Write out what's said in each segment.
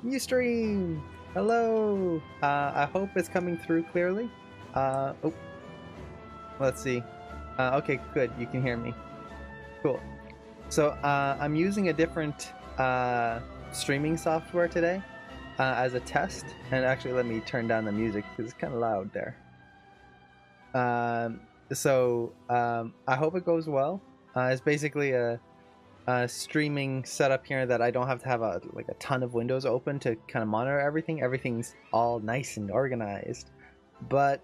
Ustream! Hello! I hope it's coming through clearly. Oh, let's see. Okay, good. You can hear me. Cool. So I'm using a different streaming software today as a test. And actually, let me turn down the music because it's kind of loud there. I hope it goes well. It's basically a streaming setup here that I don't have to have a ton of windows open to kind of monitor everything. Everything's all nice and organized, but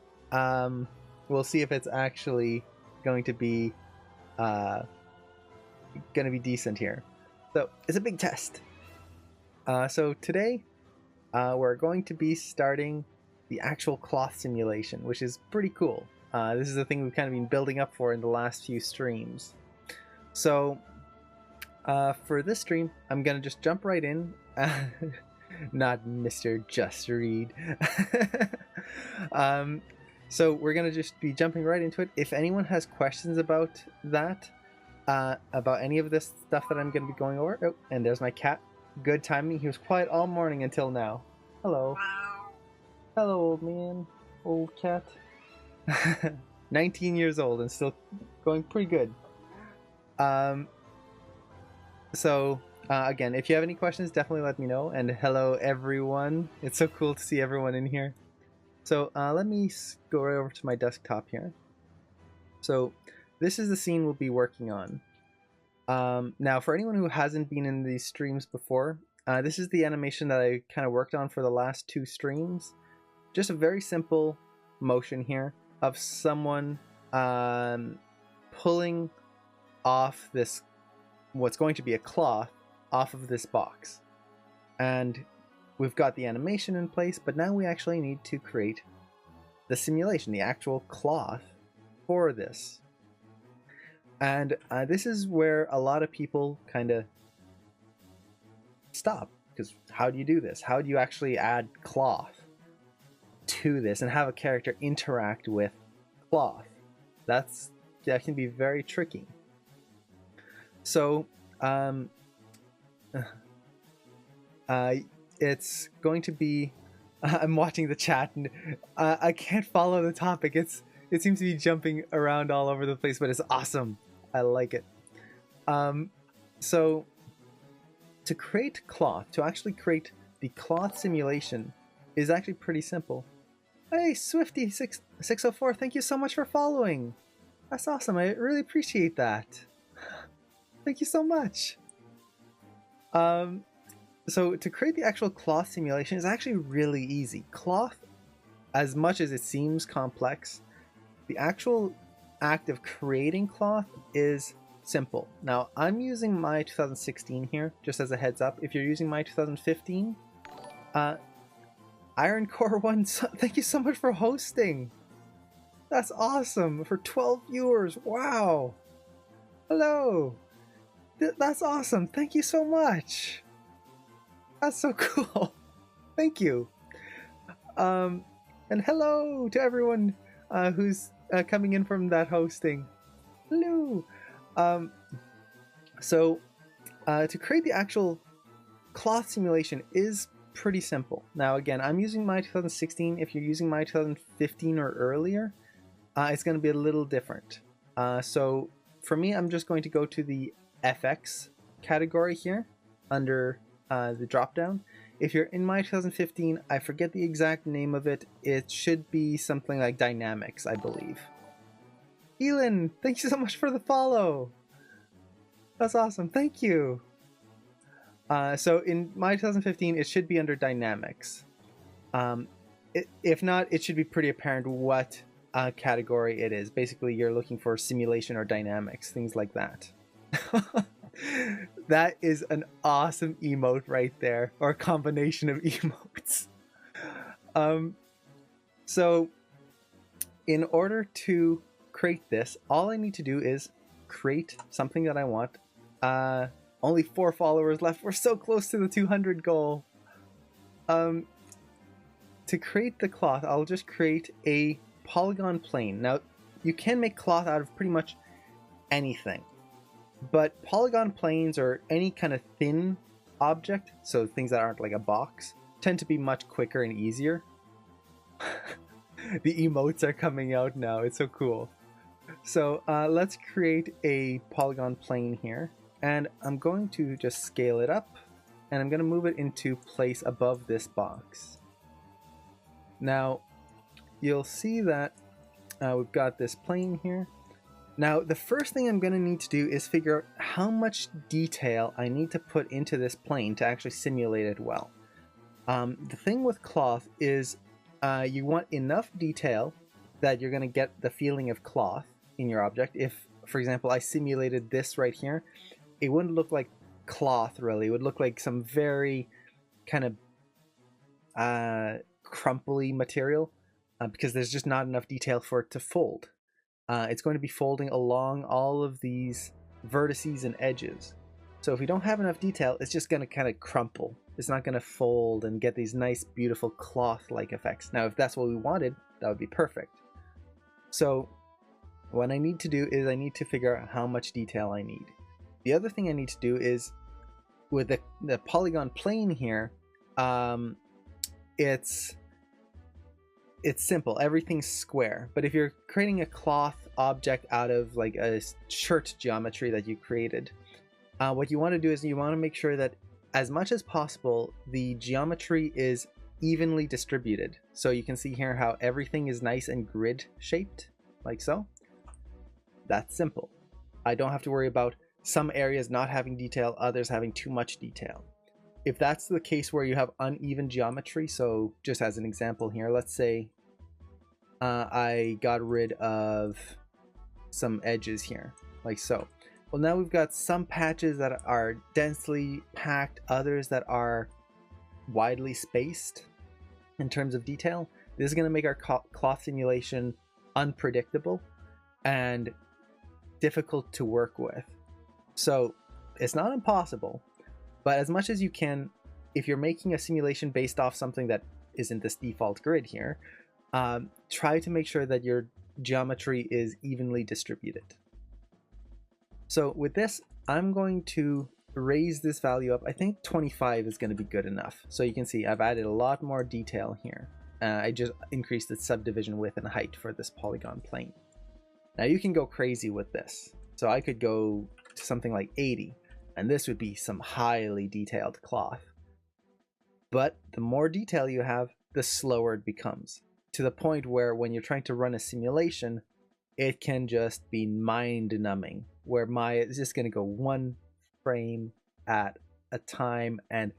we'll see if it's actually going to be decent here. So it's a big test. So today we're going to be starting the actual cloth simulation, which is pretty cool. This is the thing we've kind of been building up for in the last few streams. So for this stream, I'm gonna just jump right in. Not Mr. Just Read. So we're gonna just be jumping right into it. If anyone has questions about that, about any of this stuff that I'm gonna be going over, oh, and there's my cat. Good timing. He was quiet all morning until now. Hello. Hello, old man. Old cat. 19 years old and still going pretty good. Again, if you have any questions, definitely let me know. And hello, everyone. It's so cool to see everyone in here. So let me go right over to my desktop here. So this is the scene we'll be working on. Now, for anyone who hasn't been in these streams before, this is the animation that I kind of worked on for the last 2 streams. Just a very simple motion here of someone pulling off this, what's going to be a cloth, off of this box. And we've got the animation in place, but now we actually need to create the simulation, the actual cloth for this. And this is where a lot of people kind of stop, because how do you do this? How do you actually add cloth to this and have a character interact with cloth? That can be very tricky. So it's going to be I'm watching the chat and I can't follow the topic. It seems to be jumping around all over the place, but it's awesome. I like it. So to create cloth, to actually create the cloth simulation, is actually pretty simple. Hey, Swifty604, thank you so much for following. That's awesome. I really appreciate that. Thank you so much. So to create the actual cloth simulation is actually really easy. Cloth, as much as it seems complex, the actual act of creating cloth is simple. Now, I'm using my 2016 here, just as a heads up. If you're using my 2015, Iron Core 1, thank you so much for hosting. That's awesome. For 12 viewers. Wow. Hello. That's awesome. Thank you so much. That's so cool. Thank you. And hello to everyone who's coming in from that hosting. Hello. So to create the actual cloth simulation is pretty simple. Now, again, I'm using my 2016. If you're using my 2015 or earlier, it's going to be a little different. So for me, I'm just going to go to the FX category here under the drop down. If you're in my 2015, I forget the exact name of it. It should be something like Dynamics, I believe. Elin, thank you so much for the follow. That's awesome. Thank you. So in my 2015, it should be under Dynamics. If not, it should be pretty apparent what category it is. Basically, you're looking for simulation or dynamics, things like that. That is an awesome emote right there, or a combination of emotes. So in order to create this, all I need to do is create something that I want. Only 4 followers left. We're so close to the 200 goal. To create the cloth, I'll just create a polygon plane. Now, you can make cloth out of pretty much anything, but polygon planes or any kind of thin object, so things that aren't like a box, tend to be much quicker and easier. The emotes are coming out now. It's so cool. So let's create a polygon plane here, and I'm going to just scale it up, and I'm going to move it into place above this box. Now you'll see that we've got this plane here. Now the first thing I'm going to need to do is figure out how much detail I need to put into this plane to actually simulate it well. The thing with cloth is you want enough detail that you're going to get the feeling of cloth in your object. If, for example, I simulated this right here, it wouldn't look like cloth really. It would look like some very kind of crumply material because there's just not enough detail for it to fold. It's going to be folding along all of these vertices and edges. So if we don't have enough detail, it's just going to kind of crumple. It's not going to fold and get these nice, beautiful cloth-like effects. Now, if that's what we wanted, that would be perfect. So what I need to do is I need to figure out how much detail I need. The other thing I need to do is with the polygon plane here, it's simple. Everything's square. But if you're creating a cloth object out of like a shirt geometry that you created, what you want to do is you want to make sure that as much as possible the geometry is evenly distributed. So you can see here how everything is nice and grid shaped, like so. That's simple. I don't have to worry about some areas not having detail, others having too much detail. If that's the case where you have uneven geometry, so just as an example here, let's say I got rid of some edges here, like so. Well, now we've got some patches that are densely packed, others that are widely spaced in terms of detail. This is going to make our cloth simulation unpredictable and difficult to work with. So it's not impossible, but as much as you can, if you're making a simulation based off something that isn't this default grid here, try to make sure that your geometry is evenly distributed. So with this, I'm going to raise this value up. I think 25 is going to be good enough. So you can see I've added a lot more detail here. I just increased the subdivision width and height for this polygon plane. Now you can go crazy with this. So I could go to something like 80, and this would be some highly detailed cloth. But the more detail you have, the slower it becomes, to the point where when you're trying to run a simulation, it can just be mind-numbing, where Maya is just going to go one frame at a time, and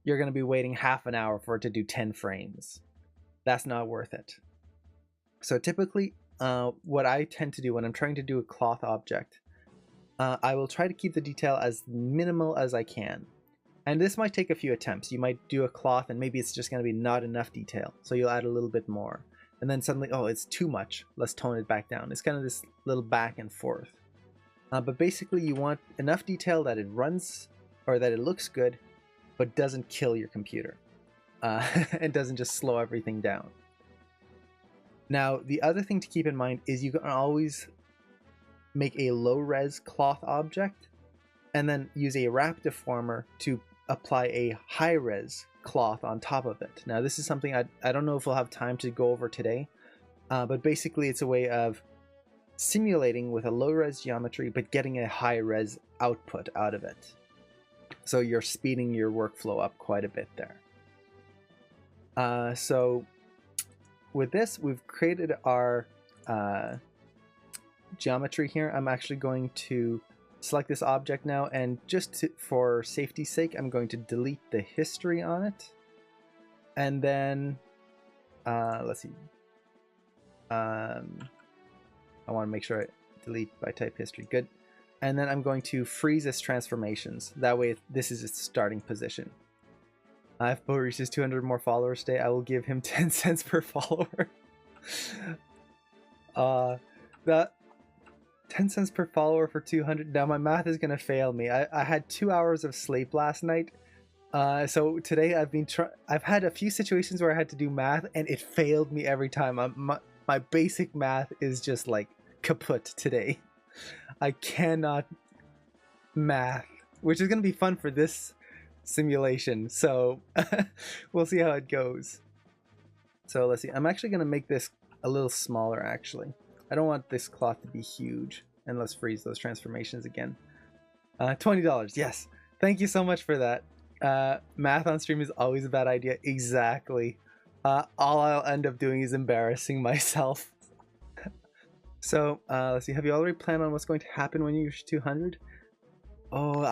you're going to be waiting half an hour for it to do 10 frames. That's not worth it. So typically, what I tend to do when I'm trying to do a cloth object, I will try to keep the detail as minimal as I can. And this might take a few attempts. You might do a cloth and maybe it's just going to be not enough detail, so you'll add a little bit more. And then suddenly, oh, it's too much. Let's tone it back down. It's kind of this little back and forth. But basically you want enough detail that it runs, or that it looks good, but doesn't kill your computer. And doesn't just slow everything down. Now, the other thing to keep in mind is you can always make a low-res cloth object and then use a wrap deformer to apply a high-res cloth on top of it. Now, this is something I don't know if we'll have time to go over today, but basically it's a way of simulating with a low-res geometry but getting a high-res output out of it. So you're speeding your workflow up quite a bit there. So with this, we've created our geometry here. I'm actually going to select this object now, and just for safety's sake, I'm going to delete the history on it. And then, let's see. I want to make sure I delete by type history. Good. And then I'm going to freeze its transformations. That way, this is its starting position. If Bo reaches 200 more followers today, I will give him 10 cents per follower. That 10 cents per follower for 200. Now my math is gonna fail me. I had 2 hours of sleep last night. So today I've had a few situations where I had to do math and it failed me every time. My basic math is just like kaput today. I cannot math, which is gonna be fun for this simulation, so we'll see how it goes. So let's see. I'm actually going to make this a little smaller, actually. I don't want this cloth to be huge. And let's freeze those transformations again. $20. Yes. Thank you so much for that. Math on stream is always a bad idea. Exactly. All I'll end up doing is embarrassing myself. So let's see. Have you already planned on what's going to happen when you reach 200? Oh,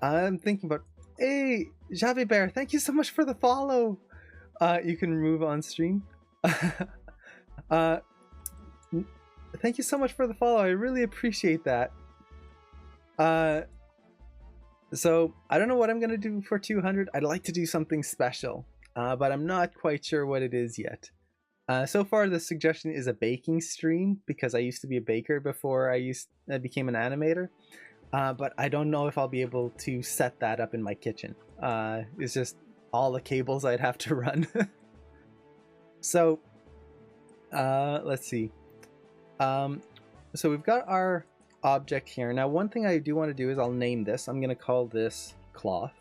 I'm thinking about... Hey, Javi Bear, thank you so much for the follow. You can remove on stream. Thank you so much for the follow. I really appreciate that. So I don't know what I'm gonna do for 200. I'd like to do something special, but I'm not quite sure what it is yet. So far, the suggestion is a baking stream because I used to be a baker before I became an animator. But I don't know if I'll be able to set that up in my kitchen. It's just all the cables I'd have to run. So let's see. So we've got our object here. Now, one thing I do want to do is I'll name this. I'm going to call this cloth.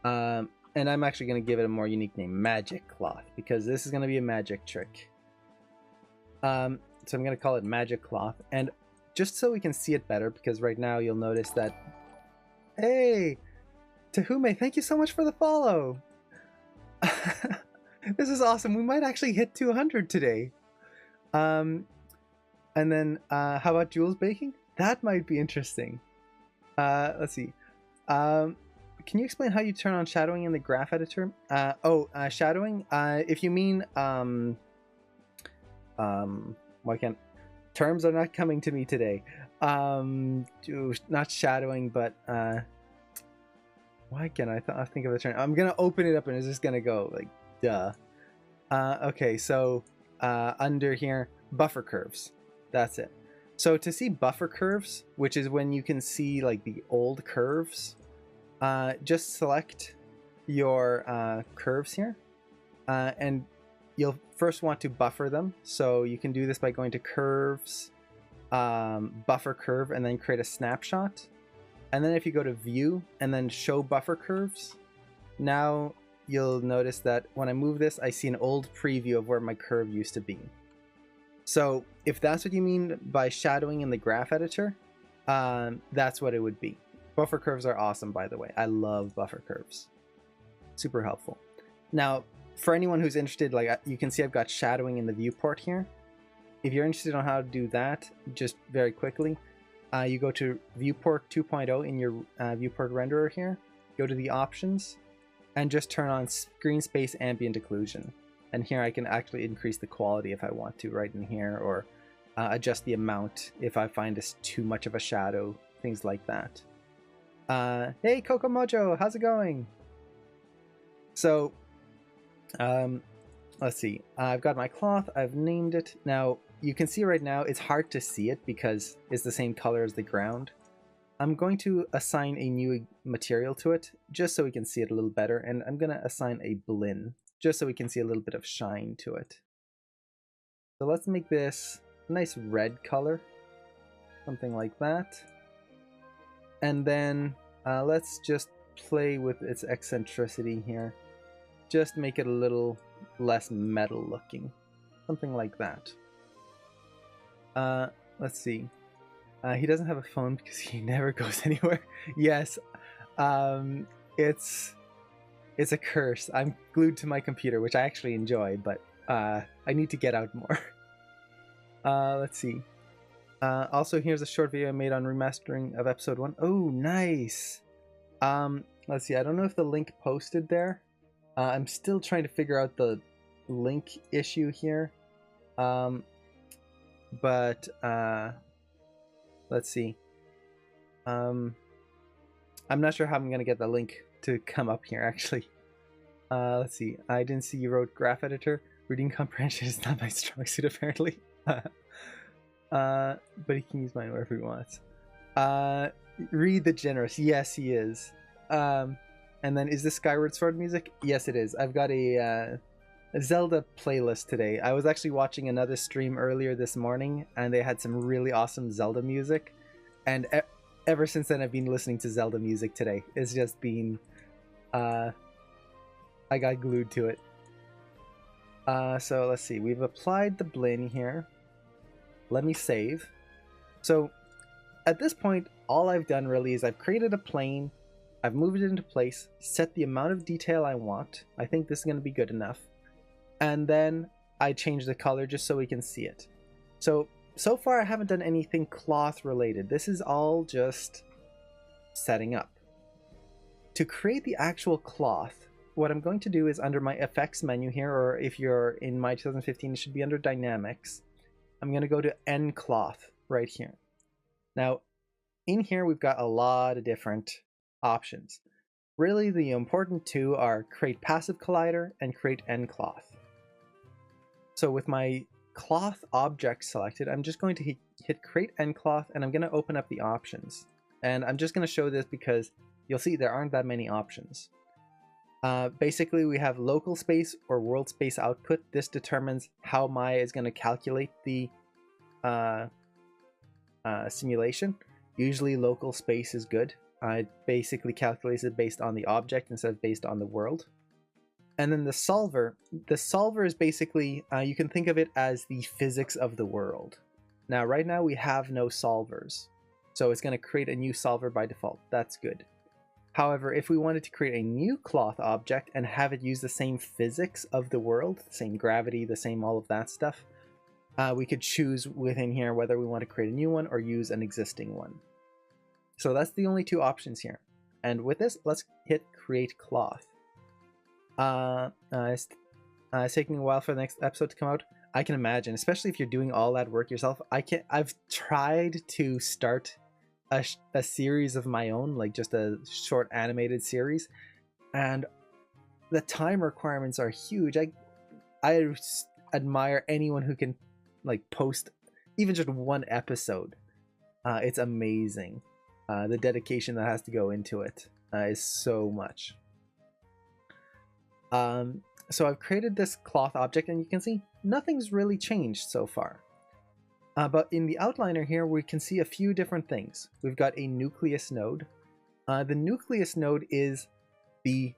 And I'm actually going to give it a more unique name, magic cloth, because this is going to be a magic trick. So I'm going to call it magic cloth. And just so we can see it better, because right now you'll notice that... Hey! Tahume, thank you so much for the follow! This is awesome. We might actually hit 200 today. And then, how about Jules baking? That might be interesting. Let's see. Can you explain how you turn on shadowing in the graph editor? Shadowing? If you mean, why can't... Terms are not coming to me today. Not shadowing, but, why can't I think of a term? I'm gonna open it up and it's just gonna go, like, duh. Okay, so, under here, buffer curves. That's it. So to see buffer curves, which is when you can see like the old curves, just select your curves here, and you'll first want to buffer them. So you can do this by going to curves, buffer curve, and then create a snapshot. And then if you go to view and then show buffer curves, now you'll notice that when I move this, I see an old preview of where my curve used to be. So if that's what you mean by shadowing in the graph editor, that's what it would be. Buffer curves are awesome, by the way. I love buffer curves. Super helpful. Now, for anyone who's interested, like you can see I've got shadowing in the viewport here. If you're interested on how to do that, just very quickly, you go to viewport 2.0 in your viewport renderer here, go to the options, and just turn on screen space ambient occlusion. And here I can actually increase the quality if I want to right in here, or adjust the amount if I find this too much of a shadow, things like that. Hey Coco Mojo, how's it going? So, let's see. I've got my cloth, I've named it. Now, you can see right now it's hard to see it because it's the same color as the ground. I'm going to assign a new material to it, just so we can see it a little better, and I'm going to assign a blinn, just so we can see a little bit of shine to it. So let's make this a nice red color, something like that. And then let's just play with its eccentricity here. Just make it a little less metal looking, something like that. Let's see. He doesn't have a phone because he never goes anywhere. Yes, it's a curse. I'm glued to my computer, which I actually enjoy, but I need to get out more. Let's see. Also, here's a short video I made on remastering of episode 1. Oh, nice! Let's see. I don't know if the link posted there. I'm still trying to figure out the link issue here. But let's see. I'm not sure how I'm going to get the link to come up here, actually. Let's see. I didn't see you wrote graph editor. Reading comprehension is not my strong suit, apparently. But he can use mine wherever he wants. Read the Generous. Yes, he is. And then, is this Skyward Sword music? Yes, it is. I've got a Zelda playlist today. I was actually watching another stream earlier this morning, and they had some really awesome Zelda music. And ever since then I've been listening to Zelda music today. It's just been I got glued to it. So let's see, we've applied the Blinn here. Let me save. So at this point, all I've done really is I've created a plane, I've moved it into place, set the amount of detail I want. I think this is going to be good enough. And then I change the color just so we can see it. So far I haven't done anything cloth related. This is all just setting up. To create the actual cloth, what I'm going to do is under my effects menu here, or if you're in my 2015, it should be under dynamics. I'm going to go to N cloth right here. Now, in here we've got a lot of different options. Really, the important two are create passive collider and create N cloth. So with my cloth object selected, I'm just going to hit create N cloth, and I'm going to open up the options. And I'm just going to show this because you'll see there aren't that many options. Basically, we have local space or world space output. This determines how Maya is going to calculate the simulation. Usually local space is good. It basically calculates it based on the object instead of based on the world. And then the solver is basically, you can think of it as the physics of the world. Now, right now we have no solvers, so it's going to create a new solver by default. That's good. However, if we wanted to create a new cloth object and have it use the same physics of the world, the same gravity, the same all of that stuff, we could choose within here whether we want to create a new one or use an existing one. So that's the only two options here. And with this, let's hit create cloth. It's taking a while for the next episode to come out. I can imagine, especially if you're doing all that work yourself. I've tried to start a series of my own, like just a short animated series, and the time requirements are huge. I admire anyone who can like post even just one episode. It's amazing. The dedication that has to go into it is so much. So I've created this cloth object, and you can see nothing's really changed so far. But in the outliner here, we can see a few different things. We've got a nucleus node. The nucleus node is the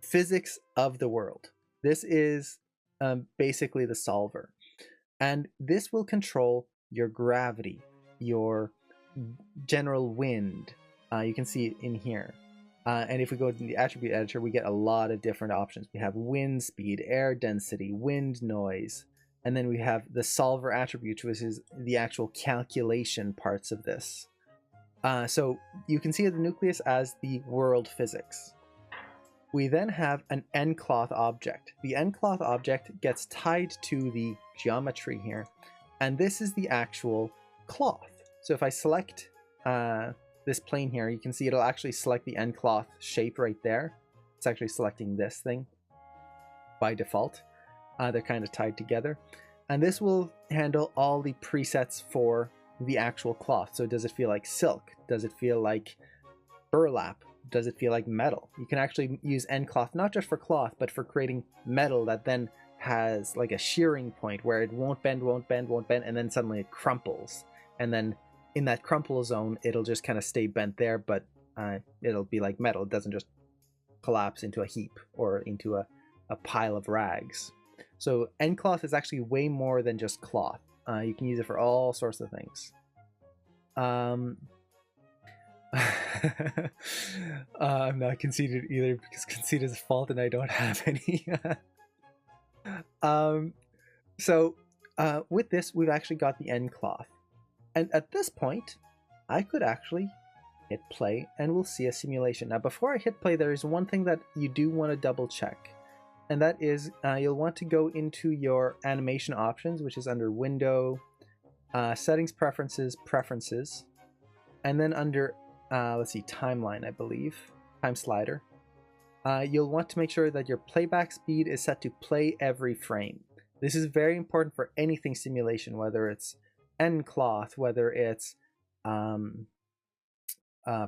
physics of the world. This is basically the solver. And this will control your gravity, your general wind. You can see it in here. And if we go to the attribute editor, we get a lot of different options. We have wind speed, air density, wind noise, and then we have the solver attribute, which is the actual calculation parts of this. So you can see the nucleus as the world physics. We then have an N-cloth object. The N-cloth object gets tied to the geometry here, and this is the actual cloth. So if I select this plane here, you can see it'll actually select the N-cloth shape right there. It's actually selecting this thing by default. They're kind of tied together. And this will handle all the presets for the actual cloth. So does it feel like silk? Does it feel like burlap? Does it feel like metal? You can actually use N-cloth not just for cloth, but for creating metal that then has like a shearing point where it won't bend, and then suddenly it crumples. And then in that crumple zone, it'll just kind of stay bent there, but it'll be like metal. It doesn't just collapse into a heap or into a pile of rags. So N-cloth is actually way more than just cloth. You can use it for all sorts of things. I'm not conceited either, because conceit is a fault and I don't have any. With this, we've actually got the N-cloth. And at this point, I could actually hit play and we'll see a simulation. Now, before I hit play, there is one thing that you do want to double check. And that is you'll want to go into your animation options, which is under Window, Settings, Preferences, and then under, let's see, Timeline, I believe, Time Slider. You'll want to make sure that your playback speed is set to play every frame. This is very important for anything simulation, whether it's N-cloth, whether it's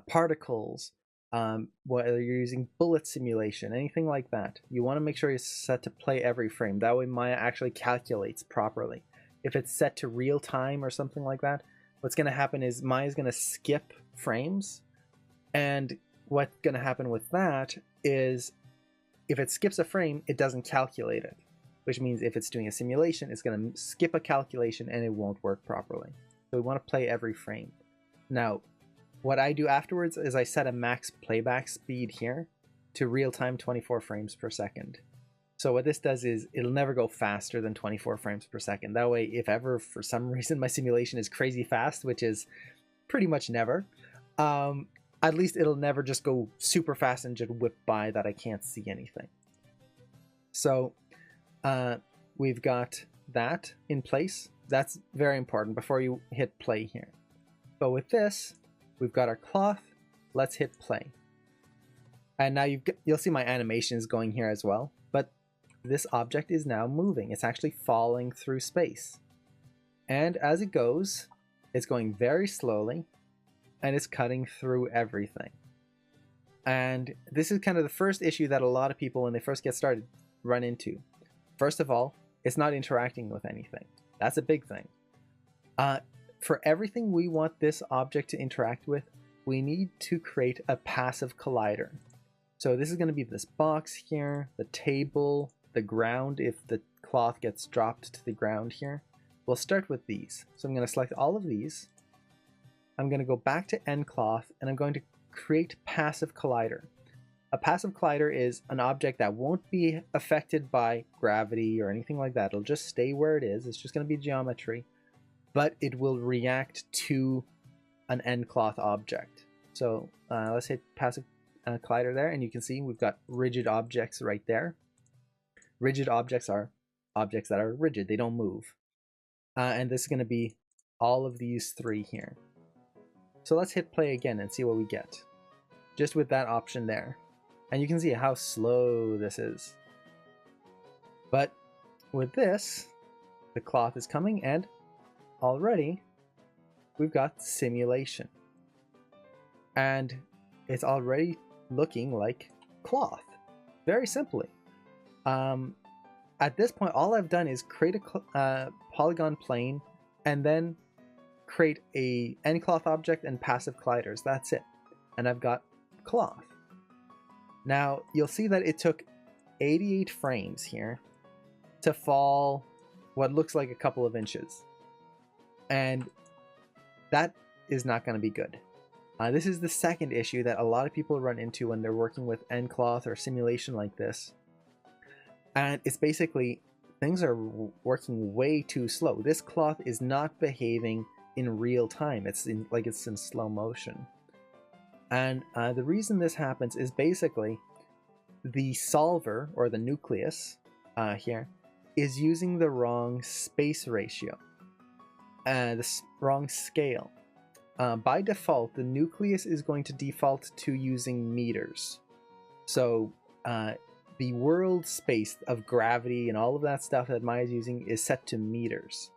particles, whether you're using bullet simulation, anything like that. You want to make sure it's set to play every frame. That way Maya actually calculates properly. If it's set to real time or something like that, what's going to happen is Maya's going to skip frames. And what's going to happen with that is if it skips a frame, it doesn't calculate it, which means if it's doing a simulation, it's going to skip a calculation and it won't work properly. So we want to play every frame. Now, what I do afterwards is I set a max playback speed here to real-time 24 frames per second. So what this does is it'll never go faster than 24 frames per second. That way, if ever for some reason my simulation is crazy fast, which is pretty much never, at least it'll never just go super fast and just whip by that I can't see anything. So we've got that in place. That's very important before you hit play here. But with this, we've got our cloth. Let's hit play. And now you'll see my animations going here as well. But this object is now moving. It's actually falling through space. And as it goes, it's going very slowly. And it's cutting through everything. And this is kind of the first issue that a lot of people, when they first get started, run into. First of all, it's not interacting with anything. That's a big thing. For everything we want this object to interact with, we need to create a passive collider. So this is going to be this box here, the table, the ground if the cloth gets dropped to the ground here. We'll start with these. So I'm going to select all of these. I'm going to go back to end cloth and I'm going to create passive collider. A passive collider is an object that won't be affected by gravity or anything like that. It'll just stay where it is. It's just going to be geometry, but it will react to an end cloth object. So let's hit passive collider there, and you can see we've got rigid objects right there. Rigid objects are objects that are rigid. They don't move. And this is going to be all of these three here. So let's hit play again and see what we get. Just with that option there. And you can see how slow this is. But with this, the cloth is coming and already we've got simulation. And it's already looking like cloth. Very simply. At this point, all I've done is create a polygon plane and then create a end cloth object and passive colliders. That's it. And I've got cloth. Now, you'll see that it took 88 frames here to fall what looks like a couple of inches. And that is not going to be good. This is the second issue that a lot of people run into when they're working with end cloth or simulation like this. And it's basically, things are working way too slow. This cloth is not behaving in real time. It's in slow motion. And the reason this happens is basically the solver, or the nucleus here, is using the wrong space ratio, the wrong scale. By default, the nucleus is going to default to using meters. So the world space of gravity and all of that stuff that Maya's using is set to meters.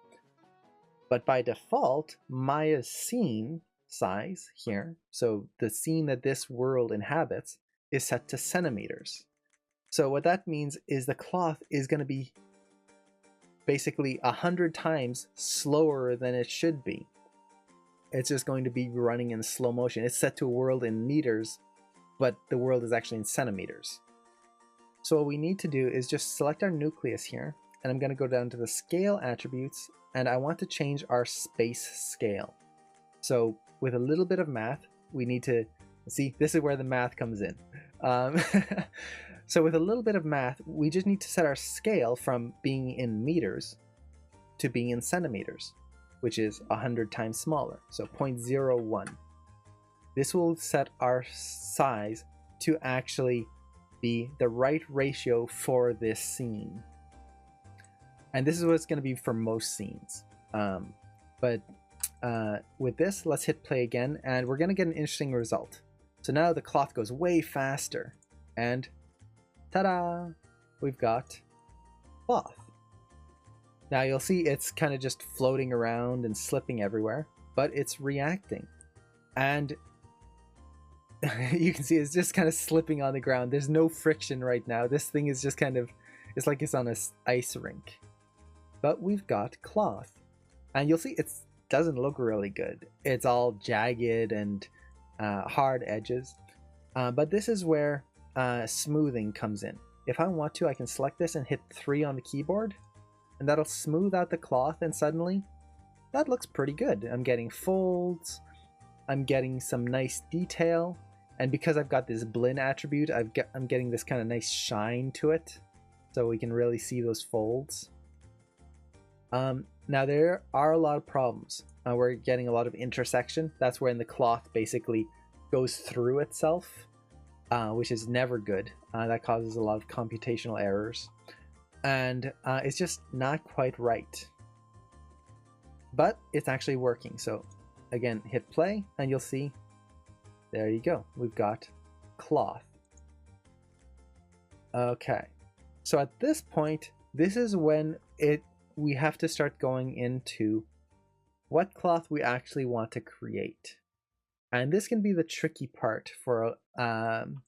But by default, Maya's scene size here, so the scene that this world inhabits, is set to centimeters. So what that means is the cloth is going to be basically 100 times slower than it should be. It's just going to be running in slow motion. It's set to a world in meters, but the world is actually in centimeters. So what we need to do is just select our nucleus here, and I'm going to go down to the scale attributes, and I want to change our space scale. So with a little bit of math, we need to see, this is where the math comes in. So with a little bit of math, we just need to set our scale from being in meters to being in centimeters, which is 100 times smaller, so 0.01. This will set our size to actually be the right ratio for this scene. And this is what it's going to be for most scenes. With this, let's hit play again, and we're going to get an interesting result. So now the cloth goes way faster, and ta-da! We've got cloth. Now you'll see it's kind of just floating around and slipping everywhere, but it's reacting. And you can see it's just kind of slipping on the ground. There's no friction right now. This thing is just kind of, it's like it's on an ice rink. But we've got cloth. And you'll see it doesn't look really good. It's all jagged and hard edges. But this is where smoothing comes in. If I want to, I can select this and hit 3 on the keyboard, and that'll smooth out the cloth, and suddenly that looks pretty good. I'm getting folds, I'm getting some nice detail, and because I've got this blend attribute, I'm getting this kind of nice shine to it, so we can really see those folds. Now there are a lot of problems. We're getting a lot of intersection. That's when the cloth basically goes through itself, which is never good. That causes a lot of computational errors, and it's just not quite right. But it's actually working. So again, hit play and you'll see, there you go. We've got cloth. Okay, so at this point, this is when we have to start going into what cloth we actually want to create. And this can be the tricky part for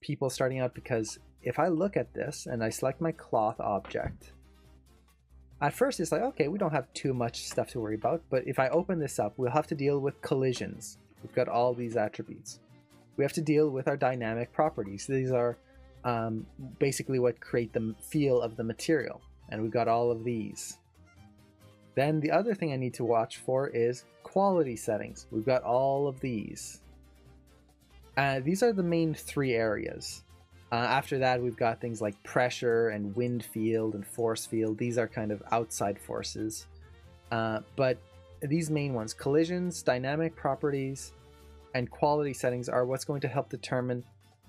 people starting out, because if I look at this and I select my cloth object, at first it's like, okay, we don't have too much stuff to worry about, but if I open this up, we'll have to deal with collisions. We've got all these attributes. We have to deal with our dynamic properties. These are basically what create the feel of the material, and we've got all of these. Then the other thing I need to watch for is quality settings. We've got all of these. These are the main 3 areas. After that, we've got things like pressure and wind field and force field. These are kind of outside forces. But these main ones, collisions, dynamic properties, and quality settings, are what's going to help determine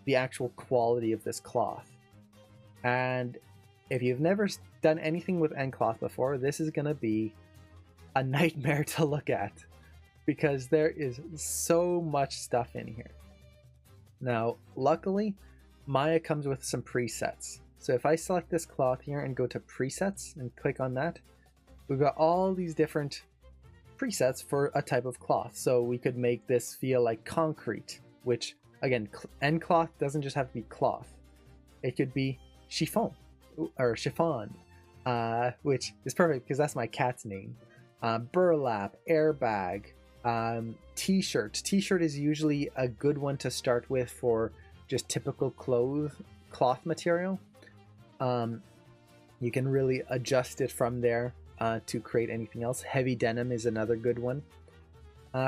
the actual quality of this cloth. And if you've never done anything with NCloth before, this is going to be a nightmare to look at, because there is so much stuff in here. Now, luckily, Maya comes with some presets. So if I select this cloth here and go to presets and click on that, we've got all these different presets for a type of cloth. So we could make this feel like concrete, which again, NCloth doesn't just have to be cloth. It could be chiffon, which is perfect because that's my cat's name. Burlap, airbag, t-shirt. T-shirt is usually a good one to start with for just typical cloth material. You can really adjust it from there to create anything else. Heavy denim is another good one.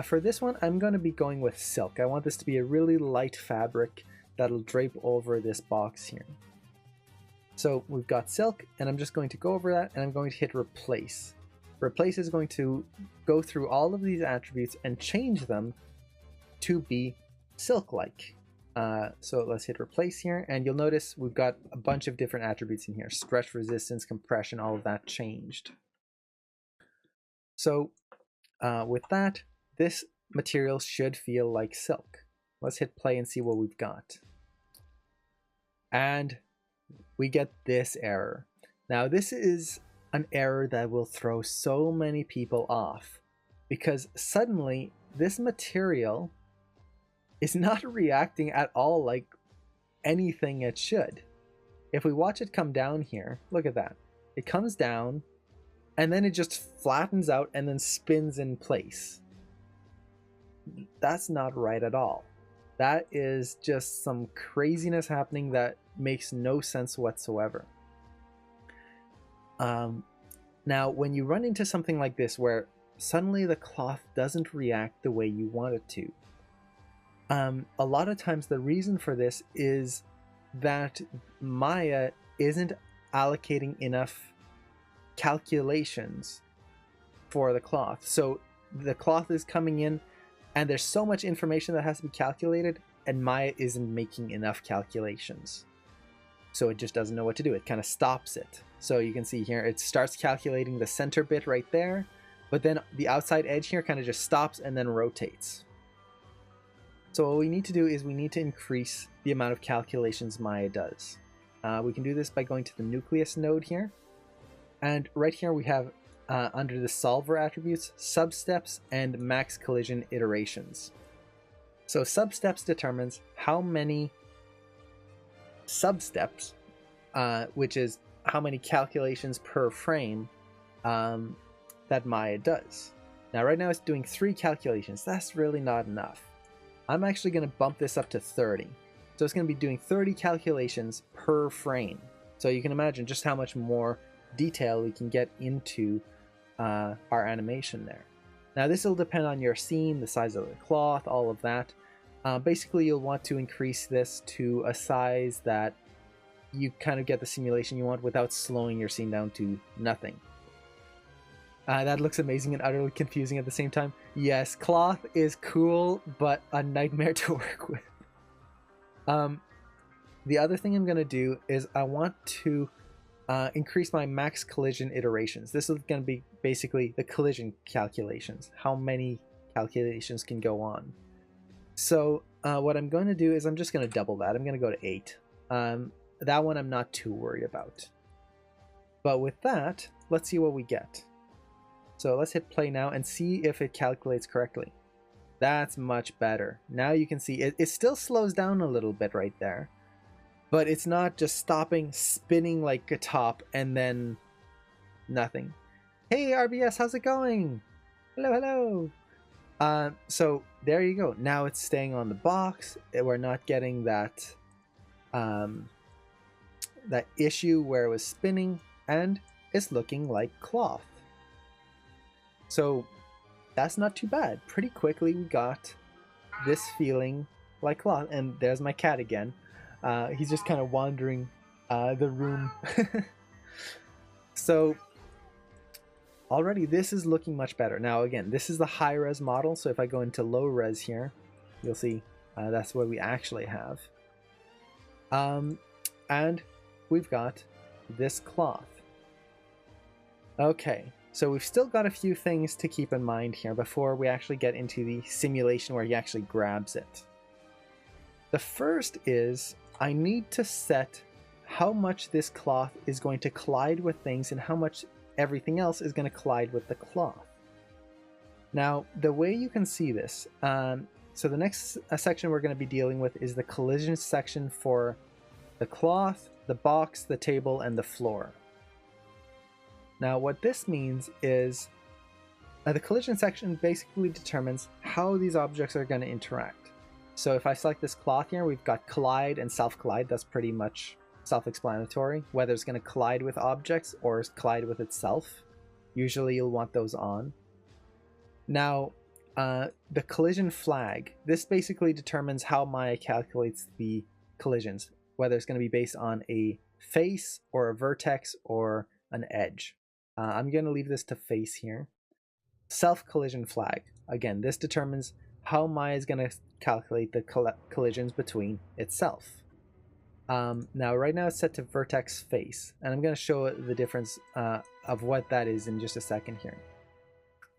For this one, I'm going to be going with silk. I want this to be a really light fabric that'll drape over this box here. So we've got silk, and I'm just going to go over that, and I'm going to hit replace. Replace is going to go through all of these attributes and change them to be silk-like. So let's hit replace here, and you'll notice we've got a bunch of different attributes in here. Stretch, resistance, compression, all of that changed. So with that, this material should feel like silk. Let's hit play and see what we've got. And we get this error. Now this is an error that will throw so many people off, because suddenly this material is not reacting at all like anything it should. If we watch it come down here, look at that. It comes down and then it just flattens out and then spins in place. That's not right at all. That is just some craziness happening that makes no sense whatsoever. Now, when you run into something like this where suddenly the cloth doesn't react the way you want it to, a lot of times the reason for this is that Maya isn't allocating enough calculations for the cloth. So the cloth is coming in and there's so much information that has to be calculated, and Maya isn't making enough calculations. So it just doesn't know what to do. It kind of stops it. So you can see here, it starts calculating the center bit right there, but then the outside edge here kind of just stops and then rotates. So what we need to do is we need to increase the amount of calculations Maya does. We can do this by going to the nucleus node here. And right here we have, under the solver attributes, substeps and max collision iterations. So substeps determines how many substeps, which is how many calculations per frame that Maya does. Now right now it's doing 3 calculations. That's really not enough. I'm actually going to bump this up to 30. So it's going to be doing 30 calculations per frame. So you can imagine just how much more detail we can get into our animation there. Now this will depend on your scene, the size of the cloth, all of that. Basically you'll want to increase this to a size that you kind of get the simulation you want without slowing your scene down to nothing. That looks amazing and utterly confusing at the same time. Yes, cloth is cool, but a nightmare to work with. The other thing I'm going to do is I want to increase my max collision iterations. This is going to be basically the collision calculations, how many calculations can go on. So what I'm going to do is I'm just going to double that. I'm going to go to 8. That one I'm not too worried about. But with that, let's see what we get. So let's hit play now and see if it calculates correctly. That's much better. Now you can see it still slows down a little bit right there. But it's not just stopping, spinning like a top, and then nothing. Hey RBS, how's it going? Hello, hello. So there you go. Now it's staying on the box. We're not getting that that issue where it was spinning, and it's looking like cloth. So that's not too bad. Pretty quickly we got this feeling like cloth. And there's my cat again. He's just kind of wandering the room. So already this is looking much better. Now again, this is the high res model, so if I go into low res here, you'll see that's what we actually have. And we've got this cloth. Okay, so we've still got a few things to keep in mind here before we actually get into the simulation where he actually grabs it. The first is I need to set how much this cloth is going to collide with things and how much everything else is going to collide with the cloth. Now, the way you can see this, so the next section we're going to be dealing with is the collision section for the cloth, the box, the table, and the floor. Now, what this means is the collision section basically determines how these objects are going to interact. So if I select this cloth here, we've got collide and self-collide. That's pretty much self-explanatory, whether it's going to collide with objects or collide with itself. Usually you'll want those on. Now, the collision flag, this basically determines how Maya calculates the collisions, whether it's going to be based on a face or a vertex or an edge. I'm going to leave this to face here. Self-collision flag, again, this determines how Maya is going to calculate the collisions between itself. Now right now it's set to vertex face, and I'm going to show the difference of what that is in just a second here.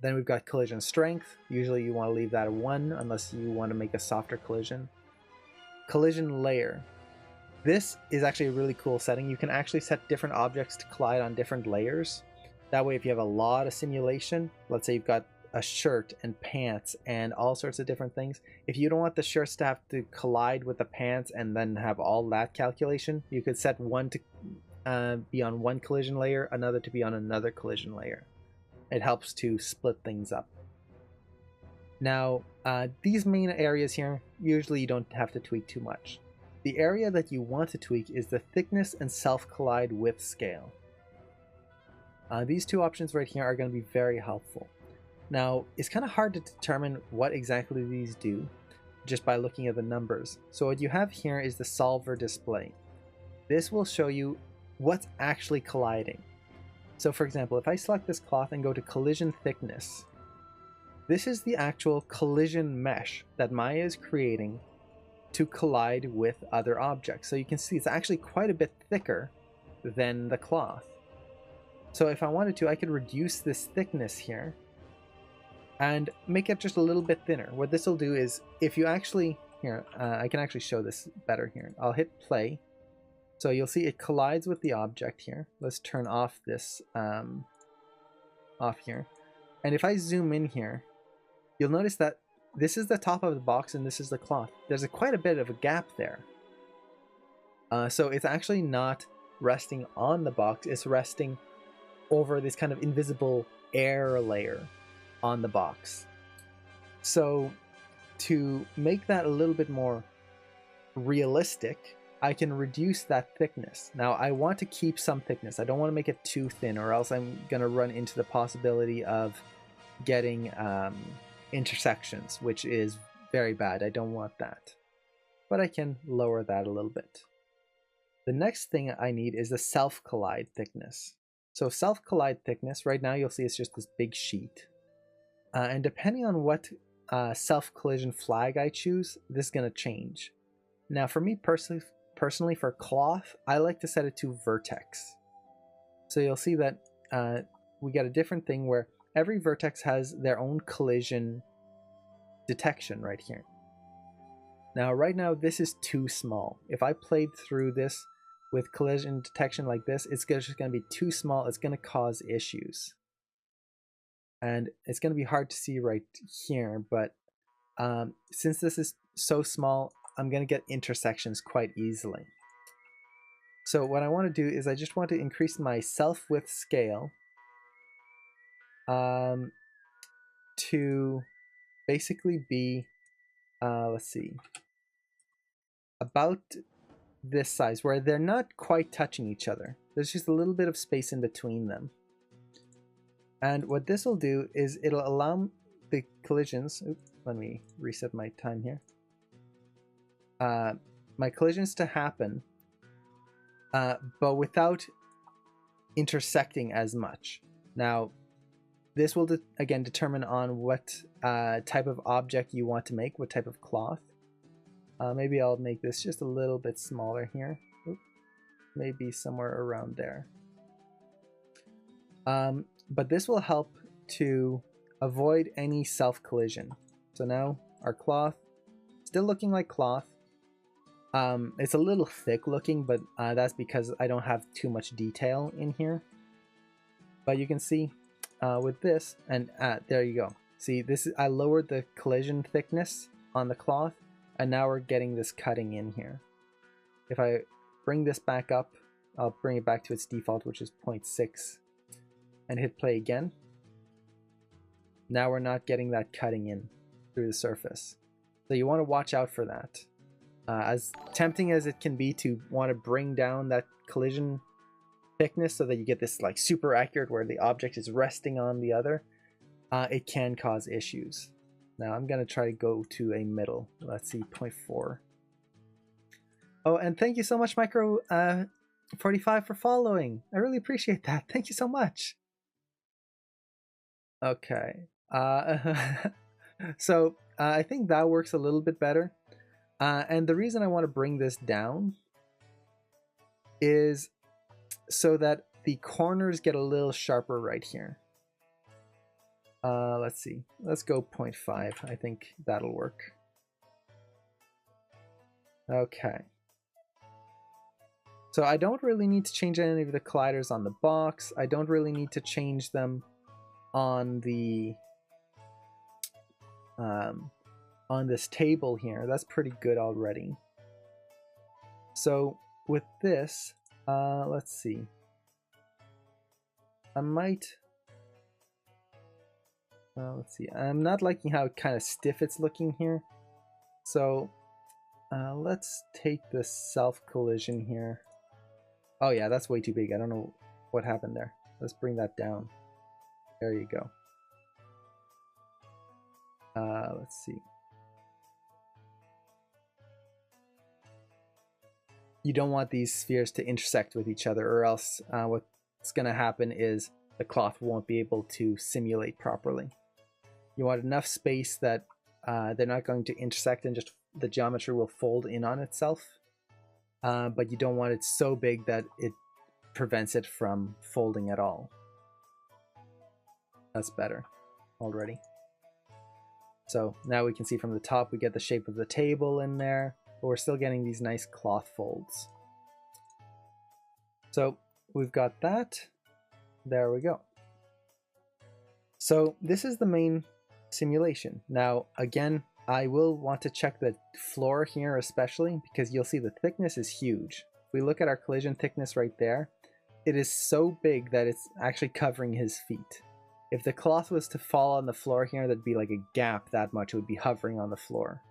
Then we've got collision strength. Usually you want to leave that at 1 unless you want to make a softer collision. Collision layer. This is actually a really cool setting. You can actually set different objects to collide on different layers. That way if you have a lot of simulation, let's say you've got a shirt and pants and all sorts of different things. If you don't want the shirts to have to collide with the pants and then have all that calculation, you could set one to be on one collision layer, another to be on another collision layer. It helps to split things up. Now, these main areas here, usually you don't have to tweak too much. The area that you want to tweak is the thickness and self-collide with scale. These two options right here are going to be very helpful. Now, it's kind of hard to determine what exactly these do just by looking at the numbers. So what you have here is the solver display. This will show you what's actually colliding. So for example, if I select this cloth and go to collision thickness, this is the actual collision mesh that Maya is creating to collide with other objects. So you can see it's actually quite a bit thicker than the cloth. So if I wanted to, I could reduce this thickness here and make it just a little bit thinner. What this will do is, if you actually, here, I can actually show this better here. I'll hit play. So you'll see it collides with the object here. Let's turn off this, off here. And if I zoom in here, you'll notice that this is the top of the box and this is the cloth. There's quite a bit of a gap there. So it's actually not resting on the box, it's resting over this kind of invisible air layer on the box. So to make that a little bit more realistic, I can reduce that thickness. Now I want to keep some thickness. I don't want to make it too thin, or else I'm going to run into the possibility of getting intersections, which is very bad. I don't want that. But I can lower that a little bit. The next thing I need is the self-collide thickness. So self-collide thickness, right now you'll see it's just this big sheet. And depending on what self-collision flag I choose, this is going to change. Now for me personally for cloth, I like to set it to vertex. So you'll see that we get a different thing where every vertex has their own collision detection right here. Now right now this is too small. If I played through this with collision detection like this, it's just going to be too small. It's going to cause issues. And it's going to be hard to see right here, but since this is so small, I'm going to get intersections quite easily. So what I want to do is I just want to increase my self-width scale to basically be, let's see, about this size, where they're not quite touching each other. There's just a little bit of space in between them. And what this will do is it'll allow the collisions, oops, let me reset my time here. My collisions to happen, but without intersecting as much. Now, this will again determine on what type of object you want to make, what type of cloth. Maybe I'll make this just a little bit smaller here. Oops, maybe somewhere around there. But this will help to avoid any self-collision. So now our cloth, still looking like cloth. It's a little thick looking, but that's because I don't have too much detail in here. But you can see with this, and there you go. See, this is, I lowered the collision thickness on the cloth, and now we're getting this cutting in here. If I bring this back up, I'll bring it back to its default, which is 0.6, and hit play again. Now we're not getting that cutting in through the surface. So you want to watch out for that. As tempting as it can be to want to bring down that collision thickness so that you get this like super accurate where the object is resting on the other, it can cause issues. Now I'm going to try to go to a middle. Let's see, 0.4. Oh, and thank you so much, Micro45, for following. I really appreciate that. Thank you so much. Okay. So I think that works a little bit better. And the reason I want to bring this down is so that the corners get a little sharper right here. Let's see. Let's go 0.5. I think that'll work. Okay. So I don't really need to change any of the colliders on the box. I don't really need to change them on the on this table here. That's pretty good already. So with this, let's see. I might let's see. I'm not liking how kind of stiff it's looking here. So let's take the self-collision here. Oh yeah, that's way too big. I don't know what happened there. Let's bring that down. There you go. Let's see. You don't want these spheres to intersect with each other, or else what's going to happen is the cloth won't be able to simulate properly. You want enough space that they're not going to intersect and just the geometry will fold in on itself. But you don't want it so big that it prevents it from folding at all. That's better already. So now we can see from the top we get the shape of the table in there, but we're still getting these nice cloth folds. So we've got that. There we go. So this is the main simulation. Now again, I will want to check the floor here especially, because you'll see the thickness is huge. If we look at our collision thickness right there, it is so big that it's actually covering his feet. If the cloth was to fall on the floor here, there'd be like a gap that much. It would be hovering on the floor.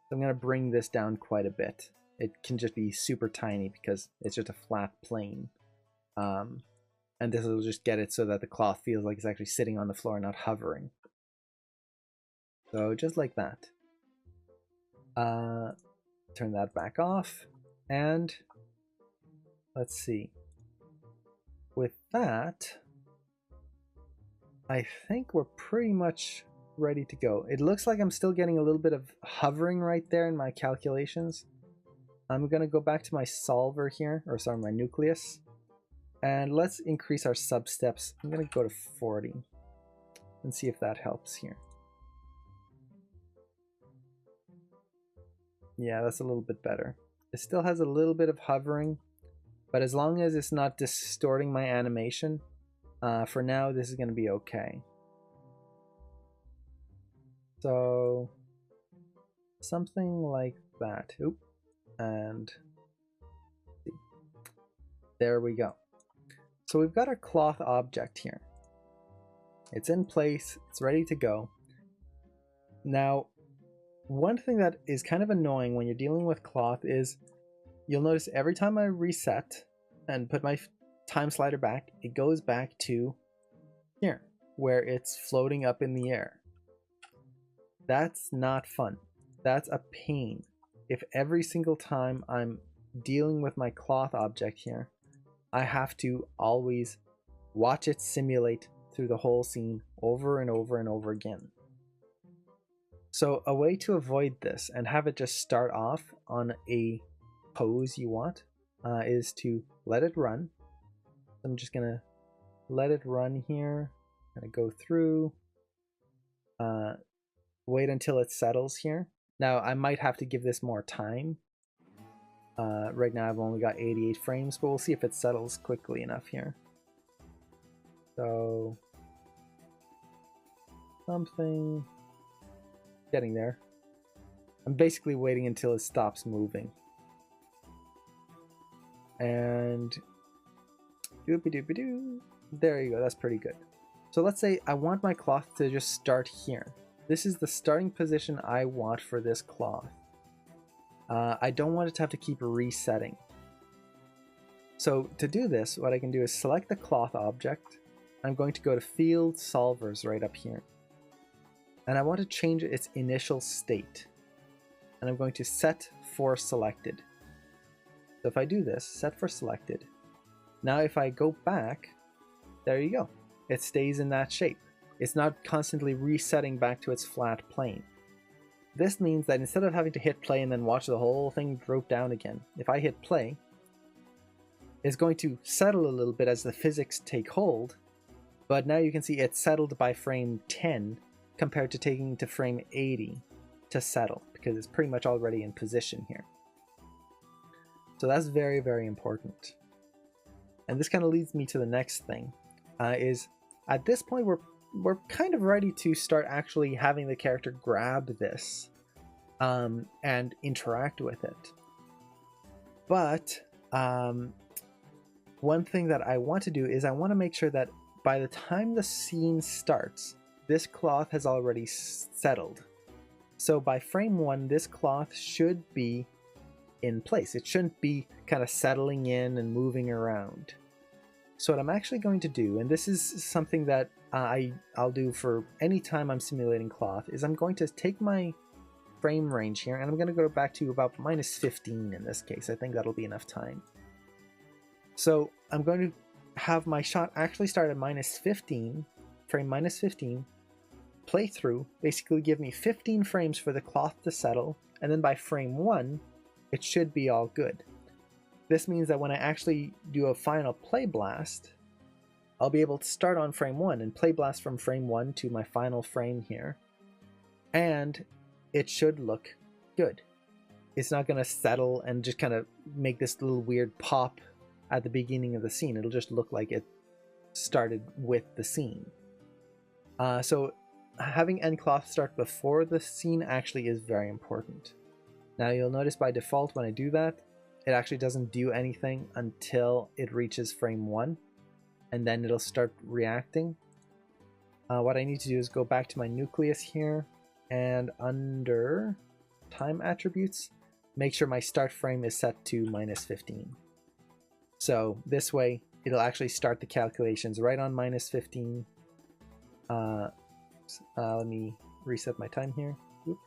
So I'm going to bring this down quite a bit. It can just be super tiny because it's just a flat plane. And this will just get it so that the cloth feels like it's actually sitting on the floor, not hovering. So just like that. Turn that back off. And let's see. With that, I think we're pretty much ready to go. It looks like I'm still getting a little bit of hovering right there in my calculations. I'm going to go back to my solver here, or sorry, my nucleus. And let's increase our substeps. I'm going to go to 40 and see if that helps here. Yeah, that's a little bit better. It still has a little bit of hovering, but as long as it's not distorting my animation, for now this is going to be okay. So something like that. Oop. And there we go. So we've got our cloth object here. It's in place, it's ready to go. Now, one thing that is kind of annoying when you're dealing with cloth is you'll notice every time I reset and put my time slider back, it goes back to here, where it's floating up in the air. That's not fun. That's a pain. If every single time I'm dealing with my cloth object here, I have to always watch it simulate through the whole scene over and over and over again. So a way to avoid this and have it just start off on a pose you want is to let it run. I'm just gonna let it run here, gonna go through, wait until it settles here. Now I might have to give this more time. Right now I've only got 88 frames, but we'll see if it settles quickly enough here. So something getting there. I'm basically waiting until it stops moving. And doopy-doopy-doo. There you go, that's pretty good. So let's say I want my cloth to just start here. This is the starting position I want for this cloth. I don't want it to have to keep resetting. So to do this, what I can do is select the cloth object. I'm going to go to Field Solvers right up here. And I want to change its initial state. And I'm going to set for selected. So if I do this, set for selected. Now if I go back, there you go. It stays in that shape. It's not constantly resetting back to its flat plane. This means that instead of having to hit play and then watch the whole thing drop down again, if I hit play, it's going to settle a little bit as the physics take hold, but now you can see it's settled by frame 10 compared to taking to frame 80 to settle, because it's pretty much already in position here. So that's very, very important. And this kind of leads me to the next thing, is at this point we're kind of ready to start actually having the character grab this and interact with it. But one thing that I want to do is I want to make sure that by the time the scene starts, this cloth has already settled. So by frame 1, this cloth should be in place. It shouldn't be kind of settling in and moving around. So what I'm actually going to do, and this is something that I'll do for any time I'm simulating cloth, is I'm going to take my frame range here and I'm going to go back to about -15 in this case. I think that'll be enough time. So I'm going to have my shot actually start at -15, frame -15, play through, basically give me 15 frames for the cloth to settle, and then by frame 1, it should be all good. This means that when I actually do a final play blast, I'll be able to start on frame 1 and play blast from frame 1 to my final frame here, and it should look good. It's not going to settle and just kind of make this little weird pop at the beginning of the scene. It'll just look like it started with the scene. So having end cloth start before the scene actually is very important. Now you'll notice by default when I do that, it actually doesn't do anything until it reaches frame 1, and then it'll start reacting. What I need to do is go back to my nucleus here, and under time attributes, make sure my start frame is set to -15. So this way, it'll actually start the calculations right on -15. Let me reset my time here. Oop.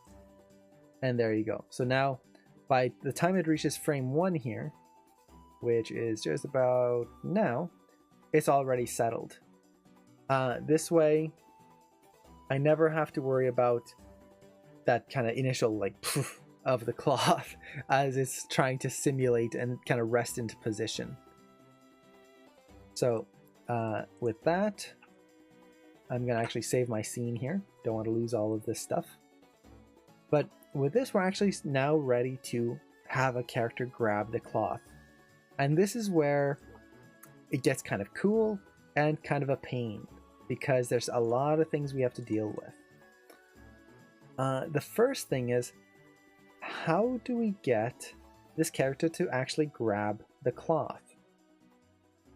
And there you go. So now, by the time it reaches frame 1 here, which is just about now, it's already settled. This way, I never have to worry about that kind of initial like poof of the cloth as it's trying to simulate and kind of rest into position. So with that, I'm going to actually save my scene here. Don't want to lose all of this stuff. But with this, we're actually now ready to have a character grab the cloth. And this is where it gets kind of cool and kind of a pain, because there's a lot of things we have to deal with. The first thing is, how do we get this character to actually grab the cloth?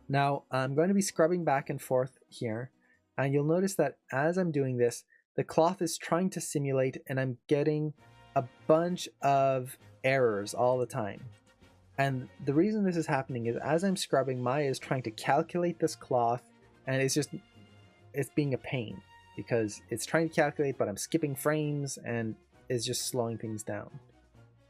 Now, I'm going to be scrubbing back and forth here, and you'll notice that as I'm doing this, the cloth is trying to simulate, and I'm getting a bunch of errors all the time. And the reason this is happening is as I'm scrubbing, Maya is trying to calculate this cloth, and it's being a pain because it's trying to calculate, but I'm skipping frames and it's just slowing things down.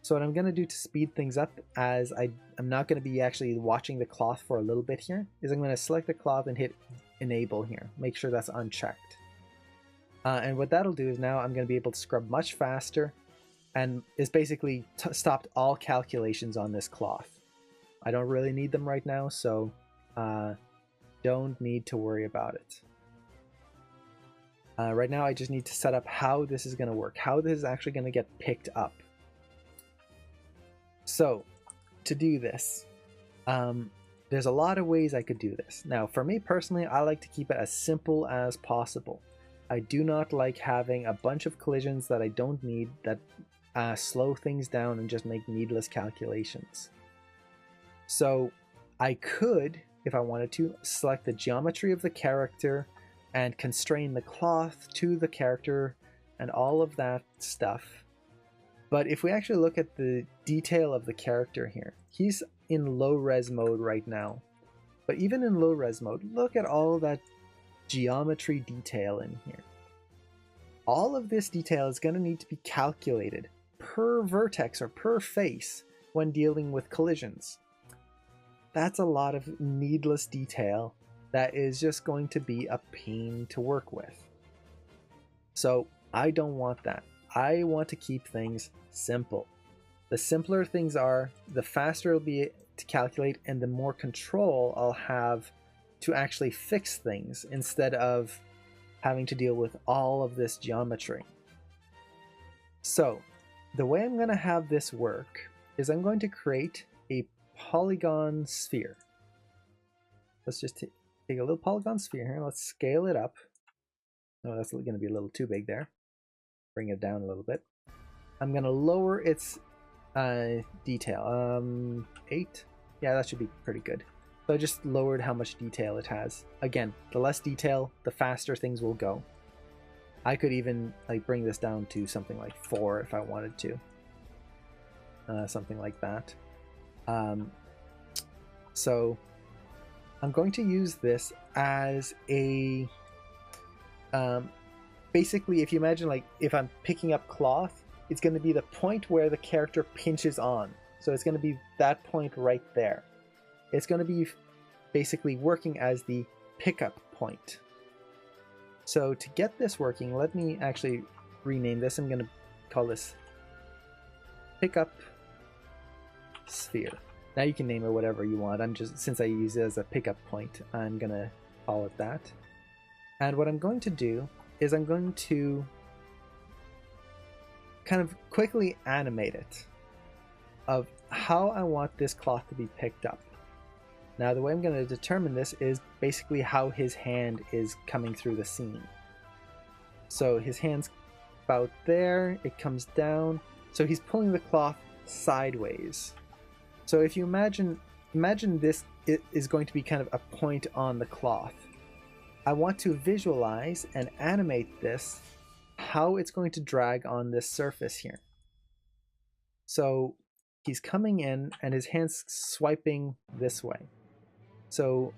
So what I'm going to do to speed things up, as I'm not going to be actually watching the cloth for a little bit here, is I'm going to select the cloth and hit enable here. Make sure that's unchecked. And what that'll do is now I'm going to be able to scrub much faster, and it's basically stopped all calculations on this cloth. I don't really need them right now, so don't need to worry about it. Right now I just need to set up how this is going to work, how this is actually going to get picked up. So to do this, there's a lot of ways I could do this. Now for me personally, I like to keep it as simple as possible. I do not like having a bunch of collisions that I don't need, that slow things down and just make needless calculations. So I could, if I wanted to, select the geometry of the character and constrain the cloth to the character and all of that stuff. But if we actually look at the detail of the character here, he's in low res mode right now. But even in low res mode, look at all that geometry detail in here. All of this detail is going to need to be calculated per vertex or per face when dealing with collisions. That's a lot of needless detail that is just going to be a pain to work with. So I don't want that. I want to keep things simple. The simpler things are, the faster it'll be to calculate, and the more control I'll have to actually fix things instead of having to deal with all of this geometry. So the way I'm going to have this work is I'm going to create a polygon sphere. Let's just take a little polygon sphere here. Let's scale it up. Oh, that's going to be a little too big there. Bring it down a little bit. I'm going to lower its detail. 8? Yeah, that should be pretty good. So I just lowered how much detail it has. Again, the less detail, the faster things will go. I could even like bring this down to something like 4 if I wanted to. Something like that. So I'm going to use this as a... basically, if you imagine, like, if I'm picking up cloth, it's going to be the point where the character pinches on. So it's going to be that point right there. It's going to be basically working as the pickup point. So to get this working, let me actually rename this. I'm going to call this pickup sphere. Now you can name it whatever you want. I'm just, since I use it as a pickup point, I'm going to call it that. And what I'm going to do is I'm going to kind of quickly animate it of how I want this cloth to be picked up. Now the way I'm going to determine this is basically how his hand is coming through the scene. So his hand's about there, it comes down, so he's pulling the cloth sideways. So if you imagine this is going to be kind of a point on the cloth. I want to visualize and animate this, how it's going to drag on this surface here. So he's coming in and his hand's swiping this way. So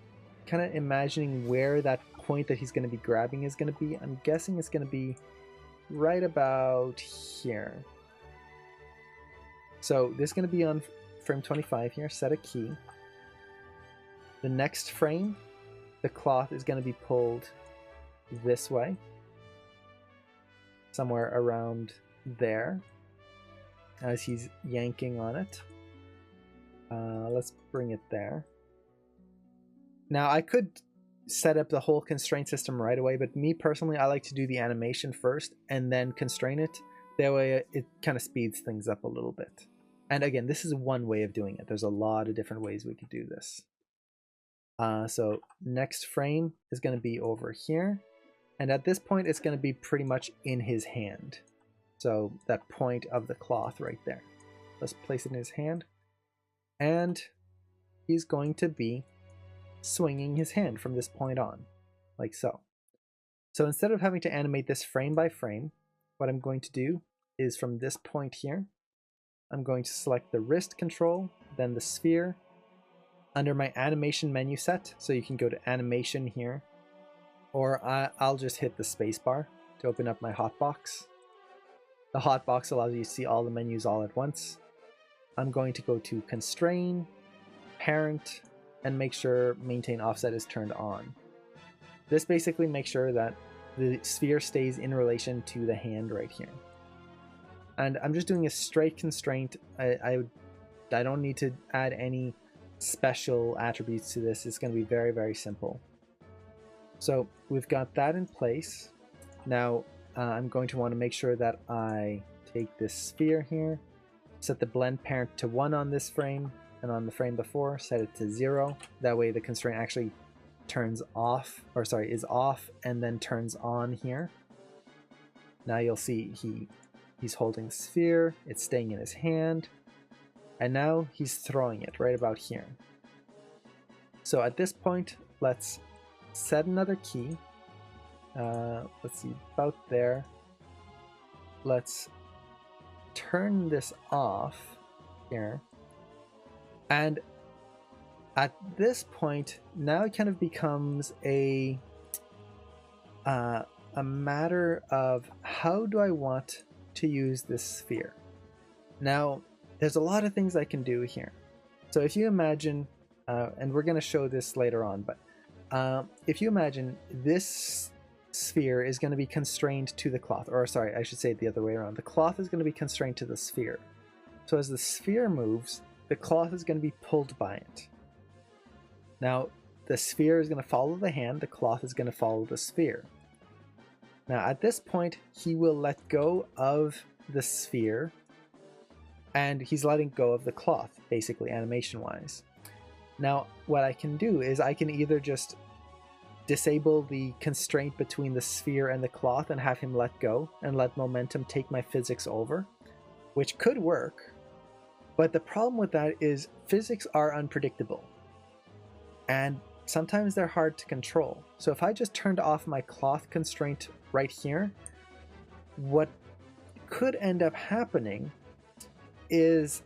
kind of imagining where that point that he's going to be grabbing is going to be. I'm guessing it's going to be right about here. So this is going to be on frame 25 here. Set a key. The next frame, the cloth is going to be pulled this way, somewhere around there, as he's yanking on it. Let's bring it there. Now I could set up the whole constraint system right away, but me personally, I like to do the animation first and then constrain it. That way it kind of speeds things up a little bit. And again, this is one way of doing it. There's a lot of different ways we could do this. So next frame is going to be over here. And at this point, it's going to be pretty much in his hand. So that point of the cloth right there. Let's place it in his hand. And he's going to be swinging his hand from this point on, like so. So instead of having to animate this frame by frame, what I'm going to do is from this point here, I'm going to select the wrist control, then the sphere, under my animation menu set, so you can go to animation here, or I'll just hit the spacebar to open up my hotbox. The hotbox allows you to see all the menus all at once. I'm going to go to constrain, parent, and make sure maintain offset is turned on. This basically makes sure that the sphere stays in relation to the hand right here. And I'm just doing a straight constraint. I don't need to add any special attributes to this. It's going to be very, very simple. So we've got that in place. Now I'm going to want to make sure that I take this sphere here, set the blend parent to 1 on this frame, and on the frame before set it to 0. That way the constraint actually turns off, or sorry, is off and then turns on here. Now you'll see he's holding the sphere, it's staying in his hand, and now he's throwing it right about here. So at this point, let's set another key. Let's see, about there. Let's turn this off here. And at this point, now it kind of becomes a matter of how do I want to use this sphere. Now, there's a lot of things I can do here. So if you imagine, and we're going to show this later on, but if you imagine this sphere is going to be constrained to the cloth, or sorry, I should say it the other way around. The cloth is going to be constrained to the sphere. So as the sphere moves, the cloth is going to be pulled by it. Now, the sphere is going to follow the hand, the cloth is going to follow the sphere. Now, at this point, he will let go of the sphere, and he's letting go of the cloth, basically, animation-wise. Now, what I can do is I can either just disable the constraint between the sphere and the cloth and have him let go and let momentum take my physics over, which could work. But the problem with that is physics are unpredictable, and sometimes they're hard to control. So if I just turned off my cloth constraint right here, what could end up happening is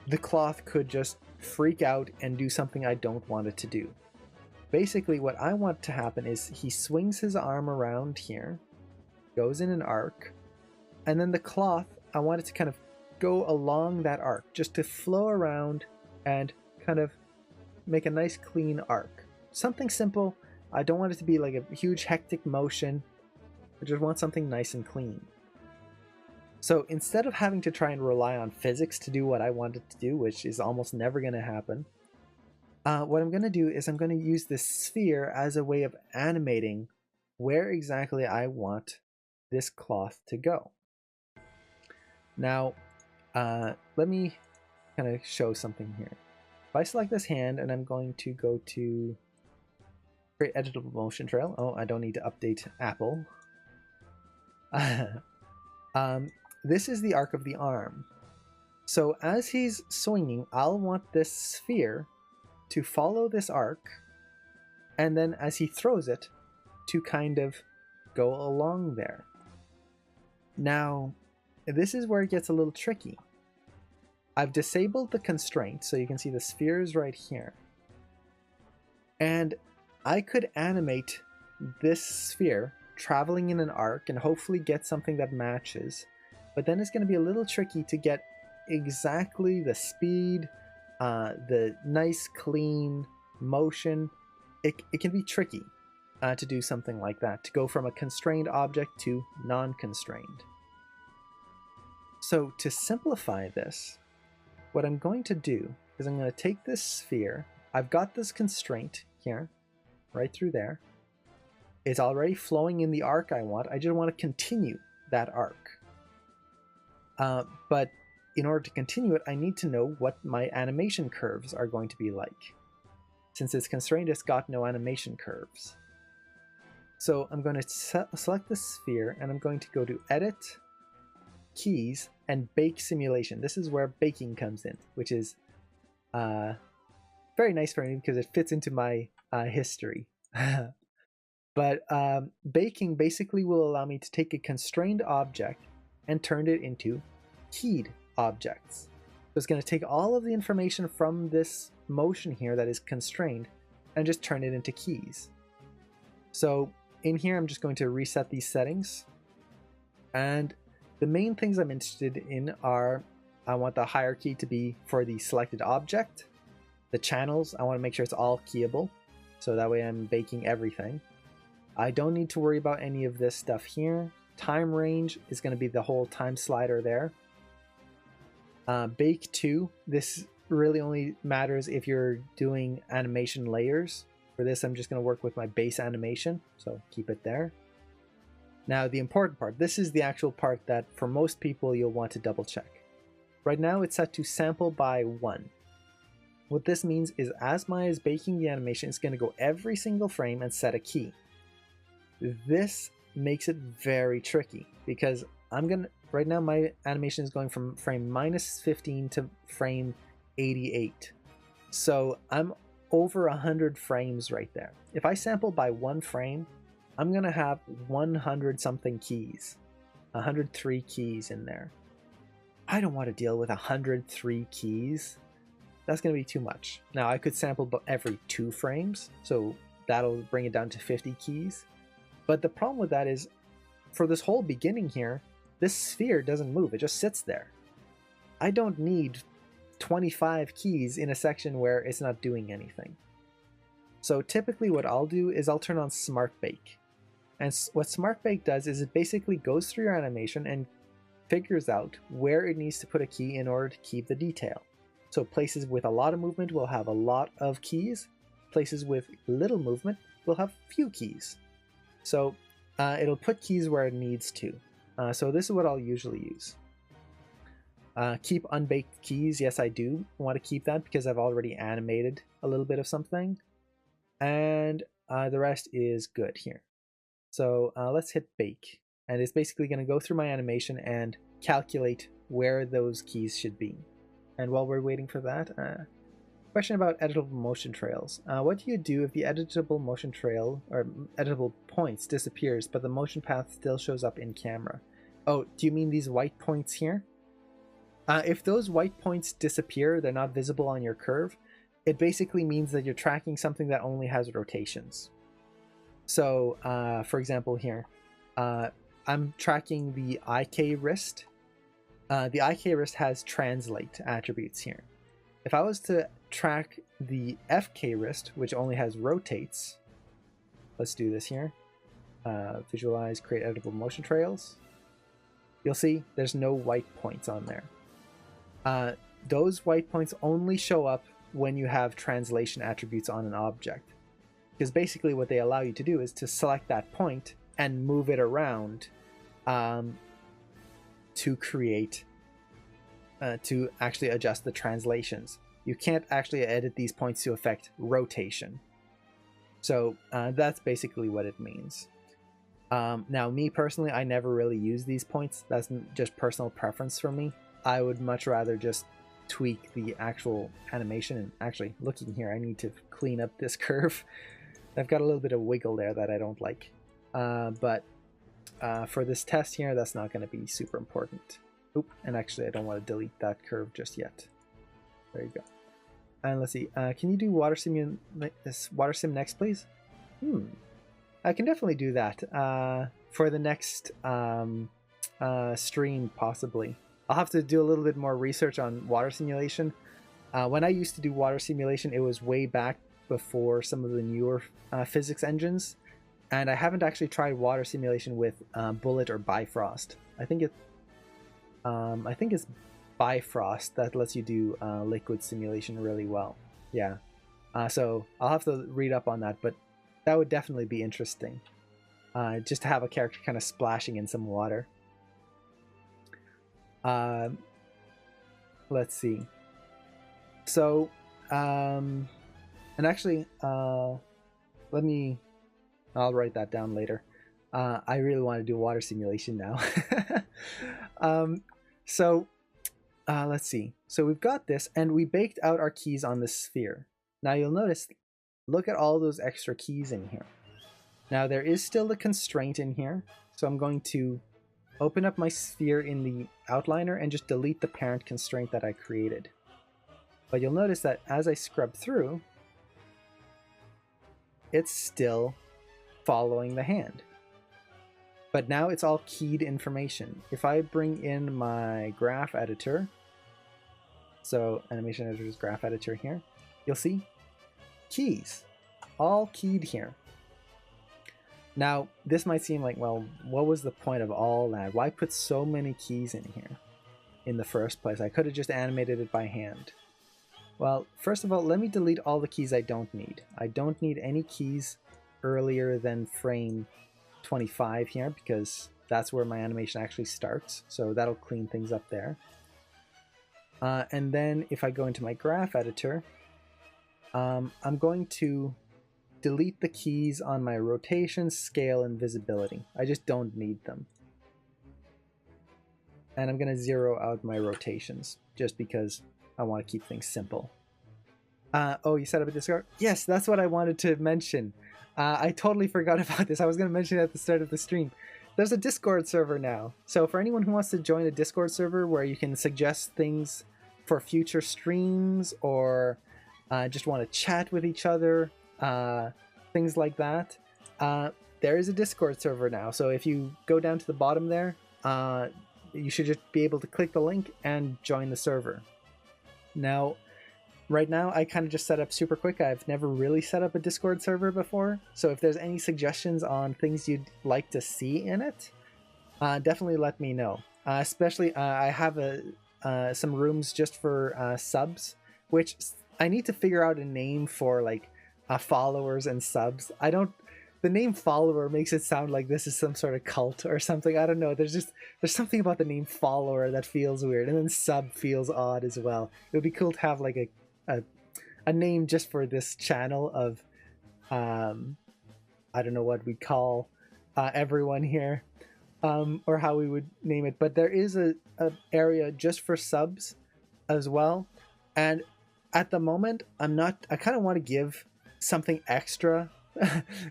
the cloth could just freak out and do something I don't want it to do. Basically, what I want to happen is he swings his arm around here, goes in an arc, and then the cloth, I want it to kind of go along that arc, just to flow around and kind of make a nice clean arc. Something simple. I don't want it to be like a huge hectic motion. I just want something nice and clean. So instead of having to try and rely on physics to do what I want it to do, which is almost never going to happen, what I'm going to do is I'm going to use this sphere as a way of animating where exactly I want this cloth to go. Now, let me kind of show something here. If I select this hand and I'm going to go to create editable motion trail. Oh, I don't need to update Apple. This is the arc of the arm. So as he's swinging, I'll want this sphere to follow this arc, and then as he throws it, to kind of go along there. Now, this is where it gets a little tricky. I've disabled the constraint, so you can see the spheres right here. And I could animate this sphere traveling in an arc and hopefully get something that matches. But then it's going to be a little tricky to get exactly the speed, the nice clean motion. It can be tricky to do something like that, to go from a constrained object to non-constrained. So to simplify this, what I'm going to do is I'm going to take this sphere. I've got this constraint here, right through there. It's already flowing in the arc I want. I just want to continue that arc. But in order to continue it, I need to know what my animation curves are going to be like. Since it's constrained, it's got no animation curves. So I'm going to select the sphere, and I'm going to go to Edit, Keys, and Bake Simulation. This is where baking comes in, which is very nice for me because it fits into my history. But baking basically will allow me to take a constrained object and turn it into keyed objects. So it's going to take all of the information from this motion here that is constrained and just turn it into keys. So in here, I'm just going to reset these settings. And the main things I'm interested in are, I want the hierarchy to be for the selected object. The channels, I want to make sure it's all keyable. So that way I'm baking everything. I don't need to worry about any of this stuff here. Time range is going to be the whole time slider there. Bake 2, this really only matters if you're doing animation layers. For this, I'm just going to work with my base animation, so keep it there. Now the important part, this is the actual part that for most people you'll want to double check. Right now it's set to sample by 1. What this means is as Maya is baking the animation, it's going to go every single frame and set a key. This makes it very tricky because right now my animation is going from frame -15 to frame 88. So I'm over 100 frames right there. If I sample by 1 frame, I'm going to have 100 something keys, 103 keys in there. I don't want to deal with 103 keys. That's going to be too much. Now I could sample every 2 frames, so that'll bring it down to 50 keys. But the problem with that is, for this whole beginning here, this sphere doesn't move, it just sits there. I don't need 25 keys in a section where it's not doing anything. So typically what I'll do is I'll turn on Smart Bake. And what Smart Bake does is it basically goes through your animation and figures out where it needs to put a key in order to keep the detail. So places with a lot of movement will have a lot of keys. Places with little movement will have few keys. So it'll put keys where it needs to. So this is what I'll usually use. Keep unbaked keys. Yes, I do want to keep that because I've already animated a little bit of something. And the rest is good here. So let's hit bake. And it's basically going to go through my animation and calculate where those keys should be. And while we're waiting for that, question about editable motion trails. What do you do if the editable motion trail or editable points disappears, but the motion path still shows up in camera? Oh, do you mean these white points here? If those white points disappear, they're not visible on your curve, it basically means that you're tracking something that only has rotations. So, for example here, I'm tracking the IK wrist. The IK wrist has translate attributes here. If I was to track the FK wrist, which only has rotates, let's do this here. Visualize, create editable motion trails. You'll see there's no white points on there. Those white points only show up when you have translation attributes on an object. Because basically what they allow you to do is to select that point and move it around to create, to actually adjust the translations. You can't actually edit these points to affect rotation. So that's basically what it means. Now, me personally, I never really use these points. That's just personal preference for me. I would much rather just tweak the actual animation. And actually, looking here, I need to clean up this curve. I've got a little bit of wiggle there that I don't like. but for this test here, that's not going to be super important. Oop, and actually I don't want to delete that curve just yet. There you go. And let's see, can you do water sim next, please? I can definitely do that for the next stream, possibly. I'll have to do a little bit more research on water simulation. When I used to do water simulation, it was way back before some of the newer physics engines, and I haven't actually tried water simulation with Bullet or Bifrost. I think it's Bifrost that lets you do liquid simulation really well. Yeah, so I'll have to read up on that, but that would definitely be interesting. Just to have a character kind of splashing in some water. Let's see. So, and actually, I'll write that down later. I really want to do water simulation now. Let's see. So we've got this, and we baked out our keys on this sphere. Now you'll notice, look at all those extra keys in here. Now there is still a constraint in here, so I'm going to open up my sphere in the outliner and just delete the parent constraint that I created. But you'll notice that as I scrub through, it's still following the hand. But now it's all keyed information. If I bring in my graph editor, so animation editor's graph editor here, you'll see keys, all keyed here. Now, this might seem like, well, what was the point of all that? Why put so many keys in here in the first place? I could have just animated it by hand. Well, first of all, let me delete all the keys I don't need. I don't need any keys earlier than frame 25 here, because that's where my animation actually starts. So that'll clean things up there. And then if I go into my graph editor, I'm going to delete the keys on my rotation, scale, and visibility. I just don't need them. And I'm going to zero out my rotations just because I want to keep things simple. Oh, you set up a Discord? Yes, that's what I wanted to mention. I totally forgot about this. I was going to mention it at the start of the stream. There's a Discord server now. So for anyone who wants to join a Discord server where you can suggest things for future streams, or just want to chat with each other, things like that, there is a Discord server now. So if you go down to the bottom there, you should just be able to click the link and join the server. Now, right now, I kind of just set up super quick. I've never really set up a Discord server before. So if there's any suggestions on things you'd like to see in it, definitely let me know. Especially, I have some rooms just for subs, which I need to figure out a name for, like, followers and subs. The name follower makes it sound like this is some sort of cult or something. I don't know. There's something about the name follower that feels weird, and then sub feels odd as well. It would be cool to have like a name just for this channel of I don't know what we'd call everyone here, or how we would name it. But there is a area just for subs as well, and at the moment I kind of want to give something extra.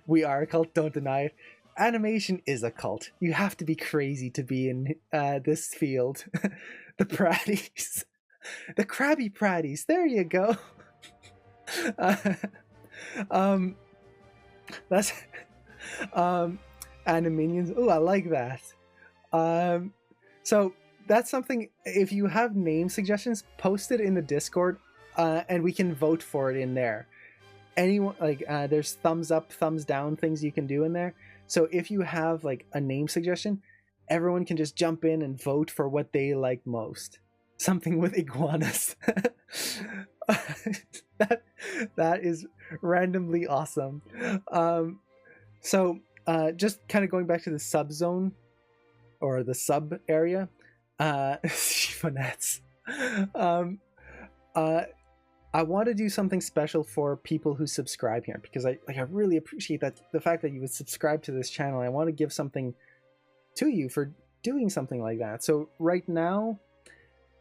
We are a cult, don't deny it. Animation is a cult. You have to be crazy to be in this field. The Pratties. The Krabby Pratties. There you go. That's Animinions. Oh, I like that. So that's something. If you have name suggestions, post it in the Discord, and we can vote for it in there. Anyone, like, there's thumbs up, thumbs down things you can do in there. So if you have like a name suggestion, everyone can just jump in and vote for what they like most. Something with iguanas. that is randomly awesome. So just kind of going back to the sub zone or the sub area, chiffonettes. I want to do something special for people who subscribe here, because I really appreciate that, the fact that you would subscribe to this channel. I want to give something to you for doing something like that. So right now,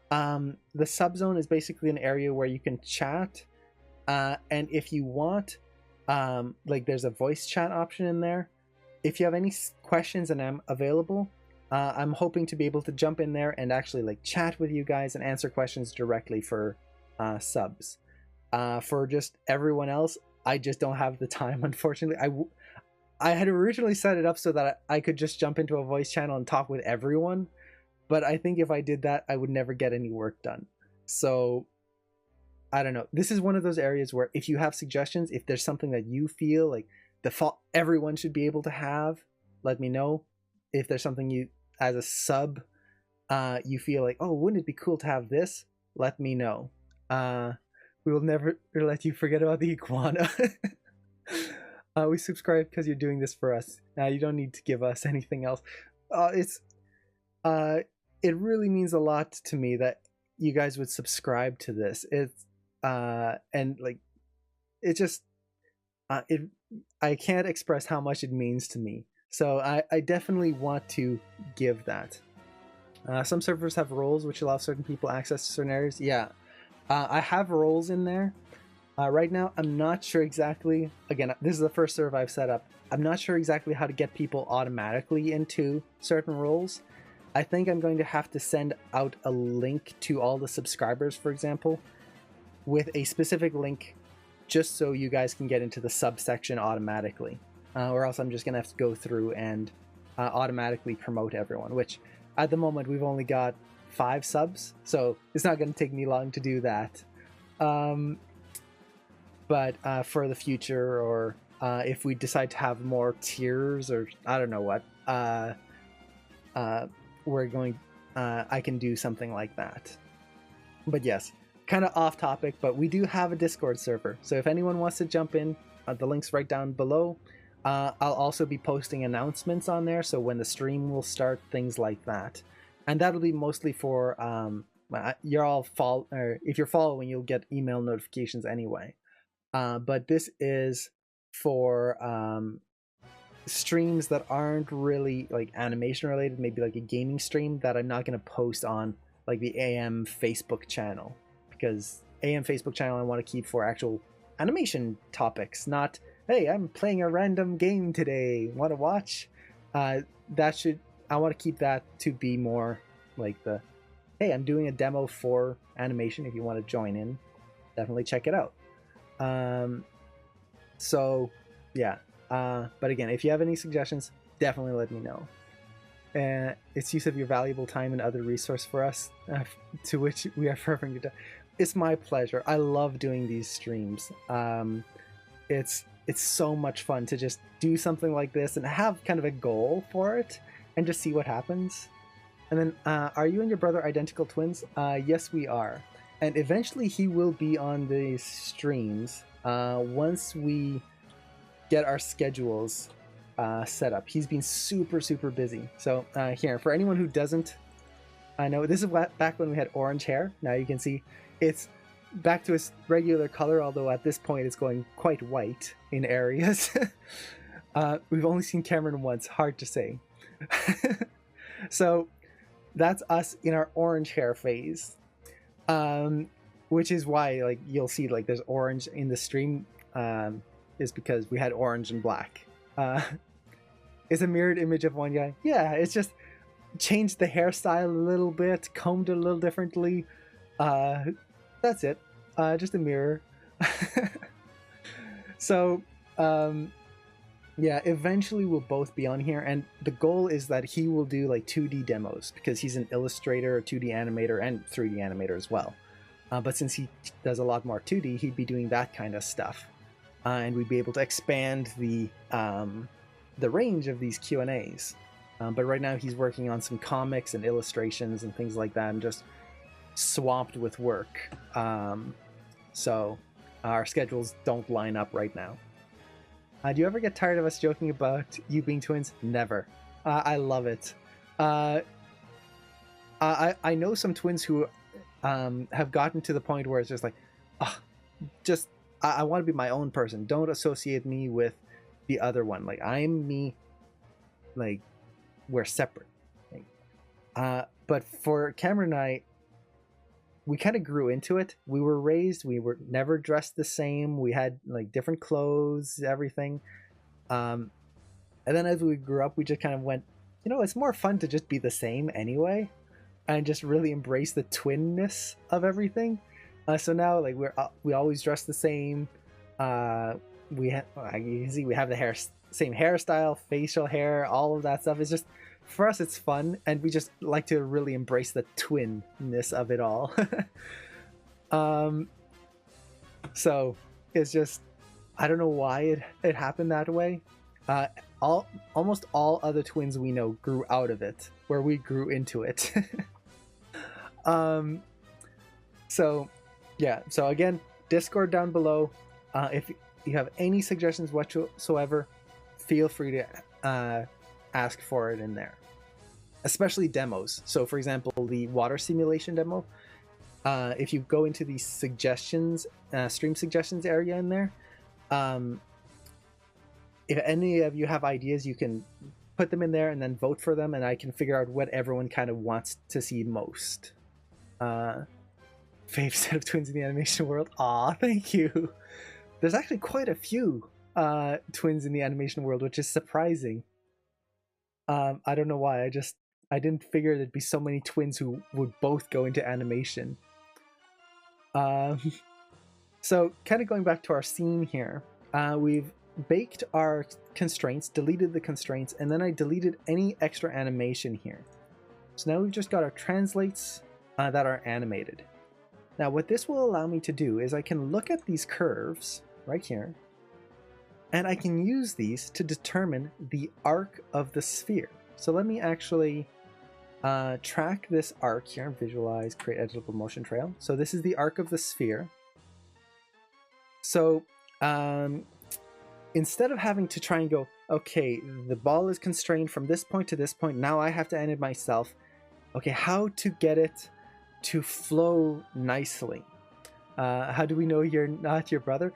the subzone is basically an area where you can chat, and if you want, like, there's a voice chat option in there. if you have any questions and I'm available, I'm hoping to be able to jump in there and actually like chat with you guys and answer questions directly for subs. For just everyone else, I just don't have the time, unfortunately. I had originally set it up so that I could just jump into a voice channel and talk with everyone, but I think if I did that, I would never get any work done. So I don't know. This is one of those areas where if you have suggestions, if there's something that you feel like default everyone should be able to have, let me know. If there's something you as a sub you feel like, oh, wouldn't it be cool to have this? Let me know. We will never let you forget about the iguana. We subscribe because you're doing this for us. You don't need to give us anything else. It really means a lot to me that you guys would subscribe to this. It's and like it just I can't express how much it means to me. So I definitely want to give that. Some servers have roles which allow certain people access to certain areas. Yeah, I have roles in there. Right now, I'm not sure exactly. Again, this is the first server I've set up. I'm not sure exactly how to get people automatically into certain roles. I think I'm going to have to send out a link to all the subscribers, for example, with a specific link just so you guys can get into the subsection automatically. Or else I'm just going to have to go through and automatically promote everyone, which at the moment we've only got 5 subs, so it's not going to take me long to do that. But for the future, or if we decide to have more tiers, or I don't know what, we're going, I can do something like that. But yes, kind of off topic, but we do have a Discord server. So if anyone wants to jump in, the link's right down below. I'll also be posting announcements on there, so when the stream will start, things like that. And that'll be mostly for, you're all if you're following, you'll get email notifications anyway. But this is for streams that aren't really like animation related, maybe like a gaming stream that I'm not going to post on like the AM Facebook channel, because AM Facebook channel I want to keep for actual animation topics, not, hey, I'm playing a random game today, want to watch? I want to keep that to be more like the, hey, I'm doing a demo for animation, if you want to join in, definitely check it out. So yeah, but again, if you have any suggestions, definitely let me know. It's use of your valuable time and other resource for us, to which we are forever grateful. It's my pleasure. I love doing these streams. It's so much fun to just do something like this and have kind of a goal for it and just see what happens. And then, are you and your brother identical twins? Yes, we are. And eventually he will be on these streams once we get our schedules set up. He's been super, super busy. So here, for anyone who doesn't, I know this is back when we had orange hair. Now you can see it's back to its regular color, although at this point it's going quite white in areas. We've only seen Cameron once, hard to say. So that's us in our orange hair phase. Which is why, like, you'll see like there's orange in the stream, is because we had orange and black. It's a mirrored image of one guy. Yeah, it's just changed the hairstyle a little bit, combed it a little differently. That's it. Just a mirror. So yeah, eventually we'll both be on here, and the goal is that he will do like 2D demos, because he's an illustrator, a 2D animator, and 3D animator as well. But since he does a lot more 2D, he'd be doing that kind of stuff, and we'd be able to expand the range of these Q&As. But right now he's working on some comics and illustrations and things like that, and just swamped with work. So our schedules don't line up right now. Do you ever get tired of us joking about you being twins? Never. I love it. I know some twins who have gotten to the point where it's just like, I want to be my own person. Don't associate me with the other one. Like, I'm me. Like, we're separate. But for Cameron and I, we kind of grew into it. We were raised, we were never dressed the same. We had like different clothes, everything. And And then as we grew up, we just kind of went, you know, it's more fun to just be the same anyway, and just really embrace the twinness of everything. So now, like, we always dress the same. We have, you can see, we have the same hairstyle, facial hair, all of that stuff. It's just, for us, it's fun, and we just like to really embrace the twinness of it all. So it's just, I don't know why it happened that way. Almost all other twins we know grew out of it, where we grew into it. So yeah, so again, Discord down below. If you have any suggestions whatsoever, feel free to ask for it in there, especially demos. So for example, the water simulation demo, if you go into the suggestions, stream suggestions area in there, if any of you have ideas, you can put them in there and then vote for them, and I can figure out what everyone kind of wants to see most. Fave set of twins in the animation world. Aw, thank you. There's actually quite a few twins in the animation world, which is surprising. I don't know why. I didn't figure there'd be so many twins who would both go into animation. So kind of going back to our scene here, we've baked our constraints, deleted the constraints, and then I deleted any extra animation here. So now we've just got our translates that are animated. Now what this will allow me to do is I can look at these curves right here, and I can use these to determine the arc of the sphere. So let me actually track this arc here, visualize, create editable motion trail. So this is the arc of the sphere. So instead of having to try and go, okay, the ball is constrained from this point to this point, now I have to animate myself. Okay, how to get it to flow nicely? How do we know you're not your brother?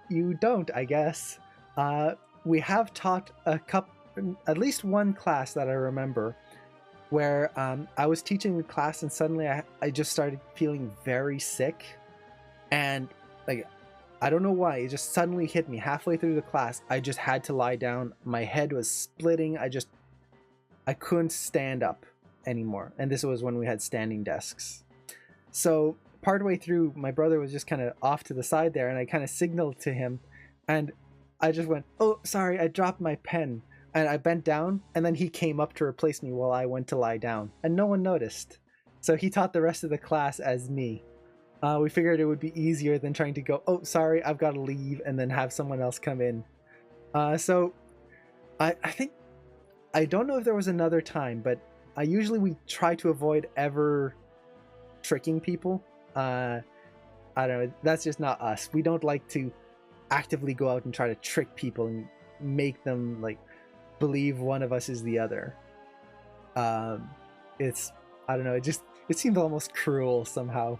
You don't, I guess. We have taught at least one class that I remember where I was teaching the class and suddenly I just started feeling very sick, and like, I don't know why, it just suddenly hit me halfway through the class. I just had to lie down. My head was splitting. I couldn't stand up anymore. And this was when we had standing desks. So partway through, my brother was just kind of off to the side there, and I kind of signaled to him, and I just went, oh, sorry, I dropped my pen. And I bent down, and then he came up to replace me while I went to lie down, and no one noticed. So he taught the rest of the class as me. We figured it would be easier than trying to go, oh, sorry, I've got to leave, and then have someone else come in. So I think, I don't know if there was another time, but usually we try to avoid ever tricking people. I don't know, that's just not us. We don't like to actively go out and try to trick people and make them like believe one of us is the other. It's, I don't know, it seemed almost cruel somehow.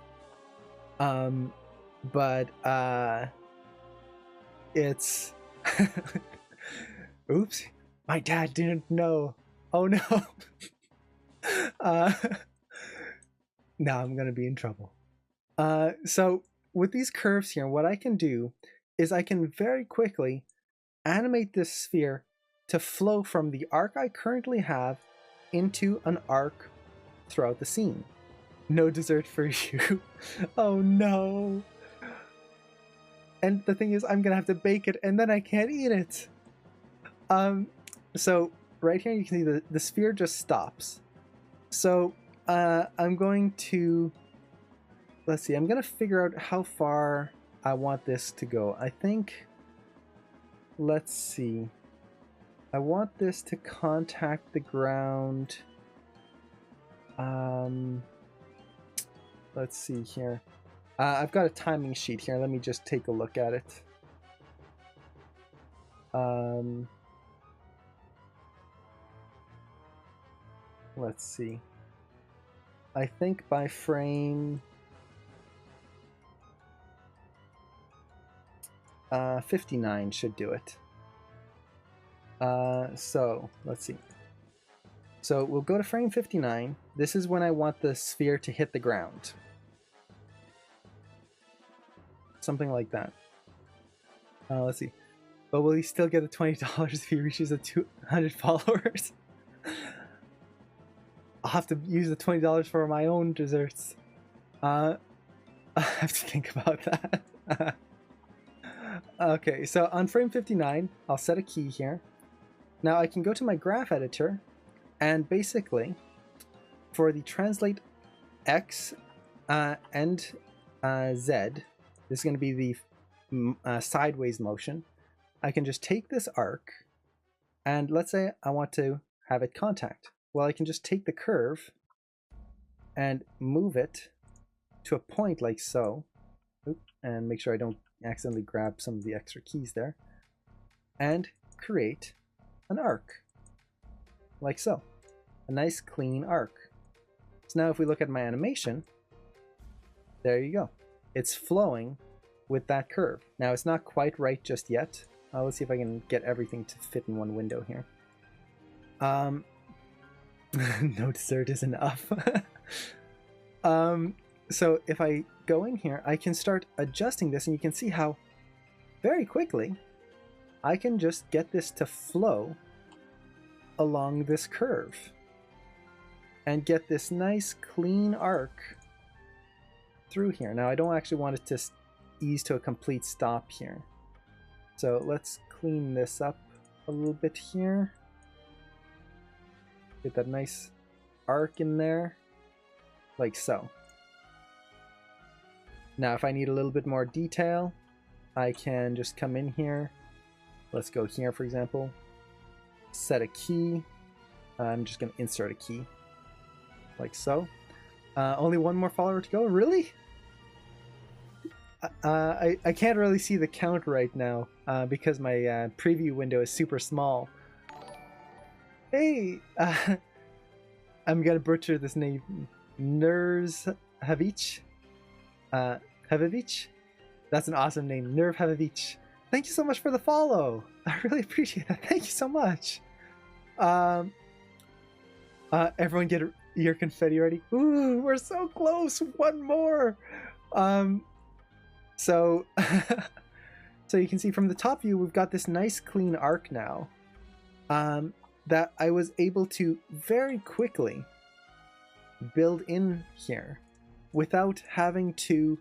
But it's oops, my dad didn't know. Oh no. Now I'm gonna be in trouble. So with these curves here, what I can do is I can very quickly animate this sphere to flow from the arc I currently have into an arc throughout the scene. No dessert for you. Oh no. And the thing is, I'm gonna have to bake it and then I can't eat it. So right here you can see the sphere just stops. So I'm going to, let's see, I'm gonna figure out how far I want this to go. I think, let's see, I want this to contact the ground. Let's see here. I've got a timing sheet here. Let me just take a look at it. Let's see. I think by frame 59 should do it. So let's see. So we'll go to frame 59. This is when I want the sphere to hit the ground. Something like that. Let's see. But will he still get the $20 if he reaches the 200 followers? I'll have to use the $20 for my own desserts. I have to think about that. Okay, so on frame 59, I'll set a key here. Now I can go to my graph editor, and basically, for the translate X and Z, this is going to be the sideways motion. I can just take this arc, and let's say I want to have it contact. Well, I can just take the curve and move it to a point like so. Oop, and make sure I don't accidentally grab some of the extra keys there. And create an arc. Like so. A nice clean arc. So now if we look at my animation, there you go. It's flowing with that curve. Now it's not quite right just yet. Let's see if I can get everything to fit in one window here. No dessert is enough. So if I go in here, I can start adjusting this, and you can see how very quickly I can just get this to flow along this curve and get this nice clean arc through here. Now I don't actually want it to ease to a complete stop here. So let's clean this up a little bit here. Get that nice arc in there, like so. Now if I need a little bit more detail, I can just come in here. Let's go here, for example. Set a key. I'm just going to insert a key, like so. Only one more follower to go? Really? I can't really see the count right now because my preview window is super small. Hey! I'm going to butcher this name. Nurs Havich? Havavich? That's an awesome name. Nerv Havavich. Thank you so much for the follow. I really appreciate that. Thank you so much. Everyone get your confetti ready. Ooh, we're so close. One more. So you can see from the top view, we've got this nice clean arc now that I was able to very quickly build in here without having to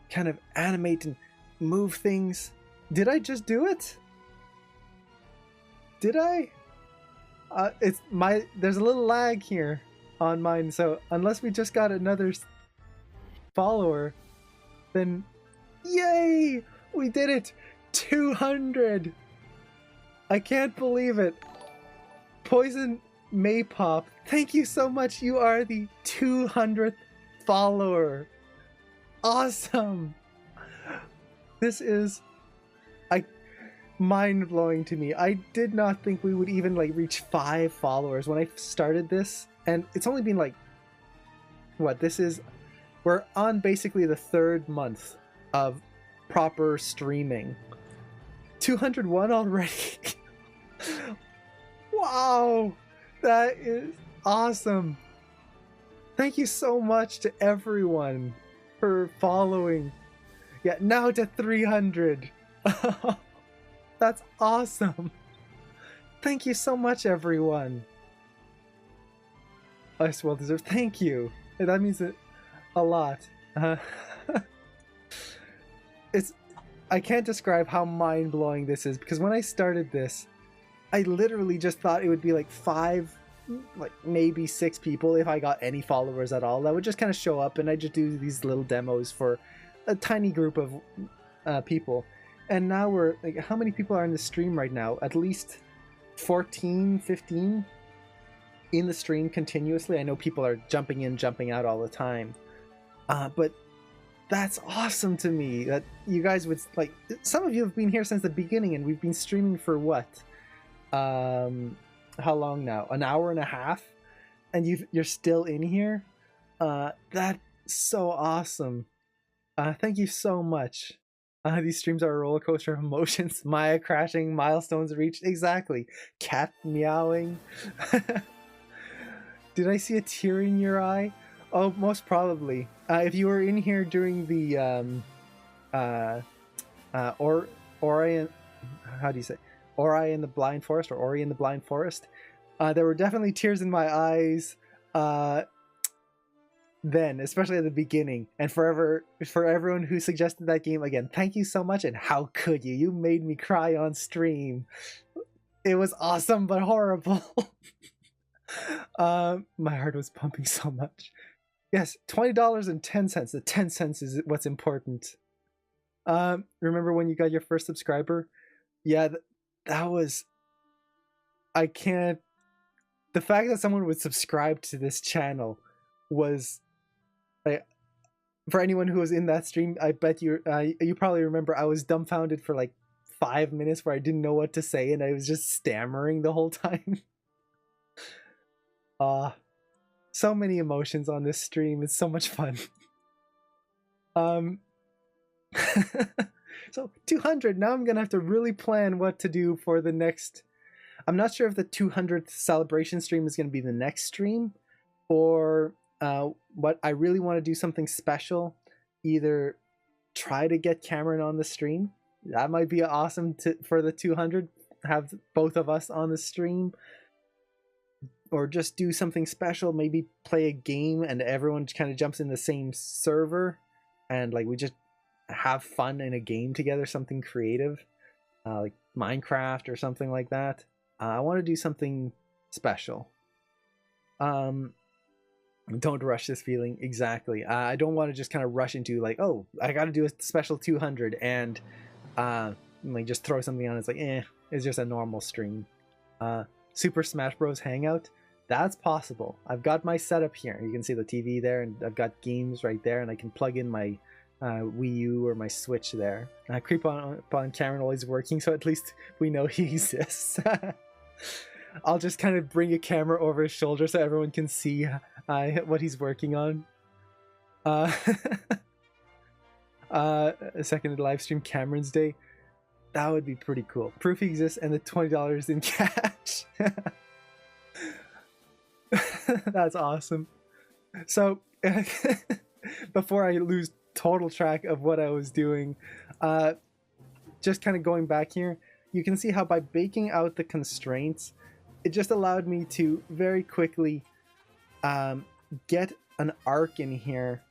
kind of animate and move things. Did I just do it? Did I? There's a little lag here on mine, so unless we just got another follower, then yay! We did it! 200! I can't believe it. Poison Maypop, thank you so much. You are the 200th follower. Awesome! This is mind-blowing to me. I did not think we would even reach 5 followers when I started this, and it's only been we're on basically the 3rd month of proper streaming. 201 already. Wow, that is awesome. Thank you so much to everyone for following. Yeah, now to 300. That's awesome. Thank you so much, everyone. Ice well deserved. Thank you. That means a lot. I can't describe how mind-blowing this is, because when I started this, I literally just thought it would be 5, maybe 6 people, if I got any followers at all, that would just kind of show up, and I just do these little demos for a tiny group of people. And now we're how many people are in the stream right now? At least 14, 15 in the stream continuously. I know people are jumping in, jumping out all the time, but that's awesome to me that you guys would some of you have been here since the beginning, and we've been streaming for what, how long now? An hour and a half, and you're still in here. That's so awesome. Thank you so much. These streams are a roller coaster of emotions. Maya crashing, milestones reached. Exactly. Cat meowing. Did I see a tear in your eye? Oh, most probably. If you were in here during the how do you say, Ori and the Blind Forest, or Ori and the Blind Forest. There were definitely tears in my eyes then, especially at the beginning. And for everyone who suggested that game, again, thank you so much. And how could you? You made me cry on stream. It was awesome but horrible. My heart was pumping so much. Yes, $20.10. The 10 cents is what's important. Remember when you got your first subscriber? Yeah, that was... I can't... The fact that someone would subscribe to this channel was... for anyone who was in that stream, I bet you probably remember I was dumbfounded for like 5 minutes where I didn't know what to say and I was just stammering the whole time. So many emotions on this stream. It's so much fun. So 200. Now I'm gonna have to really plan what to do for the next. I'm not sure if the 200th celebration stream is gonna be the next stream, or what. I really want to do something special. Either try to get Cameron on the stream. That might be awesome for the 200. Have both of us on the stream. Or just do something special, maybe play a game and everyone kind of jumps in the same server and like we just have fun in a game together, something creative, like Minecraft or something like that. I want to do something special. Don't rush this feeling. Exactly. I don't want to just kind of rush into like, oh, I got to do a special 200 and like just throw something on. It's like, it's just a normal stream. Super Smash Bros. Hangout. That's possible. I've got my setup here. You can see the TV there, and I've got games right there, and I can plug in my Wii U or my Switch there. Creep upon Cameron while he's working, so at least we know he exists. I'll just kind of bring a camera over his shoulder so everyone can see what he's working on. A second live stream Cameron's Day. That would be pretty cool. Proof he exists and the $20 in cash. That's awesome. So before I lose total track of what I was doing, just kind of going back here, you can see how by baking out the constraints, it just allowed me to very quickly get an arc in here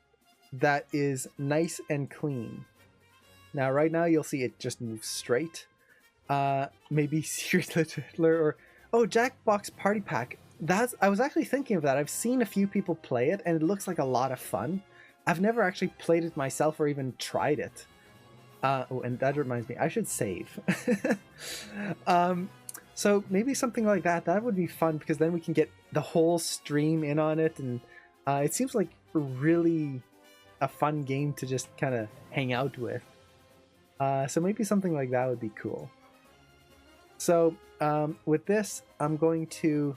that is nice and clean. Now, right now, you'll see it just moves straight. Maybe Secret Littler or... Oh, Jackbox Party Pack. I was actually thinking of that. I've seen a few people play it, and it looks like a lot of fun. I've never actually played it myself or even tried it. Oh, and that reminds me, I should save. So maybe something like that. That would be fun, because then we can get the whole stream in on it, and it seems like really a fun game to just kind of hang out with. So maybe something like that would be cool. So with this, I'm going to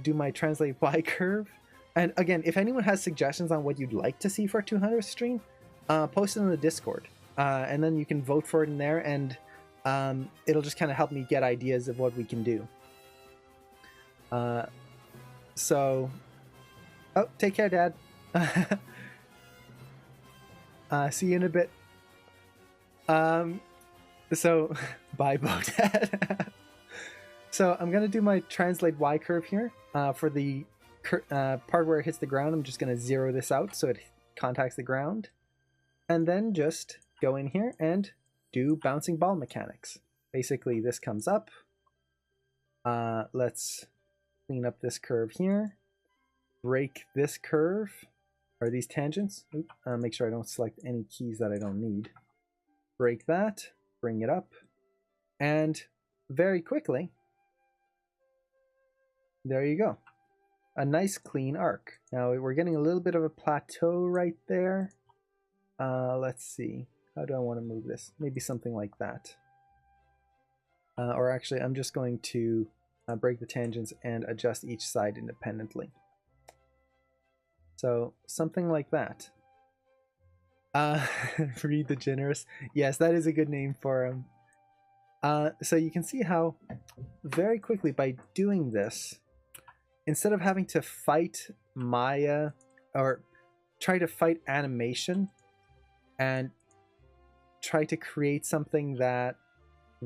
do my translate Y curve. And again, if anyone has suggestions on what you'd like to see for a 200th stream, post it in the Discord. And then you can vote for it in there, and it'll just kind of help me get ideas of what we can do. So, oh, take care, Dad. See you in a bit. So, bye, Bodad. So I'm gonna do my translate Y curve here. For the part where it hits the ground, I'm just gonna zero this out so it contacts the ground, and then just go in here and do bouncing ball mechanics. Basically, this comes up. Let's clean up this curve here. Break this curve, or these tangents. Make sure I don't select any keys that I don't need. Break that, bring it up, and very quickly, there you go. A nice clean arc. Now we're getting a little bit of a plateau right there. Let's see. How do I want to move this? Maybe something like that. Or actually, I'm just going to break the tangents and adjust each side independently. So something like that. Read the Generous. Yes, that is a good name for him. So you can see how very quickly by doing this, instead of having to fight Maya or try to fight animation and try to create something that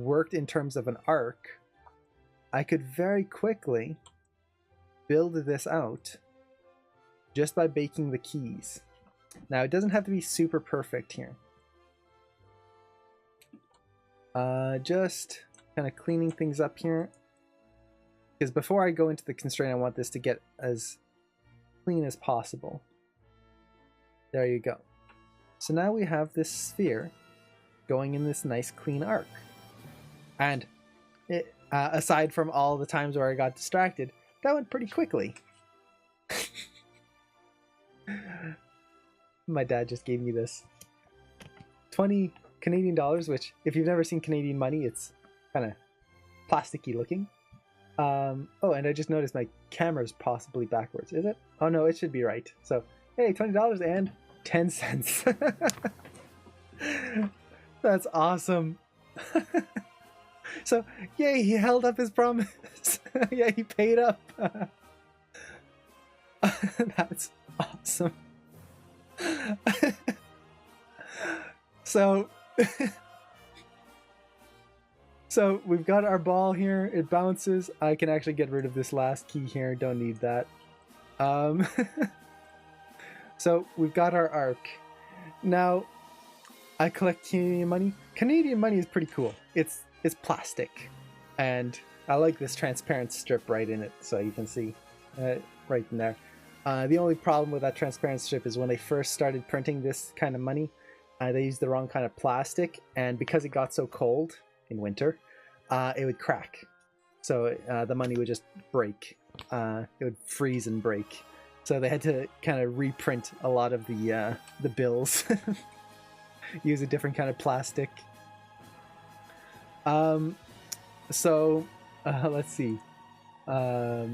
worked in terms of an arc, I could very quickly build this out just by baking the keys. Now, it doesn't have to be super perfect here. Just kind of cleaning things up here. Because before I go into the constraint, I want this to get as clean as possible. There you go. So now we have this sphere going in this nice clean arc. And it, aside from all the times where I got distracted, that went pretty quickly. My dad just gave me this 20 Canadian dollars, which if you've never seen Canadian money, it's kind of plasticky looking. Oh, and I just noticed my camera's possibly backwards. Is it? Oh no, it should be right. So, hey, $20 and 10 cents. That's awesome. So, yay, he held up his promise. Yeah, he paid up. That's awesome. So, so we've got our ball here. It bounces. I can actually get rid of this last key here. Don't need that. So we've got our arc. Now, I collect Canadian money. Canadian money is pretty cool. It's plastic, and I like this transparent strip right in it, so you can see right in there. The only problem with that transparent strip is when they first started printing this kind of money, they used the wrong kind of plastic, and because it got so cold in winter, it would crack. So the money would just break. It would freeze and break. So they had to kind of reprint a lot of the bills. Use a different kind of plastic. So let's see. What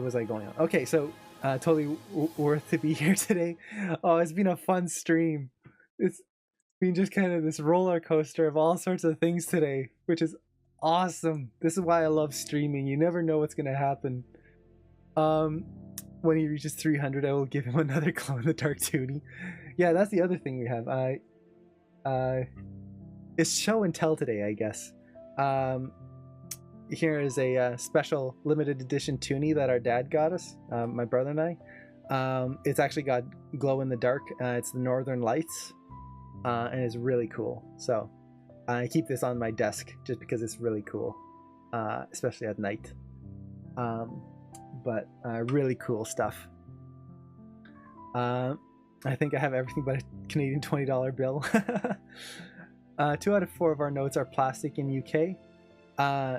was I going on? Okay, so totally worth to be here today. Oh, it's been a fun stream. It's been just kind of this roller coaster of all sorts of things today, which is awesome. This is why I love streaming. You never know what's gonna happen. When he reaches 300, I will give him another glow-in-the-dark toonie. Yeah, that's the other thing we have. It's show and tell today, I guess. Here is a special limited edition toonie that our dad got us, my brother and I. It's actually got glow in the dark. It's the Northern Lights, and it's really cool. So I keep this on my desk just because it's really cool, especially at night. But really cool stuff. I think I have everything but a Canadian $20 bill. 2 out of 4 of our notes are plastic in UK.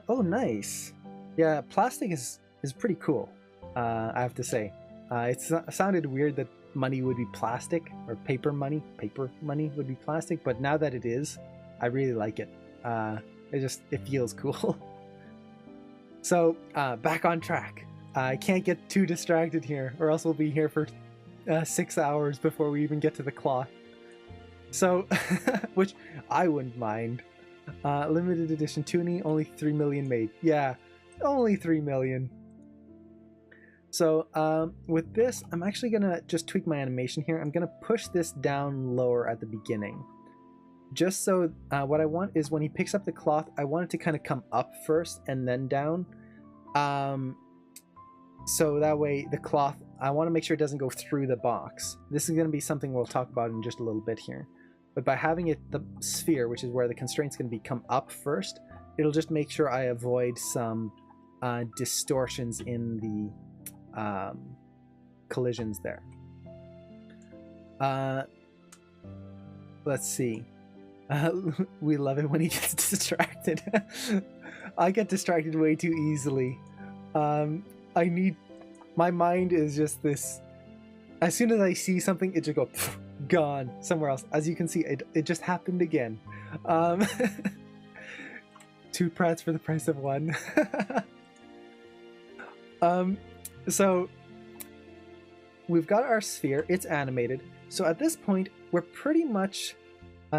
Oh, nice. Yeah, plastic is pretty cool, I have to say. It sounded weird that money would be plastic, or paper money would be plastic, but now that it is, I really like it. It feels cool. So, back on track. I can't get too distracted here, or else we'll be here for 6 hours before we even get to the cloth. So, which I wouldn't mind. Limited edition toonie, only 3 million made. Yeah, only 3 million. So with this, I'm actually gonna just tweak my animation here. I'm gonna push this down lower at the beginning. Just so what I want is when he picks up the cloth, I want it to kind of come up first and then down. So that way the cloth, I want to make sure it doesn't go through the box. This is going to be something we'll talk about in just a little bit here. But by having it, the sphere, which is where the constraint's going to be, come up first, it'll just make sure I avoid some distortions in the collisions there. Let's see. We love it when he gets distracted. I get distracted way too easily. My mind is just this. As soon as I see something, it just goes gone somewhere else. As you can see, it just happened again. 2 prats for the price of 1. So we've got our sphere. It's animated. So at this point, we're pretty much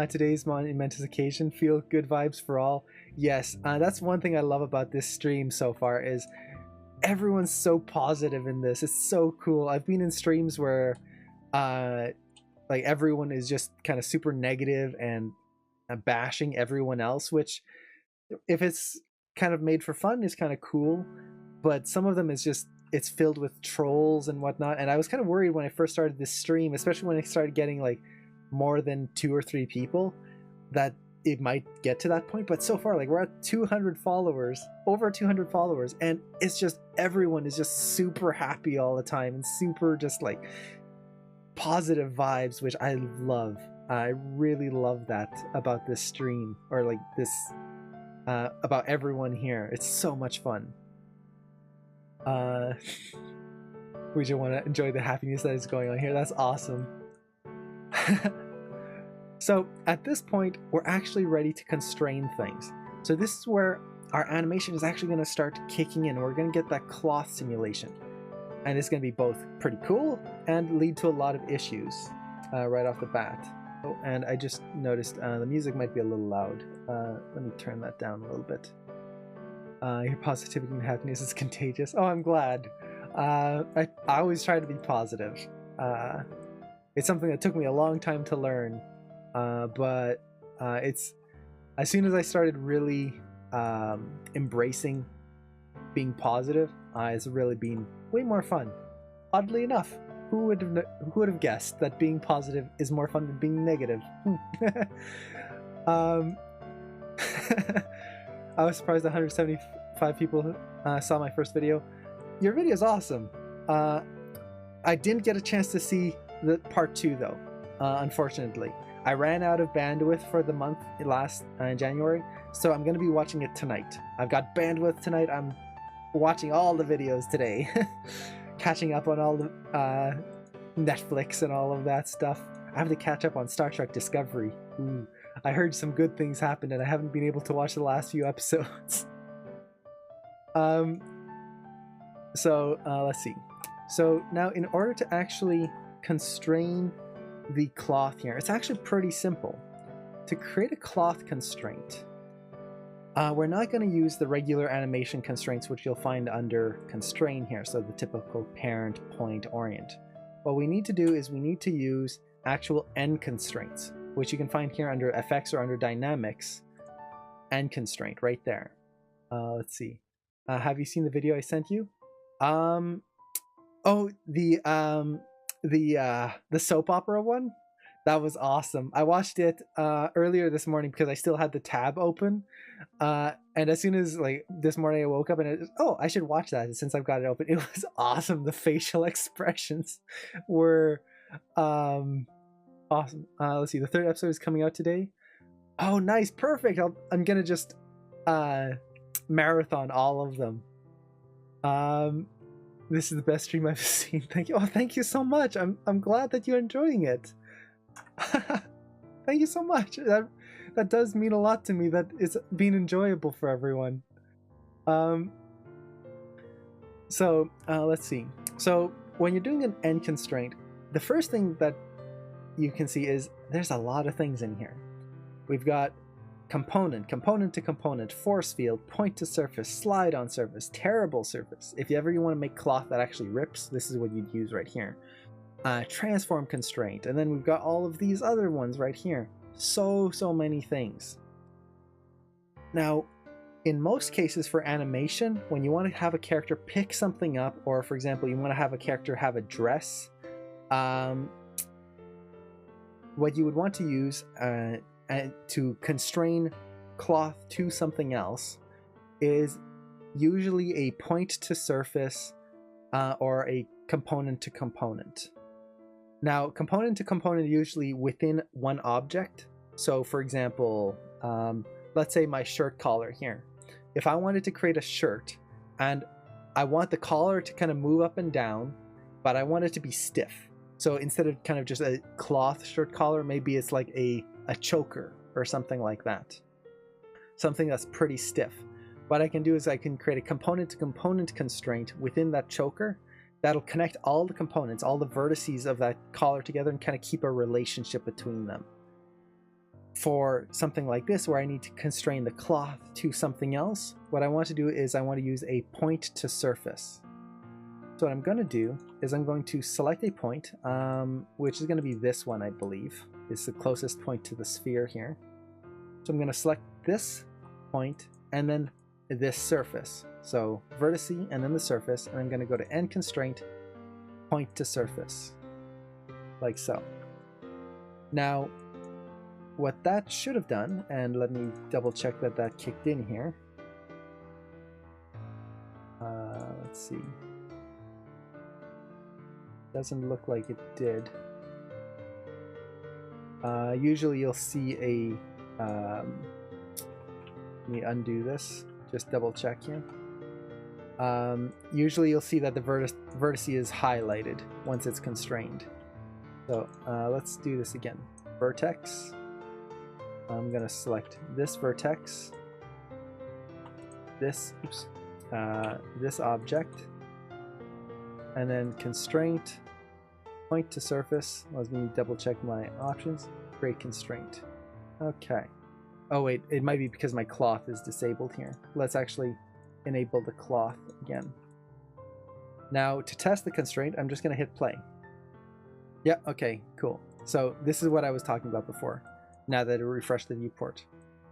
today's momentous occasion. Feel good vibes for all. Yes, that's one thing I love about this stream so far is everyone's so positive in this. It's so cool. I've been in streams where like everyone is just kind of super negative and bashing everyone else, which if it's kind of made for fun is kind of cool, but some of them is just, it's filled with trolls and whatnot. And I was kind of worried when I first started this stream, especially when I started getting like more than 2 or 3 people, that it might get to that point. But so far, like, we're at 200 followers, over 200 followers, and it's just, everyone is just super happy all the time and super just like positive vibes, which I love. I really love that about this stream, or like this about everyone here. It's so much fun. We just want to enjoy the happiness that is going on here. That's awesome. So at this point, we're actually ready to constrain things. So this is where our animation is actually going to start kicking in. We're going to get that cloth simulation. And it's going to be both pretty cool and lead to a lot of issues right off the bat. Oh, and I just noticed the music might be a little loud. Let me turn that down a little bit. Your positivity and happiness is contagious. Oh, I'm glad. I always try to be positive. It's something that took me a long time to learn. But it's, as soon as I started really embracing being positive, it's really been way more fun. Oddly enough, who would have guessed that being positive is more fun than being negative? I was surprised 175 people saw my first video. Your video is awesome. I didn't get a chance to see the part 2 though, unfortunately. I ran out of bandwidth for the month last January, so I'm going to be watching it tonight. I've got bandwidth tonight. I'm watching all the videos today. Catching up on all the Netflix and all of that stuff. I have to catch up on Star Trek Discovery. Ooh, I heard some good things happened and I haven't been able to watch the last few episodes. So let's see. So now in order to actually constrain the cloth here, it's actually pretty simple. To create a cloth constraint, we're not going to use the regular animation constraints, which you'll find under constrain here, so the typical parent, point, orient. What we need to do is we need to use actual end constraints, which you can find here under effects or under dynamics. End constraint right there. Let's see. Have you seen the video I sent you? Oh, the soap opera one? That was awesome. I watched it earlier this morning because I still had the tab open. And as soon as like this morning I woke up and I should watch that since I've got it open. It was awesome. The facial expressions were awesome. Let's see. The 3rd episode is coming out today. Oh, nice. Perfect. I'm going to just marathon all of them. This is the best stream I've seen. Thank you. Oh, thank you so much. I'm glad that you're enjoying it. Thank you so much. That does mean a lot to me, that it's been enjoyable for everyone. So let's see. So when you're doing an end constraint, the first thing that you can see is there's a lot of things in here. We've got component to component, force field, point to surface, slide on surface, tearable surface. If you want to make cloth that actually rips, this is what you'd use right here. Transform constraint, and then we've got all of these other ones right here. So many things. Now, in most cases for animation, when you want to have a character pick something up, or for example, you want to have a character have a dress, what you would want to use to constrain cloth to something else is usually a point to surface or a component to component. Now, component to component usually within one object. So for example, let's say my shirt collar here. If I wanted to create a shirt and I want the collar to kind of move up and down, but I want it to be stiff. So instead of kind of just a cloth shirt collar, maybe it's like a choker or something like that. Something that's pretty stiff. What I can do is I can create a component to component constraint within that choker that'll connect all the components, all the vertices of that collar together and kind of keep a relationship between them. For something like this, where I need to constrain the cloth to something else, what I want to do is I want to use a point to surface. So what I'm going to do is I'm going to select a point, which is going to be this one, I believe. It's the closest point to the sphere here. So I'm going to select this point and then this surface. So vertex and then the surface, and I'm going to go to end constraint, point to surface, like so. Now, what that should have done, and let me double check that that kicked in here. Let's see. Doesn't look like it did. Usually you'll see a, let me undo this, just double check here. Usually you'll see that the vertex is highlighted once it's constrained. So let's do this again. Vertex. I'm going to select this vertex, this object, and then constraint, point to surface. Let me double check my options. Create constraint. Okay. Oh wait, it might be because my cloth is disabled here. Let's actually enable the cloth again. Now to test the constraint, I'm just going to hit play. Yeah, okay, cool. So this is what I was talking about before. Now that it refreshed the viewport,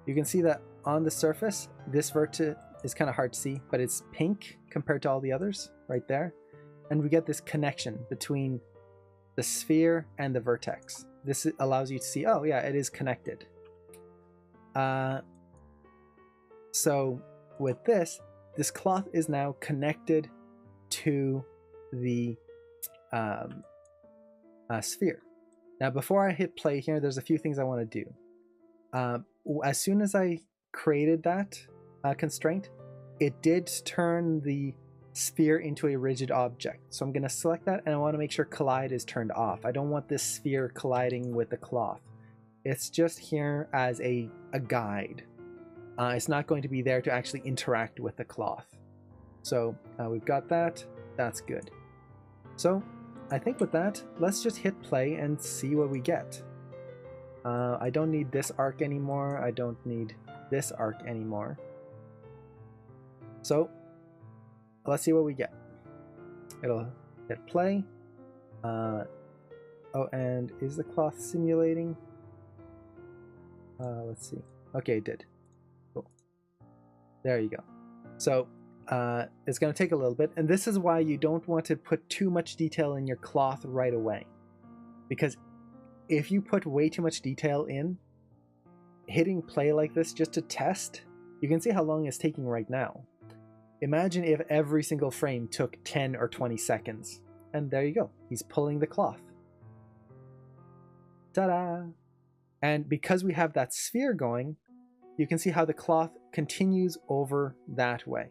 you can see that on the surface, this vertex is kind of hard to see, but it's pink compared to all the others right there. And we get this connection between the sphere and the vertex. This allows you to see, oh yeah, it is connected. So with this cloth is now connected to the sphere. Now, before I hit play here, there's a few things I want to do. As soon as I created that constraint, it did turn the sphere into a rigid object. So I'm going to select that, and I want to make sure collide is turned off. I don't want this sphere colliding with the cloth. It's just here as a guide. It's not going to be there to actually interact with the cloth. So we've got that. That's good. So I think with that, let's just hit play and see what we get. I don't need this arc anymore. I don't need this arc anymore. So let's see what we get. It'll hit play. Oh, and is the cloth simulating? Let's see. Okay, it did. Cool. There you go. So it's going to take a little bit, and this is why you don't want to put too much detail in your cloth right away, because if you put way too much detail in, hitting play like this just to test, you can see how long it's taking right now. Imagine if every single frame took 10 or 20 seconds, and there you go, he's pulling the cloth. Ta-da! And because we have that sphere going, you can see how the cloth continues over that way.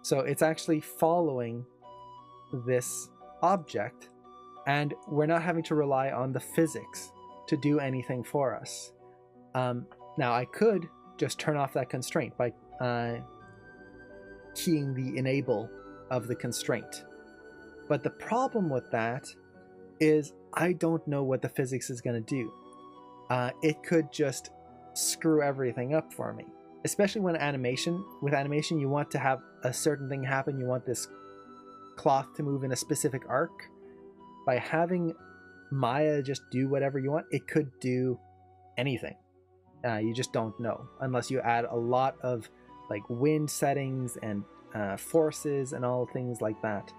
So it's actually following this object, and we're not having to rely on the physics to do anything for us. Now I could just turn off that constraint by keying the enable of the constraint. But the problem with that is I don't know what the physics is going to do. It could just screw everything up for me. Especially when with animation, you want to have a certain thing happen. You want this cloth to move in a specific arc. By having Maya just do whatever you want, it could do anything. You just don't know unless you add a lot of like wind settings and forces and all things like that.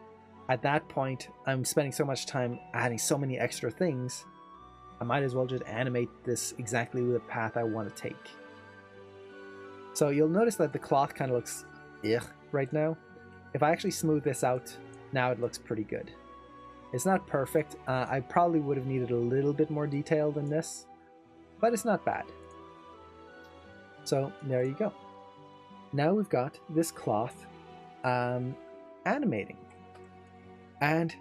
At that point, I'm spending so much time adding so many extra things, I might as well just animate this exactly the path I want to take. So you'll notice that the cloth kind of looks right now. If I actually smooth this out, now it looks pretty good. It's not perfect. I probably would have needed a little bit more detail than this, but it's not bad. So there you go. Now we've got this cloth animating. And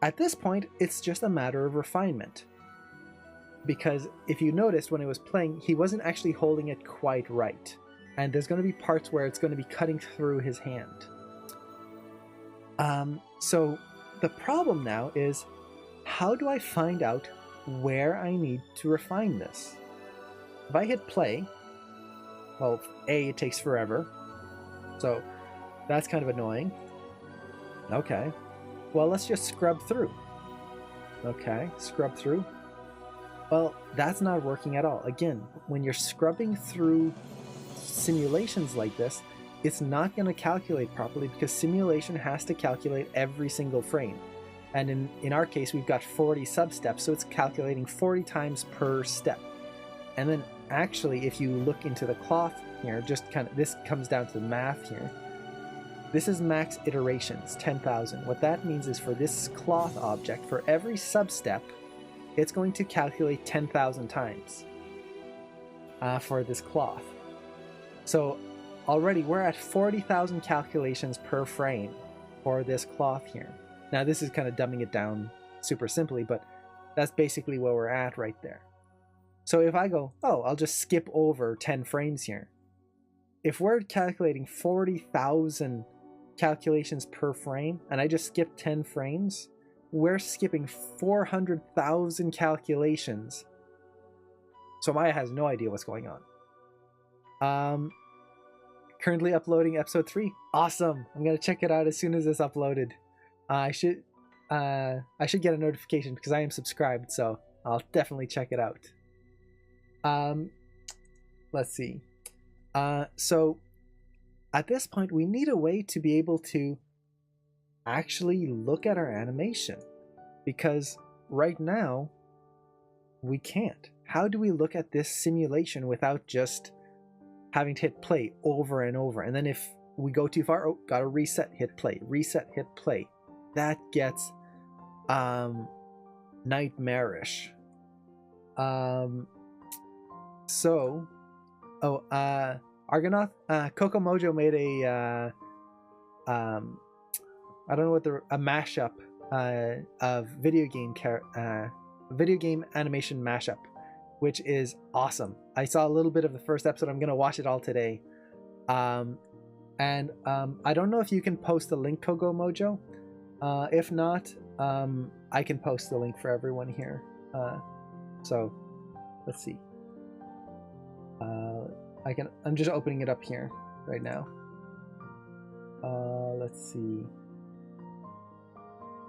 at this point, it's just a matter of refinement. Because if you noticed when it was playing, he wasn't actually holding it quite right. And there's going to be parts where it's going to be cutting through his hand. So the problem now is, how do I find out where I need to refine this? If I hit play, well, A, it takes forever. So that's kind of annoying. Okay. Well, let's just scrub through. Okay, scrub through. Well, that's not working at all. Again, when you're scrubbing through simulations like this, it's not going to calculate properly because simulation has to calculate every single frame. And in our case, we've got 40 sub-steps, so it's calculating 40 times per step. And then actually, if you look into the cloth here, just kind of, this comes down to the math here. This is max iterations, 10,000. What that means is for this cloth object, for every sub-step, it's going to calculate 10,000 times for this cloth. So already we're at 40,000 calculations per frame for this cloth here. Now this is kind of dumbing it down super simply, but that's basically where we're at right there. So if I go, oh, I'll just skip over 10 frames here. If we're calculating 40,000 calculations per frame and I just skip 10 frames, we're skipping 400,000 calculations. So Maya has no idea what's going on. Currently uploading episode 3. Awesome. I'm gonna check it out as soon as it's uploaded. I should get a notification because I am subscribed, so I'll definitely check it out. Let's see. So at this point, we need a way to be able to actually look at our animation, because right now we can't. How do we look at this simulation without just having to hit play over and over? And then if we go too far, oh, gotta reset, hit play, reset, hit play. That gets nightmarish. Argonaut, Coco Mojo made a I don't know what a mashup of video game animation mashup, which is awesome. I saw a little bit of the first episode. I'm gonna watch it all today. I don't know if you can post the link, Coco Mojo. If not, I can post the link for everyone here. So let's see. I'm just opening it up here right now. Let's see.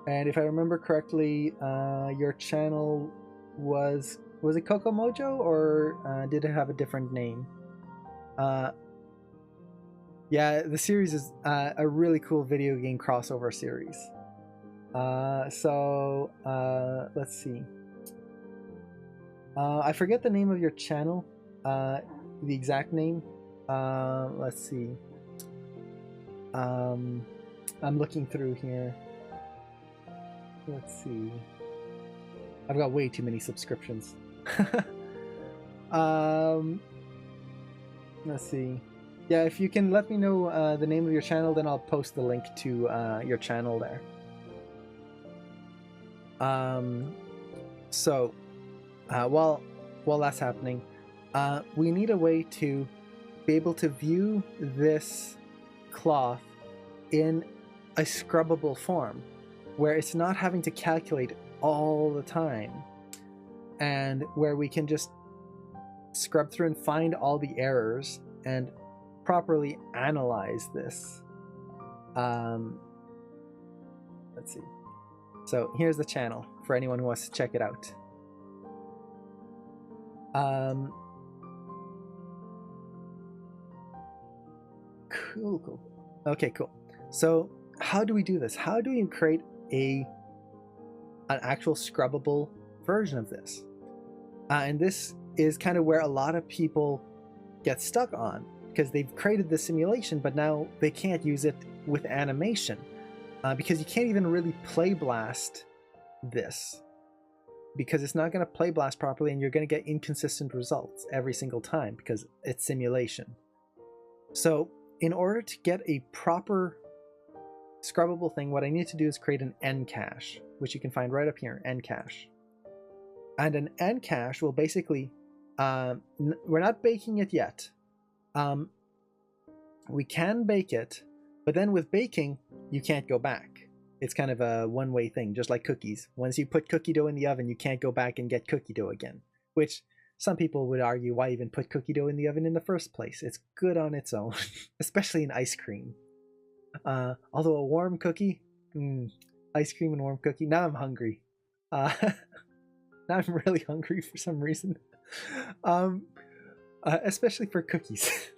And if I remember correctly, your channel was it Coco Mojo, or did it have a different name? Yeah, the series is a really cool video game crossover series. Let's see. I forget the name of your channel, the exact name. Let's see. I'm looking through here. Let's see. I've got way too many subscriptions. Let's see. Yeah, if you can let me know the name of your channel, then I'll post the link to your channel there. While that's happening, we need a way to be able to view this cloth in a scrubbable form, where it's not having to calculate all the time, and where we can just scrub through and find all the errors and properly analyze this. Let's see. So here's the channel for anyone who wants to check it out. Cool. Okay, cool. So how do we do this? How do we create an actual scrubbable version of this? And this is kind of where a lot of people get stuck on, because they've created the simulation, but now they can't use it with animation, because you can't even really play blast this, because it's not going to play blast properly, and you're going to get inconsistent results every single time because it's simulation. So in order to get a proper scrubbable thing, what I need to do is create an Encache, which you can find right up here, Encache. And an Encache will basically, we're not baking it yet. We can bake it, but then with baking, you can't go back. It's kind of a one-way thing, just like cookies. Once you put cookie dough in the oven, you can't go back and get cookie dough again, which some people would argue, why even put cookie dough in the oven in the first place? It's good on its own, especially in ice cream. Although a warm cookie, ice cream and warm cookie, now I'm hungry. Now I'm really hungry for some reason. Especially for cookies.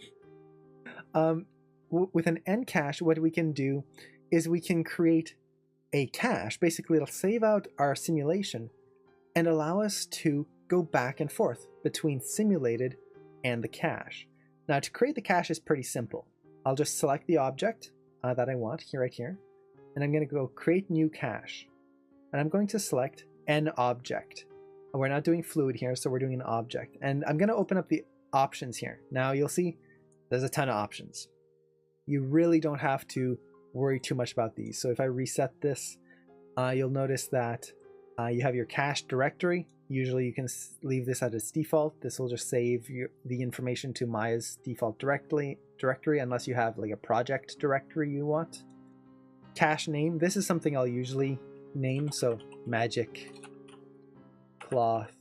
With an end cache, what we can do is we can create a cache. Basically, it'll save out our simulation and allow us to go back and forth between simulated and the cache. Now, to create the cache is pretty simple. I'll just select the object that I want right here, and I'm going to go create new cache. And I'm going to select an object. We're not doing fluid here, so we're doing an object. And I'm going to open up the options here. Now, you'll see there's a ton of options. You really don't have to worry too much about these. So if I reset this, you'll notice that you have your cache directory. Usually you can leave this at its default. This will just save the information to Maya's default directory unless you have like a project directory you want. Cache name, this is something I'll usually name, so magic cloth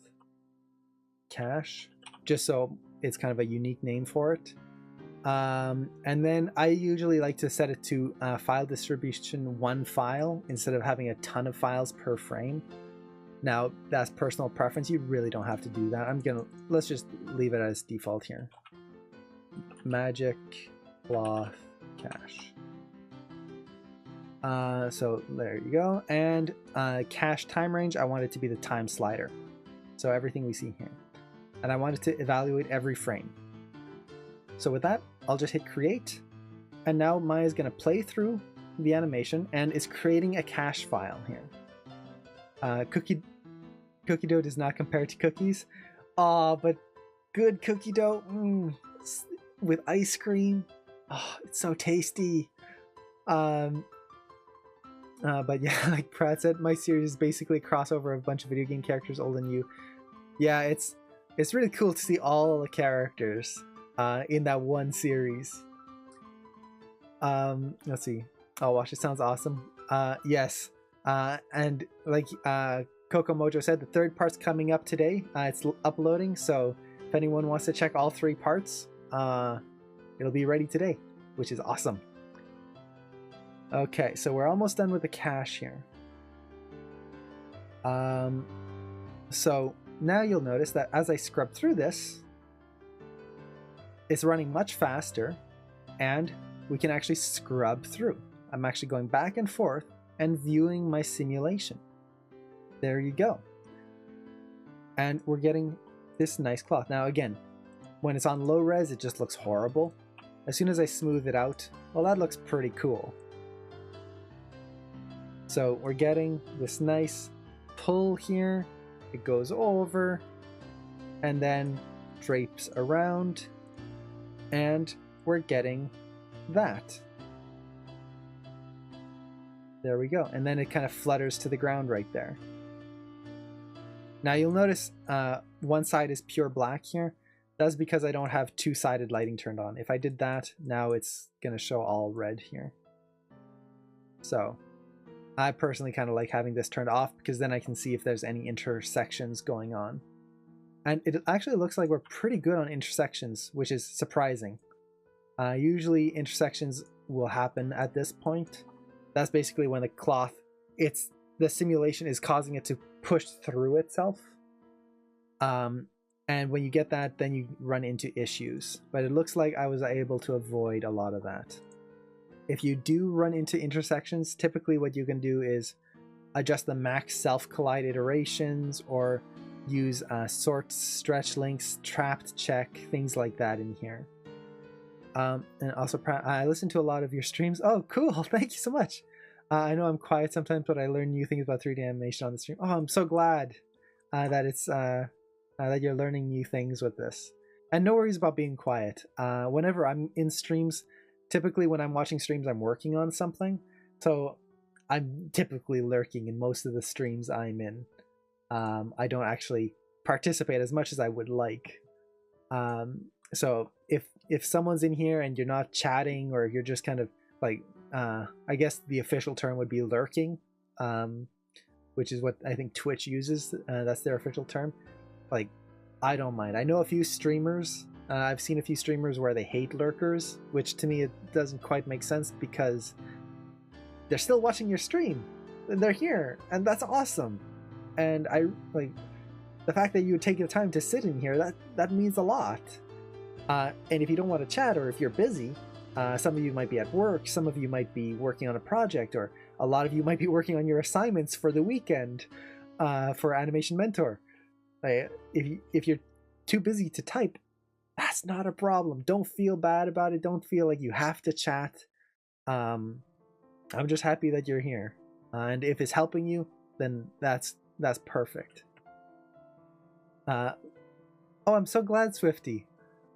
cache, just so it's kind of a unique name for it. And then I usually like to set it to file distribution 1 file instead of having a ton of files per frame. Now that's personal preference, you really don't have to do that. Let's just leave it as default here. Magic cloth cache. So there you go. And cache time range, I want it to be the time slider. So everything we see here. And I want it to evaluate every frame. So with that, I'll just hit create. And now Maya's going to play through the animation and is creating a cache file here. Cookie dough does not compare to cookies. But good cookie dough with ice cream. Oh, it's so tasty. But yeah, like Pratt said, my series is basically a crossover of a bunch of video game characters older than you. Yeah, it's really cool to see all the characters in that one series. Let's see. Oh, watch, it sounds awesome. Yes. And like Coco Mojo said, the 3rd part's coming up today. It's uploading, so if anyone wants to check all 3 parts, it'll be ready today, which is awesome. Okay, so we're almost done with the cache here. So now you'll notice that as I scrub through this, it's running much faster, and we can actually scrub through. I'm actually going back and forth and viewing my simulation. There you go. And we're getting this nice cloth. Now again, when it's on low res, it just looks horrible. As soon as I smooth it out, well, that looks pretty cool. So we're getting this nice pull here. It goes over and then drapes around, and we're getting that. There we go. And then it kind of flutters to the ground right there. Now you'll notice one side is pure black here. That's because I don't have 2-sided lighting turned on. If I did that, now it's going to show all red here. So I personally kind of like having this turned off because then I can see if there's any intersections going on. And it actually looks like we're pretty good on intersections, which is surprising. Usually intersections will happen at this point. That's basically when the cloth, the simulation is causing it to push through itself. And when you get that, then you run into issues. But it looks like I was able to avoid a lot of that. If you do run into intersections, typically what you can do is adjust the max self-collide iterations or use sort, stretch links, trapped check, things like that in here. And also, I listen to a lot of your streams. Oh, cool. Thank you so much. I know I'm quiet sometimes, but I learn new things about 3D animation on the stream. Oh, I'm so glad that it's that you're learning new things with this. And no worries about being quiet. Whenever I'm in streams, typically when I'm watching streams, I'm working on something. So I'm typically lurking in most of the streams I'm in. I don't actually participate as much as I would like. So if someone's in here and you're not chatting, or you're just kind of like, I guess the official term would be lurking, which is what I think Twitch uses. That's their official term. Like, I don't mind. I know a few streamers. I've seen a few streamers where they hate lurkers, which to me it doesn't quite make sense because they're still watching your stream and they're here, and that's awesome. And I like, the fact that you take the time to sit in here, that means a lot. And if you don't want to chat, or if you're busy, some of you might be at work, some of you might be working on a project, or a lot of you might be working on your assignments for the weekend for Animation Mentor. If you're too busy to type, that's not a problem. Don't feel bad about it. Don't feel like you have to chat. I'm just happy that you're here. And if it's helping you, then that's perfect. Oh, I'm so glad, Swifty.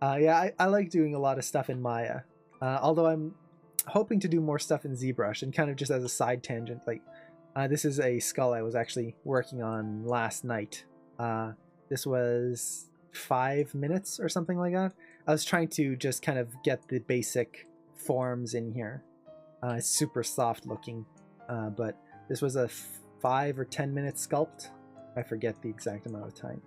Yeah, I like doing a lot of stuff in Maya. Although I'm hoping to do more stuff in ZBrush, and kind of just as a side tangent, like this is a skull I was actually working on last night. This was 5 minutes or something like that. I was trying to just kind of get the basic forms in here. It's super soft looking, but this was a 5 or 10 minute sculpt. I forget the exact amount of time.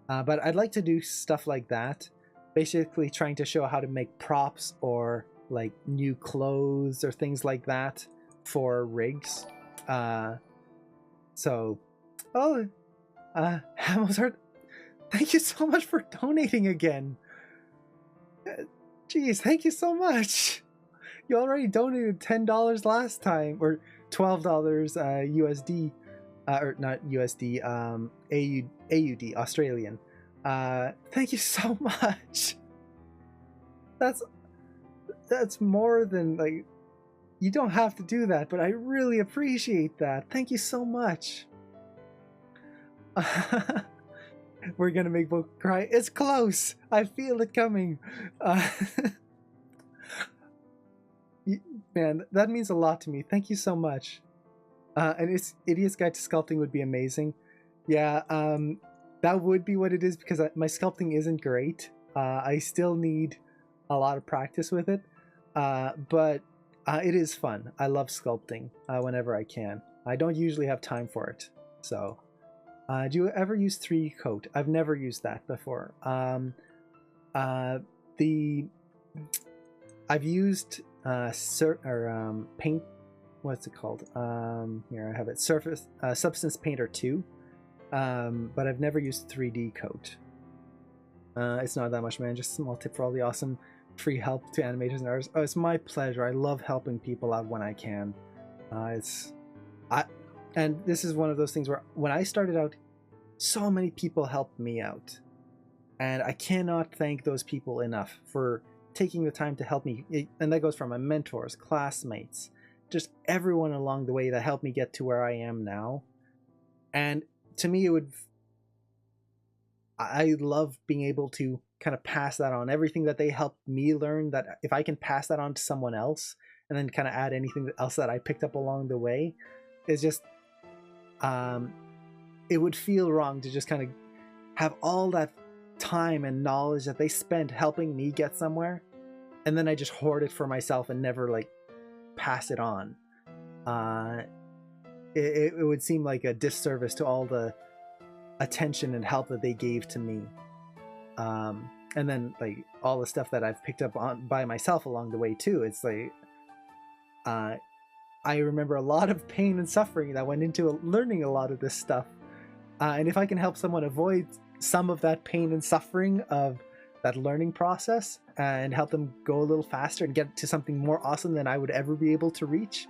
But I'd like to do stuff like that, basically trying to show how to make props or like new clothes or things like that for rigs. Hamilton, thank you so much for donating again. Geez, thank you so much. You already donated $10 last time, or $12 USD, or not USD, AUD, Australian. Thank you so much. That's more than, like, you don't have to do that, but I really appreciate that. Thank you so much. We're gonna make Book cry. It's close. I feel it coming. Man, that means a lot to me. Thank you so much. And it's Idiot's Guide to Sculpting would be amazing. Yeah, that would be what it is, because my sculpting isn't great. I still need a lot of practice with it, but it is fun. I love sculpting whenever I can. I don't usually have time for it. So, do you ever use 3D Coat? I've never used that before. I've used paint. What's it called? Here I have it. Substance Painter 2. But I've never used 3D Coat. It's not that much, man. Just a small tip for all the awesome free help to animators and artists. Oh, it's my pleasure. I love helping people out when I can. And this is one of those things where when I started out, so many people helped me out, and I cannot thank those people enough for taking the time to help me. And that goes from my mentors, classmates, just everyone along the way that helped me get to where I am now. And to me, I love being able to kind of pass that on. Everything that they helped me learn, that if I can pass that on to someone else and then kind of add anything else that I picked up along the way, is just, it would feel wrong to just kind of have all that time and knowledge that they spent helping me get somewhere, and then I just hoard it for myself and never like pass it on. It would seem like a disservice to all the attention and help that they gave to me. And then like all the stuff that I've picked up on by myself along the way too. It's like, I remember a lot of pain and suffering that went into learning a lot of this stuff. And if I can help someone avoid some of that pain and suffering of that learning process and help them go a little faster and get to something more awesome than I would ever be able to reach,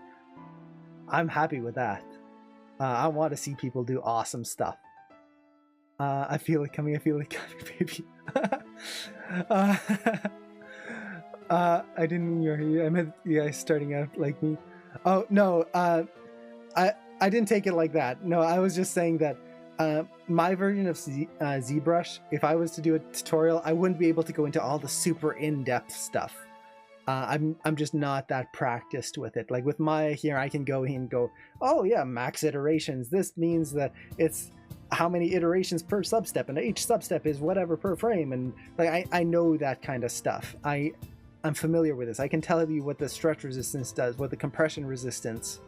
I'm happy with that. I want to see people do awesome stuff. I feel it coming, baby. I didn't mean you're here. I meant you guys starting out like me. Oh, no, I didn't take it like that. No, I was just saying that my version of ZBrush, if I was to do a tutorial, I wouldn't be able to go into all the super in-depth stuff. I'm just not that practiced with it. Like with Maya here, I can go in and go, oh yeah, max iterations. This means that it's how many iterations per substep, and each substep is whatever per frame. And like I know that kind of stuff. I'm familiar with this. I can tell you what the stretch resistance does, what the compression resistance,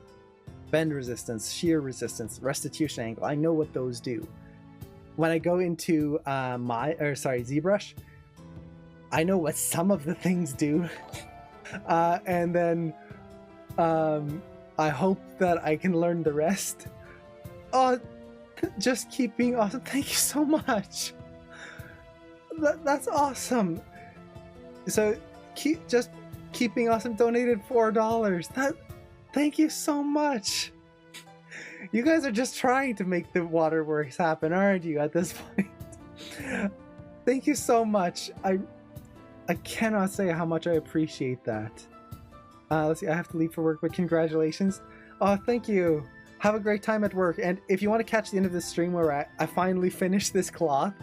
bend resistance, shear resistance, restitution angle. I know what those do. When I go into ZBrush, I know what some of the things do. And then I hope that I can learn the rest. Oh, Just keep being awesome. Thank you so much. That's awesome. So just keep being awesome donated $4. Thank you so much. You guys are just trying to make the waterworks happen, aren't you, at this point? Thank you so much. I cannot say how much I appreciate that. Let's see, I have to leave for work, but congratulations. Oh, thank you. Have a great time at work. And if you want to catch the end of this stream where I finally finish this cloth,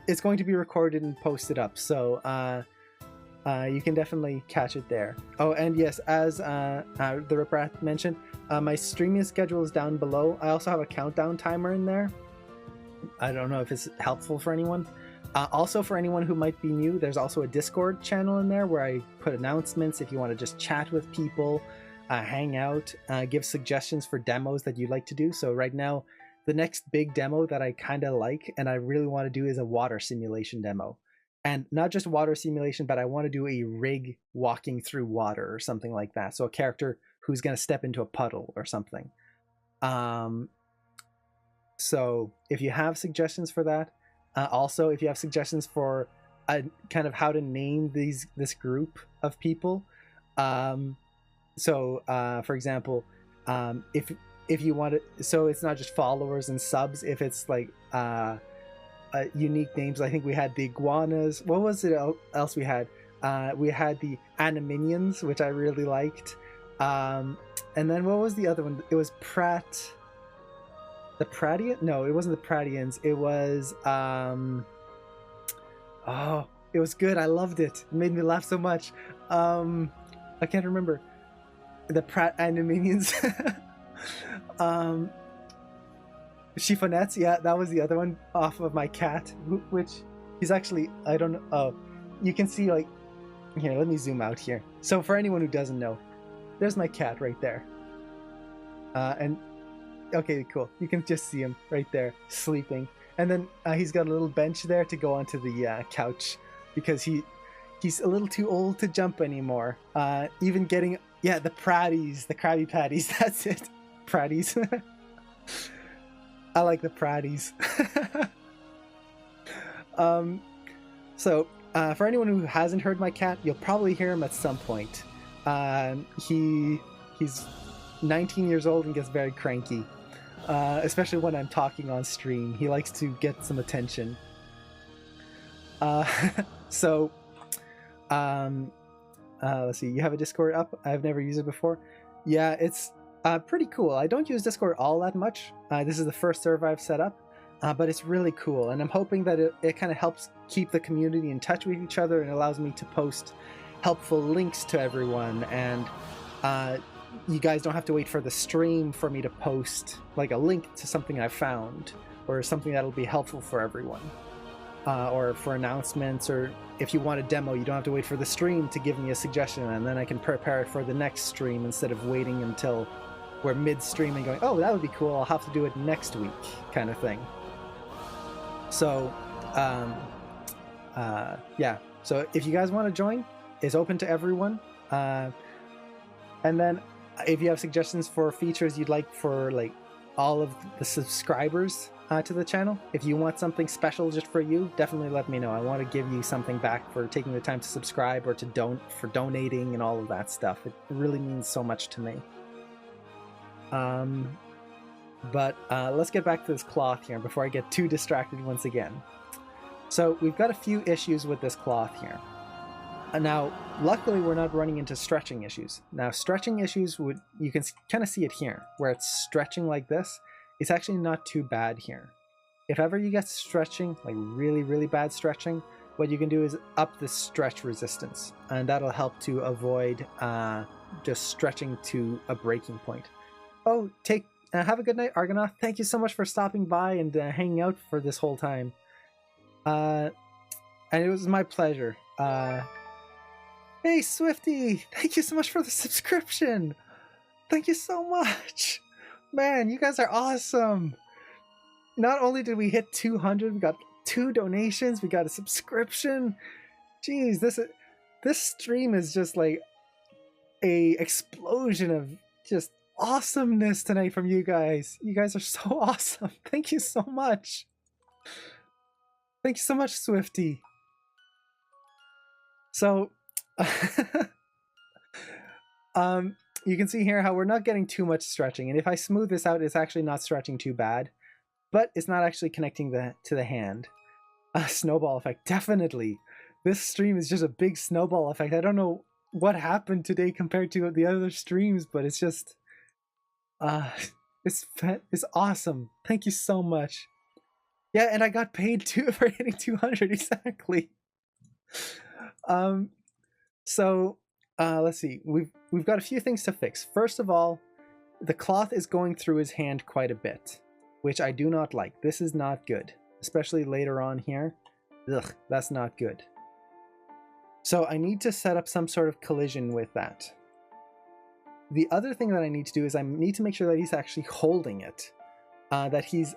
it's going to be recorded and posted up. So you can definitely catch it there. Oh, and yes, as the Rip Rat mentioned, my streaming schedule is down below. I also have a countdown timer in there. I don't know if it's helpful for anyone. Also, for anyone who might be new, there's also a Discord channel in there where I put announcements if you want to just chat with people, hang out, give suggestions for demos that you'd like to do. So right now, the next big demo that I kind of like and I really want to do is a water simulation demo. And not just water simulation, but I want to do a rig walking through water or something like that. So a character who's going to step into a puddle or something. So if you have suggestions for that, also if you have suggestions for kind of how to name this group of people, for example, if you want it, so it's not just followers and subs, if it's like unique names. I think we had the iguanas. What was it else we had? We had the Animinions, which I really liked. And then what was the other one? It was the Pratian? No, it wasn't the Pratians. It was it was good. I loved it. It made me laugh so much. I can't remember. The Prat Animinions. Chiffonettes, yeah, that was the other one, off of my cat, which he's actually, I don't know, oh, you can see, like, here, let me zoom out here. So for anyone who doesn't know, there's my cat right there. And, okay, cool, you can just see him right there, sleeping. And then he's got a little bench there to go onto the couch, because he's a little too old to jump anymore. Even getting, yeah, the Pratties, the Krabby Patties, that's it, Pratties. I like the Pratties. For anyone who hasn't heard my cat, you'll probably hear him at some point. He's 19 years old and gets very cranky, especially when I'm talking on stream. He likes to get some attention. Let's see. You have a Discord up? I've never used it before. Yeah, it's pretty cool. I don't use Discord all that much. This is the first server I've set up, but it's really cool, and I'm hoping that it kind of helps keep the community in touch with each other and allows me to post helpful links to everyone, and you guys don't have to wait for the stream for me to post like a link to something I found or something that'll be helpful for everyone, or for announcements, or if you want a demo, you don't have to wait for the stream to give me a suggestion, and then I can prepare it for the next stream instead of waiting until we're mid-stream and going, oh, that would be cool, I'll have to do it next week, kind of thing. So, yeah. So if you guys want to join, it's open to everyone. And then if you have suggestions for features you'd like for like all of the subscribers to the channel, if you want something special just for you, definitely let me know. I want to give you something back for taking the time to subscribe or to donating and all of that stuff. It really means so much to me. But let's get back to this cloth here before I get too distracted once again. So we've got a few issues with this cloth here. Now, luckily we're not running into stretching issues. Now, stretching issues you can kind of see it here, where it's stretching like this. It's actually not too bad here. If ever you get stretching, like really, really bad stretching, what you can do is up the stretch resistance, and that'll help to avoid just stretching to a breaking point. Oh, have a good night, Argonaut. Thank you so much for stopping by and hanging out for this whole time. And it was my pleasure. Hey, Swifty! Thank you so much for the subscription! Thank you so much! Man, you guys are awesome! Not only did we hit 200, we got 2 donations, we got a subscription. Jeez, this stream is just like a explosion of just awesomeness tonight from you guys. You guys are so awesome. Thank you so much. Thank you so much, Swifty. So, you can see here how we're not getting too much stretching, and if I smooth this out, it's actually not stretching too bad, but it's not actually connecting to the hand. Snowball effect, definitely. This stream is just a big snowball effect. I don't know what happened today compared to the other streams, but it's just, it's awesome. Thank you so much. Yeah, and I got paid too for hitting 200 exactly. So let's see. We've got a few things to fix. First of all, the cloth is going through his hand quite a bit, which I do not like. This is not good, especially later on here. Ugh, that's not good. So I need to set up some sort of collision with that. The other thing that I need to do is I need to make sure that he's actually holding it, that he's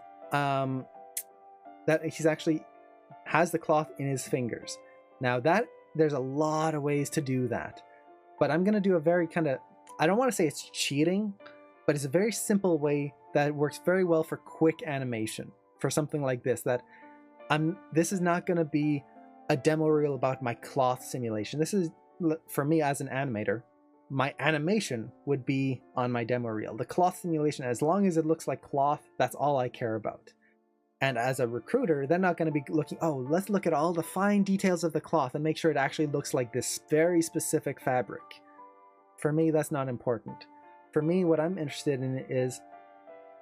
actually has the cloth in his fingers. Now that there's a lot of ways to do that, but I'm gonna do a very kind of, I don't want to say it's cheating, but it's a very simple way that works very well for quick animation for something like this. This is not gonna be a demo reel about my cloth simulation. This is, for me as an animator, my animation would be on my demo reel. The cloth simulation, as long as it looks like cloth, that's all I care about. And as a recruiter, they're not going to be looking, oh, let's look at all the fine details of the cloth and make sure it actually looks like this very specific fabric. For me, that's not important. For me, what I'm interested in is,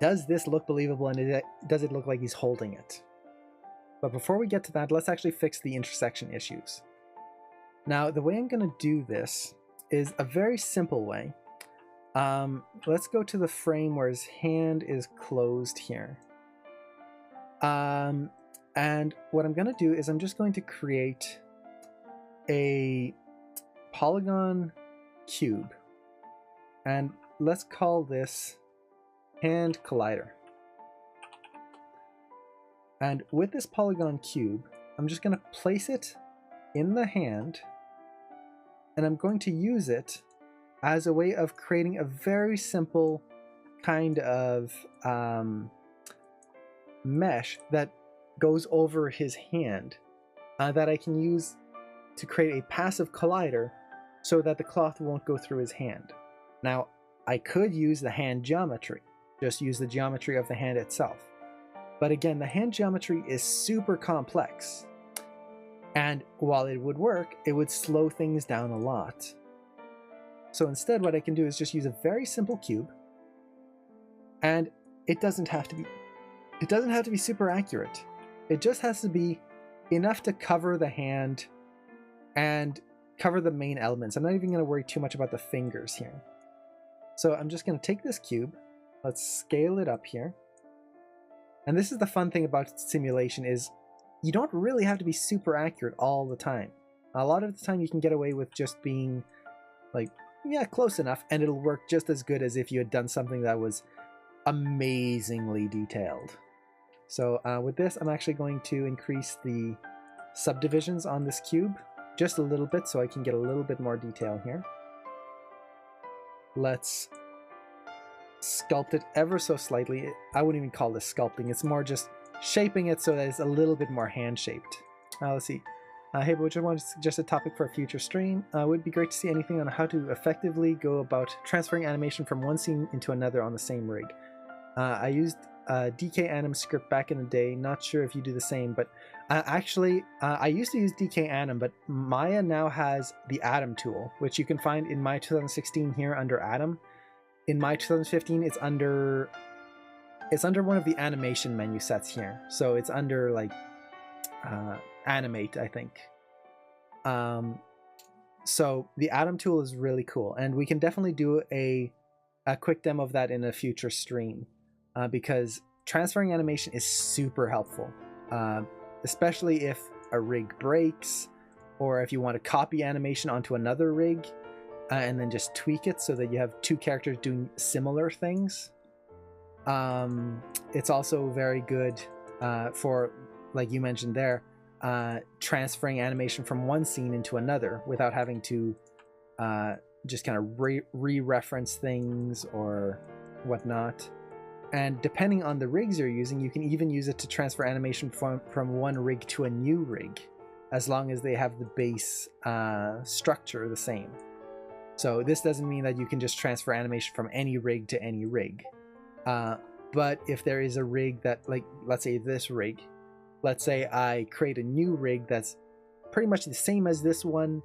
does this look believable, and does it look like he's holding it? But before we get to that, let's actually fix the intersection issues. Now, the way I'm going to do this is a very simple way. Let's go to the frame where his hand is closed here. And what I'm going to do is I'm just going to create a polygon cube. And let's call this hand collider. And with this polygon cube, I'm just going to place it in the hand, and I'm going to use it as a way of creating a very simple kind of mesh that goes over his hand that I can use to create a passive collider so that the cloth won't go through his hand. Now, I could use the hand geometry, just use the geometry of the hand itself. But again, the hand geometry is super complex. And while it would work, it would slow things down a lot. So instead, what I can do is just use a very simple cube. And it doesn't have to be super accurate. It just has to be enough to cover the hand and cover the main elements. I'm not even going to worry too much about the fingers here. So I'm just going to take this cube. Let's scale it up here. And this is the fun thing about simulation, is you don't really have to be super accurate all the time. A lot of the time you can get away with just being like, yeah, close enough, and it'll work just as good as if you had done something that was amazingly detailed. So with this, I'm actually going to increase the subdivisions on this cube just a little bit so I can get a little bit more detail here. Let's sculpt it ever so slightly. I wouldn't even call this sculpting. It's more just shaping it so that it's a little bit more hand-shaped. Let's see. Hey, but just want to suggest a topic for a future stream. It would be great to see anything on how to effectively go about transferring animation from one scene into another on the same rig. I used DK Anim script back in the day. Not sure if you do the same, but actually, I used to use DK Anim, but Maya now has the Atom tool, which you can find in my 2016 here under Atom. In my 2015, it's under one of the animation menu sets here. So it's under like Animate, I think. So the Atom tool is really cool, and we can definitely do a quick demo of that in a future stream, because transferring animation is super helpful, especially if a rig breaks, or if you want to copy animation onto another rig and then just tweak it so that you have two characters doing similar things. It's also very good for, like you mentioned there, transferring animation from one scene into another without having to just kind of re-reference things or whatnot. And depending on the rigs you're using, you can even use it to transfer animation from one rig to a new rig, as long as they have the base structure the same. So this doesn't mean that you can just transfer animation from any rig to any rig. But if there is a rig that, like, let's say this rig, let's say I create a new rig that's pretty much the same as this one,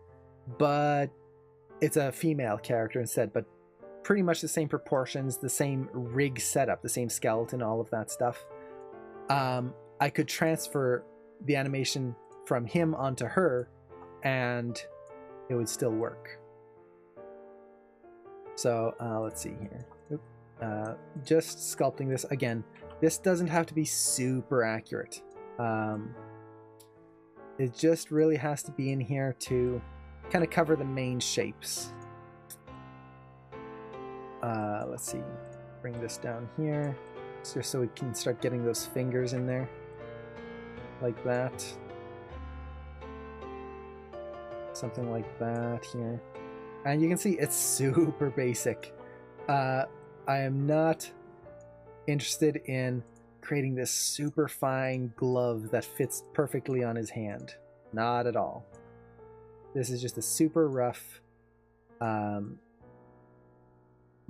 but it's a female character instead, but pretty much the same proportions, the same rig setup, the same skeleton, all of that stuff. I could transfer the animation from him onto her and it would still work. So let's see here. Just sculpting this again. This doesn't have to be super accurate. It just really has to be in here to kind of cover the main shapes. Let's see, bring this down here just so we can start getting those fingers in there like that, something like that here. And you can see it's super basic. I am not interested in creating this super fine glove that fits perfectly on his hand, not at all. This is just a super rough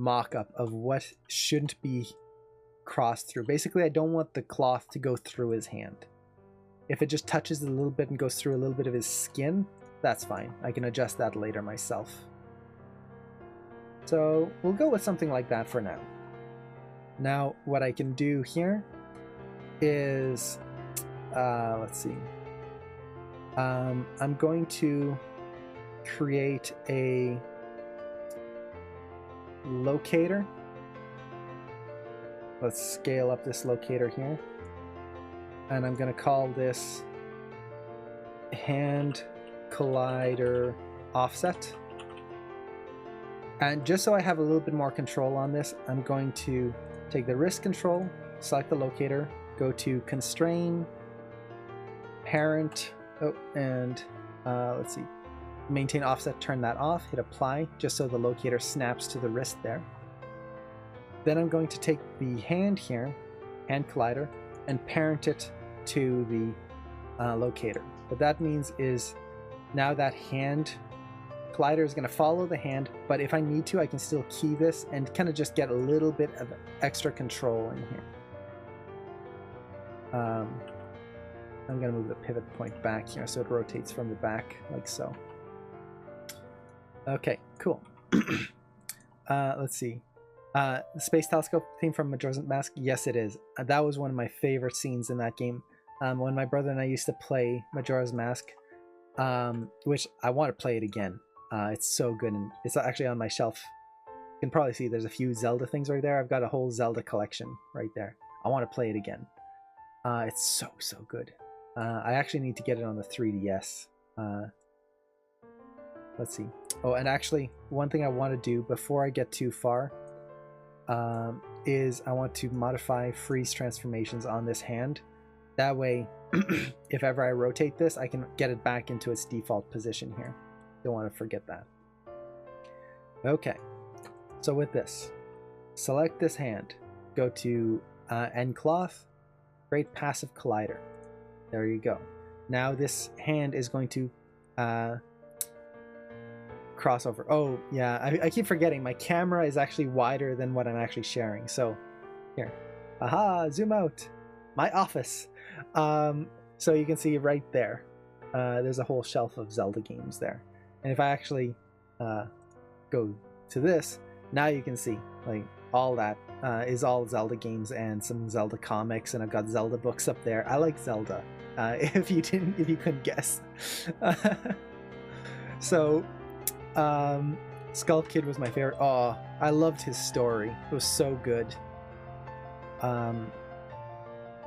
mock-up of what shouldn't be crossed through. Basically, I don't want the cloth to go through his hand. If it just touches a little bit and goes through a little bit of his skin, that's fine. I can adjust that later myself. So we'll go with something like that for now. Now, what I can do here is, let's see. I'm going to create a locator. Let's scale up this locator here. And I'm going to call this hand collider offset. And just so I have a little bit more control on this, I'm going to take the wrist control, select the locator, go to constrain, parent, and let's see, maintain offset, turn that off, hit apply, just so the locator snaps to the wrist there. Then I'm going to take the hand here, hand collider, and parent it to the locator. What that means is now that hand collider is going to follow the hand, but if I need to, I can still key this and kind of just get a little bit of extra control in here. I'm going to move the pivot point back here so it rotates from the back like so. Okay, cool. Let's see. The space telescope theme from Majora's Mask? Yes, it is. That was one of my favorite scenes in that game. When my brother and I used to play Majora's Mask, which I want to play it again. It's so good, and it's actually on my shelf. You can probably see there's a few Zelda things right there. I've got a whole Zelda collection right there. I want to play it again. It's so good. I actually need to get it on the 3DS. Let's see. Oh, and actually, one thing I want to do before I get too far is I want to modify freeze transformations on this hand. That way, if ever I rotate this, I can get it back into its default position here. Don't want to forget that. Okay, so with this, select this hand, go to end cloth, create passive collider. There you go. Now this hand is going to cross over. Oh yeah, I keep forgetting my camera is actually wider than what I'm actually sharing. So here, aha, zoom out, my office. So you can see right there, there's a whole shelf of Zelda games there. And if I actually go to this, now you can see like all that is all Zelda games and some Zelda comics, and I've got Zelda books up there. I like Zelda. If you couldn't guess. So Skull Kid was my favorite. Oh, I loved his story. It was so good.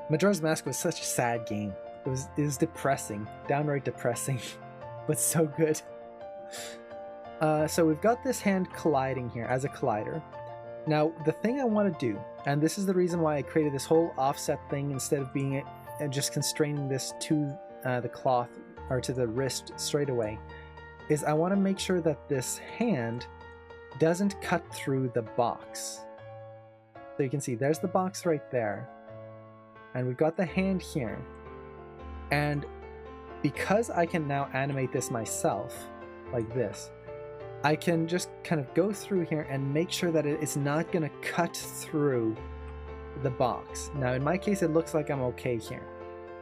Majora's Mask was such a sad game. It was depressing, downright depressing, but so good. So we've got this hand colliding here as a collider. Now the thing I want to do, and this is the reason why I created this whole offset thing instead of being just constraining this to the cloth or to the wrist straight away, is I want to make sure that this hand doesn't cut through the box. So you can see there's the box right there. And we've got the hand here. And because I can now animate this myself, like this, I can just kind of go through here and make sure that it's not going to cut through the box. Now, in my case, it looks like I'm okay here.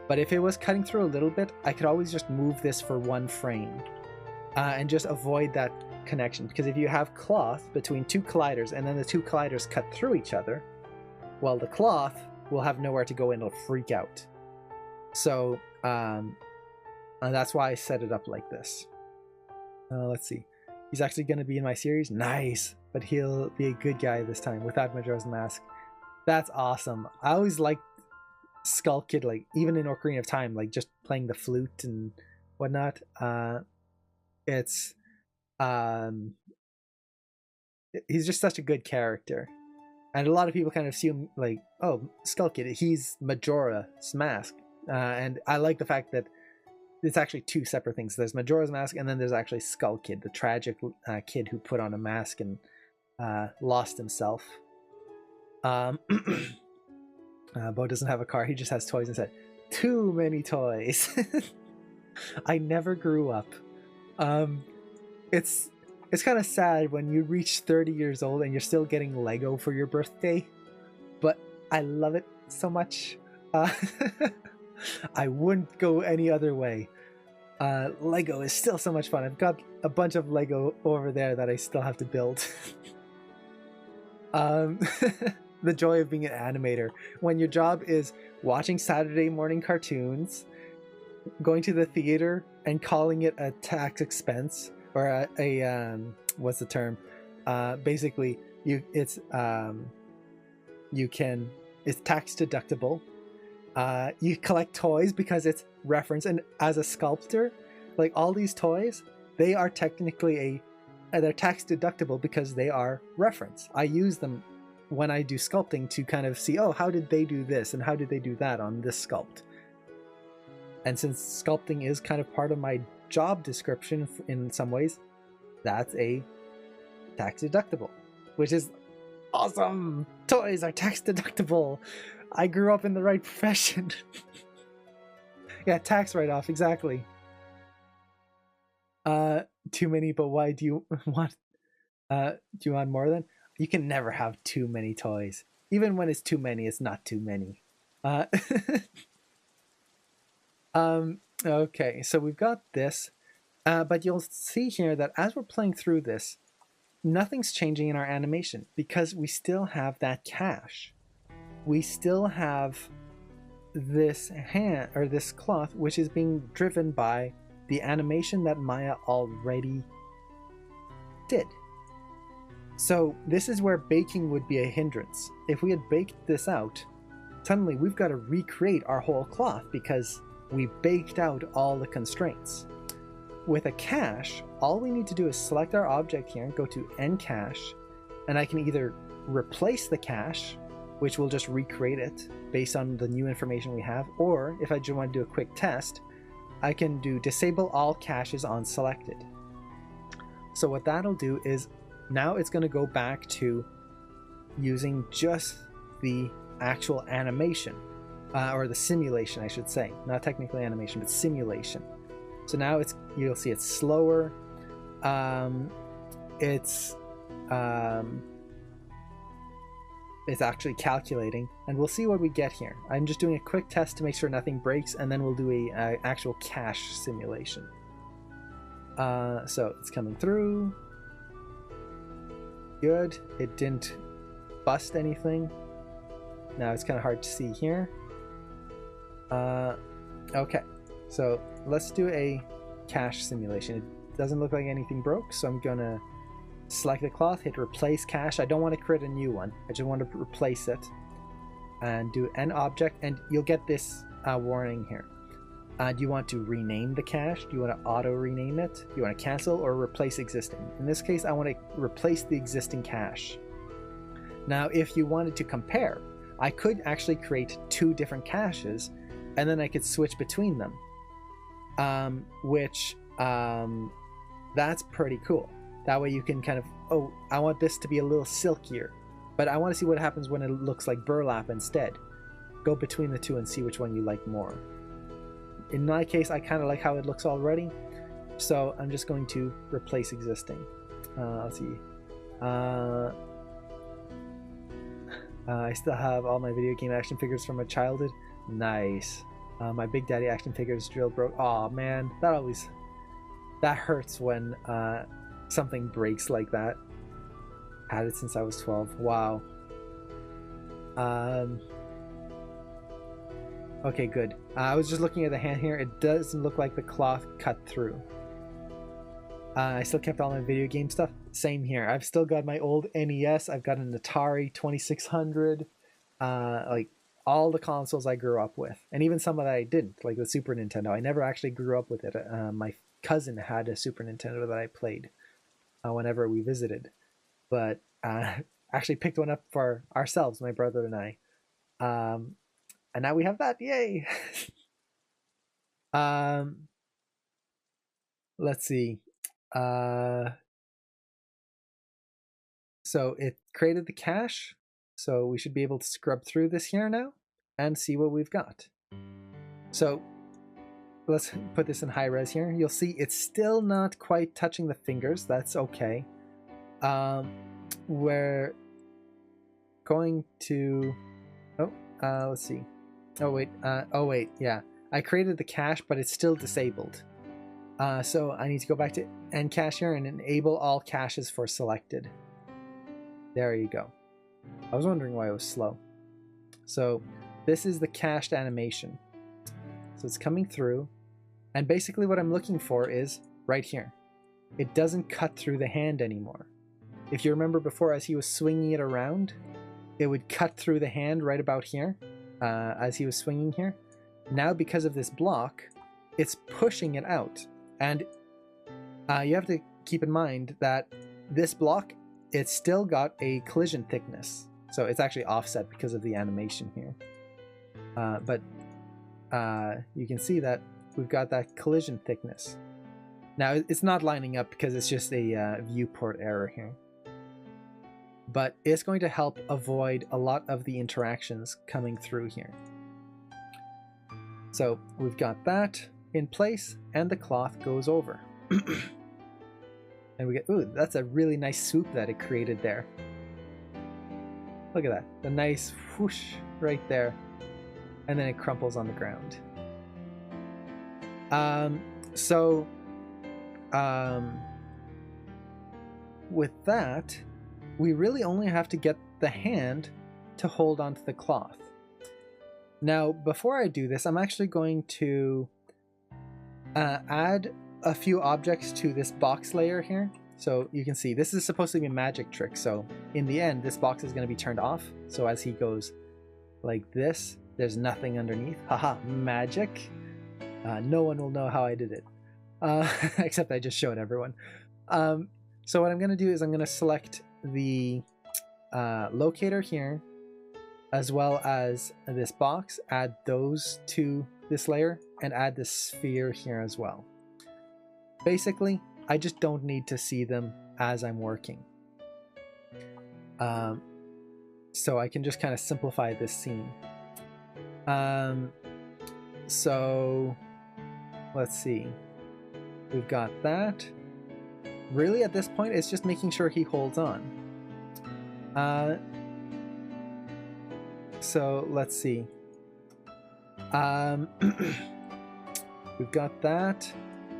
But if it was cutting through a little bit, I could always just move this for one frame and just avoid that connection. Because if you have cloth between two colliders and then the two colliders cut through each other, well, the cloth will have nowhere to go and it'll freak out. So that's why I set it up like this. Let's see. He's actually going to be in my series. Nice. But he'll be a good guy this time without Majora's Mask. That's awesome. I always liked Skull Kid, like even in Ocarina of Time, like just playing the flute and whatnot. He's just such a good character. And a lot of people kind of assume like, oh, Skull Kid, he's Majora's Mask. And I like the fact that it's actually two separate things. There's Majora's Mask, and then there's actually Skull Kid, the tragic kid who put on a mask and lost himself. Bo doesn't have a car, he just has toys instead. Too many toys. I never grew up. It's kind of sad when you reach 30 years old and you're still getting Lego for your birthday, but I love it so much. I wouldn't go any other way. Lego is still so much fun. I've got a bunch of Lego over there that I still have to build. The joy of being an animator. When your job is watching Saturday morning cartoons, going to the theater and calling it a tax expense, or what's the term? Basically, it's tax deductible. You collect toys because it's reference, and as a sculptor, like all these toys, they are technically they're tax deductible because they are reference. I use them when I do sculpting to kind of see, oh, how did they do this and how did they do that on this sculpt? And since sculpting is kind of part of my job description in some ways, that's a tax deductible, which is awesome. Toys are tax deductible. I grew up in the right profession. Yeah, tax write-off, exactly. Too many, but why do you want more than? You can never have too many toys. Even when it's too many, it's not too many. Okay, so we've got this, but you'll see here that as we're playing through this, nothing's changing in our animation because we still have that cache. We still have this hand or this cloth, which is being driven by the animation that Maya already did. So this is where baking would be a hindrance. If we had baked this out, suddenly we've got to recreate our whole cloth because we baked out all the constraints. With a cache, all we need to do is select our object here and go to End Cache, and I can either replace the cache, which will just recreate it based on the new information we have, or if I just want to do a quick test, I can do Disable All Caches on Selected. So what that'll do is now it's going to go back to using just the actual animation, or the simulation, I should say. Not technically animation, but simulation. So now you'll see it's slower. It's actually calculating, and we'll see what we get here. I'm just doing a quick test to make sure nothing breaks, and then we'll do a actual cache simulation. So it's coming through. Good. It didn't bust anything. Now it's kind of hard to see here. Okay, so let's do a cache simulation. It doesn't look like anything broke, so I'm gonna select the cloth, hit replace cache. I don't want to create a new one, I just want to replace it, and do an object, and you'll get this warning here. Do you want to rename the cache? Do you want to auto rename it? Do you want to cancel or replace existing? In this case, I want to replace the existing cache. Now, if you wanted to compare, I could actually create two different caches, and then I could switch between them, that's pretty cool. That way you can kind of, oh, I want this to be a little silkier, But I want to see what happens when it looks like burlap instead. Go between the two and see which one you like more. In my case, I kind of like how it looks already, so I'm just going to replace existing. Let's see. I still have all my video game action figures from my childhood. Nice. My Big Daddy action figures drill broke. Oh man, that hurts when something breaks like that. Had it since I was 12. Wow. Okay, good. I was just looking at the hand here. It doesn't look like the cloth cut through. I still kept all my video game stuff. Same here. I've still got my old NES. I've got an Atari 2600. Like all the consoles I grew up with, and even some that I didn't, like the Super Nintendo. I never actually grew up with it. My cousin had a Super Nintendo that I played whenever we visited, but actually picked one up for ourselves, my brother and I. And now we have that. Yay! Let's see. So it created the cache, so we should be able to scrub through this here now and see what we've got. So let's put this in high res here. You'll see it's still not quite touching the fingers. That's okay. We're going to let's see. Oh wait, yeah, I created the cache, but it's still disabled. So I need to go back to Encache here and enable all caches for selected. There you go. I was wondering why it was slow. So this is the cached animation. So it's coming through, and basically what I'm looking for is right here. It doesn't cut through the hand anymore. If you remember before, as he was swinging it around, it would cut through the hand right about here, as he was swinging here. Now, because of this block, it's pushing it out. And you have to keep in mind that this block, it's still got a collision thickness. So it's actually offset because of the animation here. But you can see that we've got that collision thickness. Now, it's not lining up because it's just a viewport error here. But it's going to help avoid a lot of the interactions coming through here. So we've got that in place, and the cloth goes over. And we get, ooh, that's a really nice swoop that it created there. Look at that, the nice whoosh right there. And then it crumples on the ground. With that, we really only have to get the hand to hold onto the cloth. Now, before I do this, I'm actually going to add a few objects to this box layer here. So you can see this is supposed to be a magic trick. So in the end, this box is going to be turned off. So as he goes like this, there's nothing underneath. Haha, magic. No one will know how I did it. Except I just showed everyone. So what I'm going to do is I'm going to select the locator here, as well as this box, add those to this layer, and add this sphere here as well. Basically, I just don't need to see them as I'm working. So I can just kind of simplify this scene. So let's see. We've got that. Really, at this point, it's just making sure he holds on. So let's see. We've got that.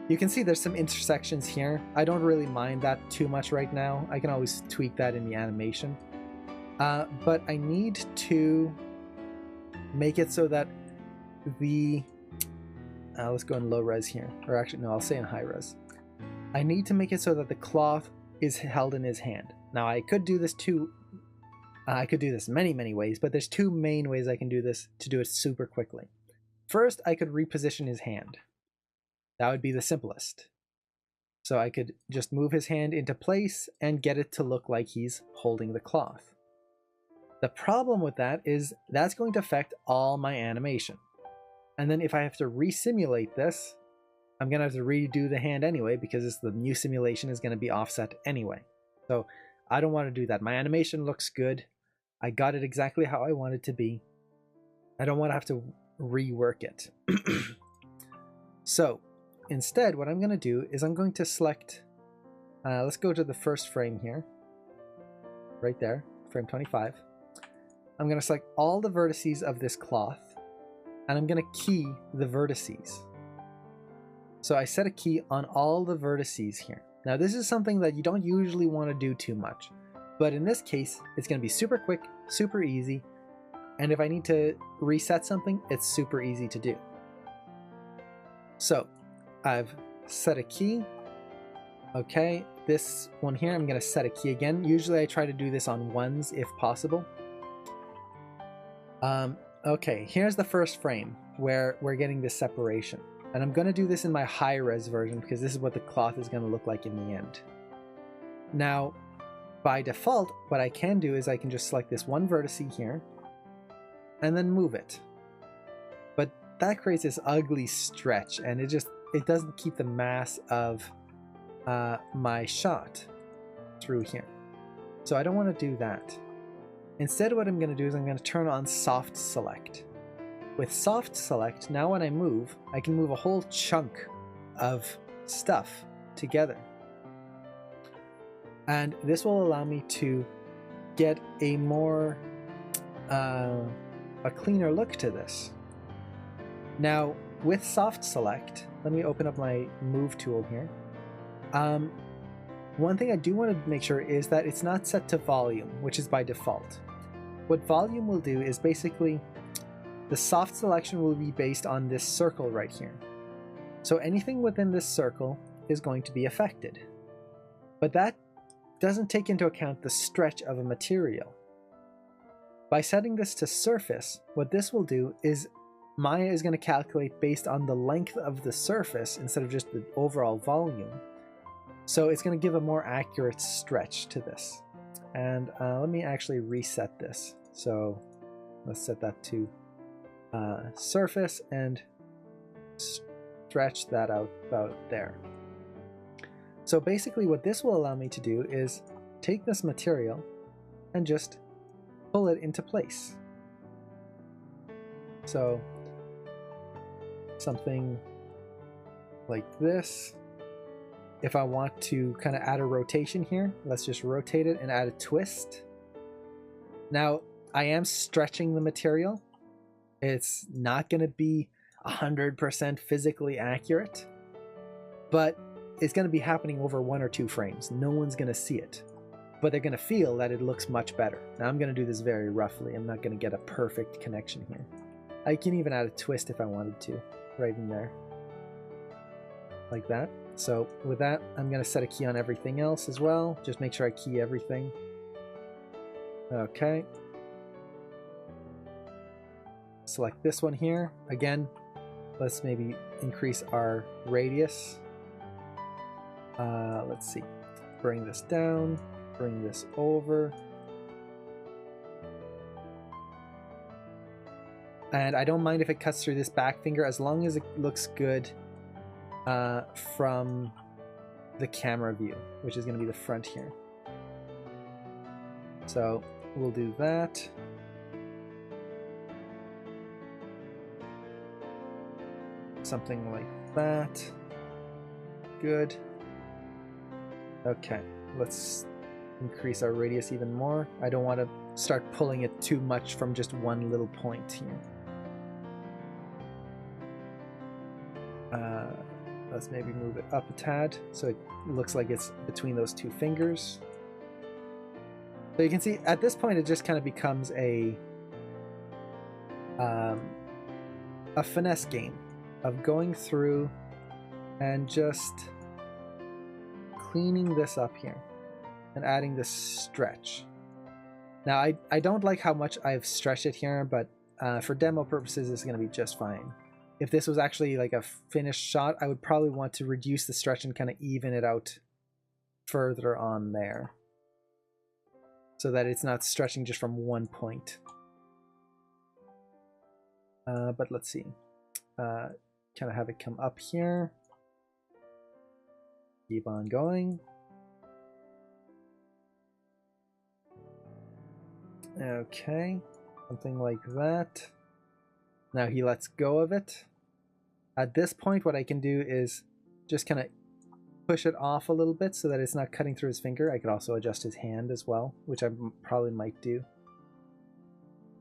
You can see there's some intersections here. I don't really mind that too much right now. I can always tweak that in the animation. But I need to make it so that the... let's go in low res here. Or actually, no, I'll say in high res. I need to make it so that the cloth is held in his hand. Now, I could do this too. I could do this many ways, but there's two main ways I can do this to do it super quickly. First, I could reposition his hand. That would be the simplest. So I could just move his hand into place and get it to look like he's holding the cloth. The problem with that is that's going to affect all my animation. And then if I have to re-simulate this, I'm going to have to redo the hand anyway, because the new simulation is going to be offset anyway. So I don't want to do that. My animation looks good. I got it exactly how I want it to be. I don't want to have to rework it. So instead, what I'm going to do is I'm going to select, let's go to the first frame here, right there, frame 25. I'm going to select all the vertices of this cloth, and I'm going to key the vertices. So I set a key on all the vertices here. Now this is something that you don't usually want to do too much, but in this case, it's going to be super quick, super easy, and if I need to reset something, it's super easy to do. So I've set a key. Okay, this one here, I'm going to set a key again. Usually I try to do this on ones if possible. Okay, here's the first frame where we're getting this separation. And I'm going to do this in my high-res version because this is what the cloth is going to look like in the end. Now, by default, what I can do is I can just select this one vertice here and then move it. But that creates this ugly stretch, and it doesn't keep the mass of my shot through here. So I don't want to do that. Instead, what I'm going to do is I'm going to turn on soft select. With soft select, now when I move, I can move a whole chunk of stuff together. And this will allow me to get a more, a cleaner look to this. Now, with soft select, let me open up my move tool here. One thing I do want to make sure is that it's not set to volume, which is by default. What volume will do is basically the soft selection will be based on this circle right here. So anything within this circle is going to be affected. But that doesn't take into account the stretch of a material. By setting this to surface, what this will do is Maya is going to calculate based on the length of the surface instead of just the overall volume. So it's going to give a more accurate stretch to this. And let me actually reset this. So let's set that to surface and stretch that out about there. So basically what this will allow me to do is take this material and just pull it into place. So something like this. If I want to kind of add a rotation here, let's just rotate it and add a twist. Now I am stretching the material. It's not going to be 100% physically accurate, but it's going to be happening over 1 or 2 frames. No one's going to see it, but they're going to feel that it looks much better. Now I'm going to do this very roughly. I'm not going to get a perfect connection here. I can even add a twist if I wanted to, right in there, like that. So with that, I'm going to set a key on everything else as well. Just make sure I key everything. Okay. Select this one here. Again, let's maybe increase our radius. Let's see. Bring this down. Bring this over. And I don't mind if it cuts through this back finger as long as it looks good from the camera view, which is going to be the front here. So we'll do that. Something like that. Good. Okay, let's increase our radius even more. I don't want to start pulling it too much from just one little point here. Let's maybe move it up a tad so it looks like it's between those 2 fingers. So you can see at this point it just kind of becomes a finesse game of going through and just cleaning this up here and adding this stretch. Now I don't like how much I've stretched it here, but for demo purposes it's going to be just fine. If this was actually like a finished shot, I would probably want to reduce the stretch and kind of even it out further on there so that it's not stretching just from one point. But let's see. Kind of have it come up here. Keep on going. Okay, something like that. Now he lets go of it. At this point, what I can do is just kind of push it off a little bit so that it's not cutting through his finger. I could also adjust his hand as well, which I probably might do.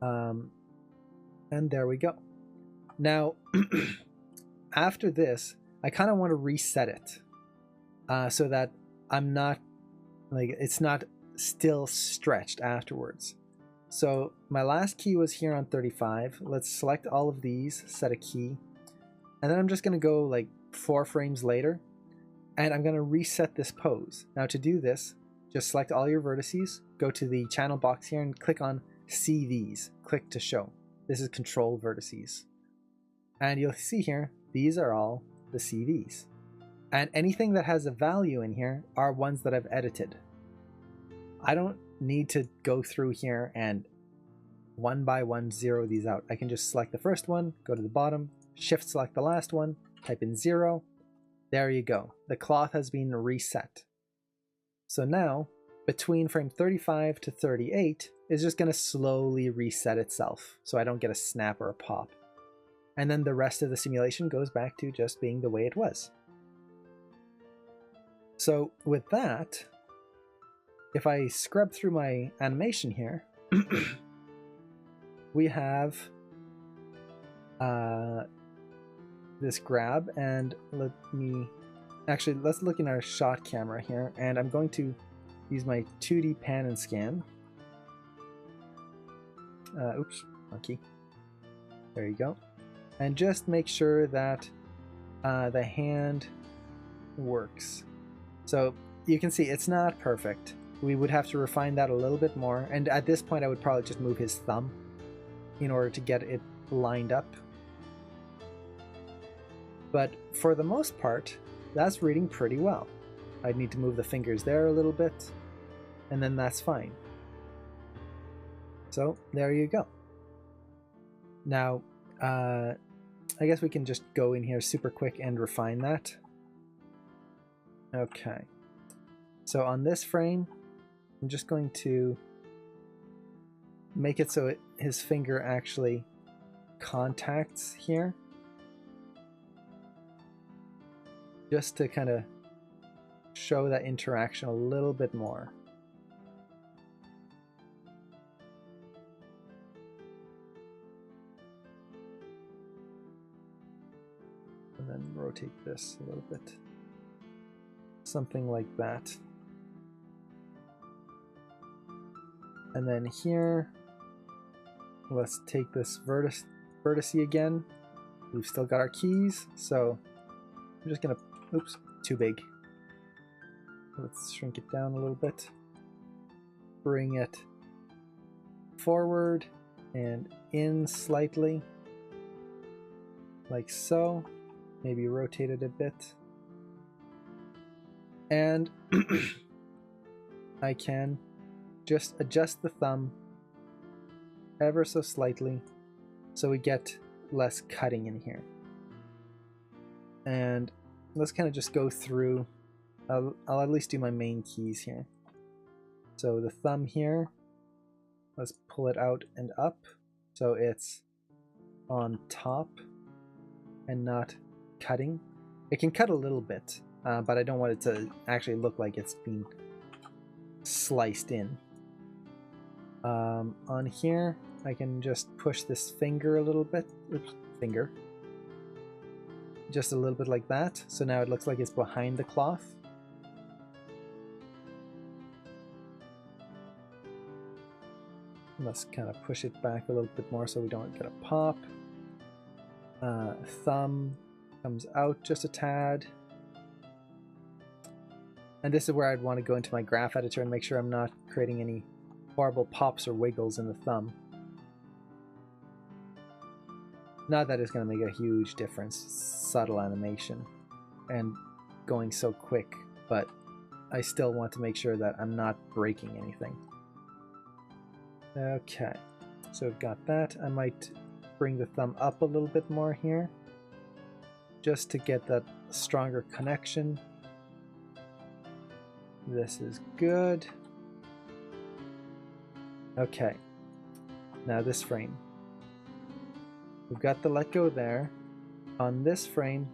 And there we go. Now, after this, I kind of want to reset it so that I'm not, like, it's not still stretched afterwards. So my last key was here on 35. Let's select all of these, set a key, and then I'm just going to go like 4 frames later, and I'm going to reset this pose. Now to do this, just select all your vertices, go to the channel box here and click on See These. Click to show. This is control vertices. And you'll see here, these are all the CVs. And anything that has a value in here are ones that I've edited. I don't need to go through here and one by one zero these out. I can just select the first one, go to the bottom, shift select the last one, type in 0. There you go. The cloth has been reset. So now, between frame 35 to 38 is just going to slowly reset itself so I don't get a snap or a pop. And then the rest of the simulation goes back to just being the way it was. So with that, if I scrub through my animation here, we have this grab, and let's look in our shot camera here, and I'm going to use my 2D pan and scan. Oops, monkey. There you go. And just make sure that the hand works. So you can see it's not perfect. We would have to refine that a little bit more. And at this point, I would probably just move his thumb in order to get it lined up. But for the most part, that's reading pretty well. I'd need to move the fingers there a little bit, and then that's fine. So there you go. Now, I guess we can just go in here super quick and refine that. Okay. So on this frame, I'm just going to make it so his finger actually contacts here. Just to kind of show that interaction a little bit more. And then rotate this a little bit. Something like that. And then here, let's take this vertice again. We've still got our keys, so I'm just gonna, oops, too big. Let's shrink it down a little bit. Bring it forward and in slightly, like so. Maybe rotate it a bit. And I can just adjust the thumb ever so slightly so we get less cutting in here. And let's kind of just go through. I'll at least do my main keys here. So the thumb here, let's pull it out and up so it's on top and not cutting. It can cut a little bit, but I don't want it to actually look like it's being sliced in. On here, I can just push this finger a little bit. Oops, finger. Just a little bit like that. So now it looks like it's behind the cloth. Let's kind of push it back a little bit more so we don't get a pop. Thumb comes out just a tad. And this is where I'd want to go into my graph editor and make sure I'm not creating any horrible pops or wiggles in the thumb. Not that it's going to make a huge difference. Subtle animation and going so quick, but I still want to make sure that I'm not breaking anything. Okay, so we've got that. I might bring the thumb up a little bit more here just to get that stronger connection. This is good. Okay, Now this frame. We've got the let go there. On this frame,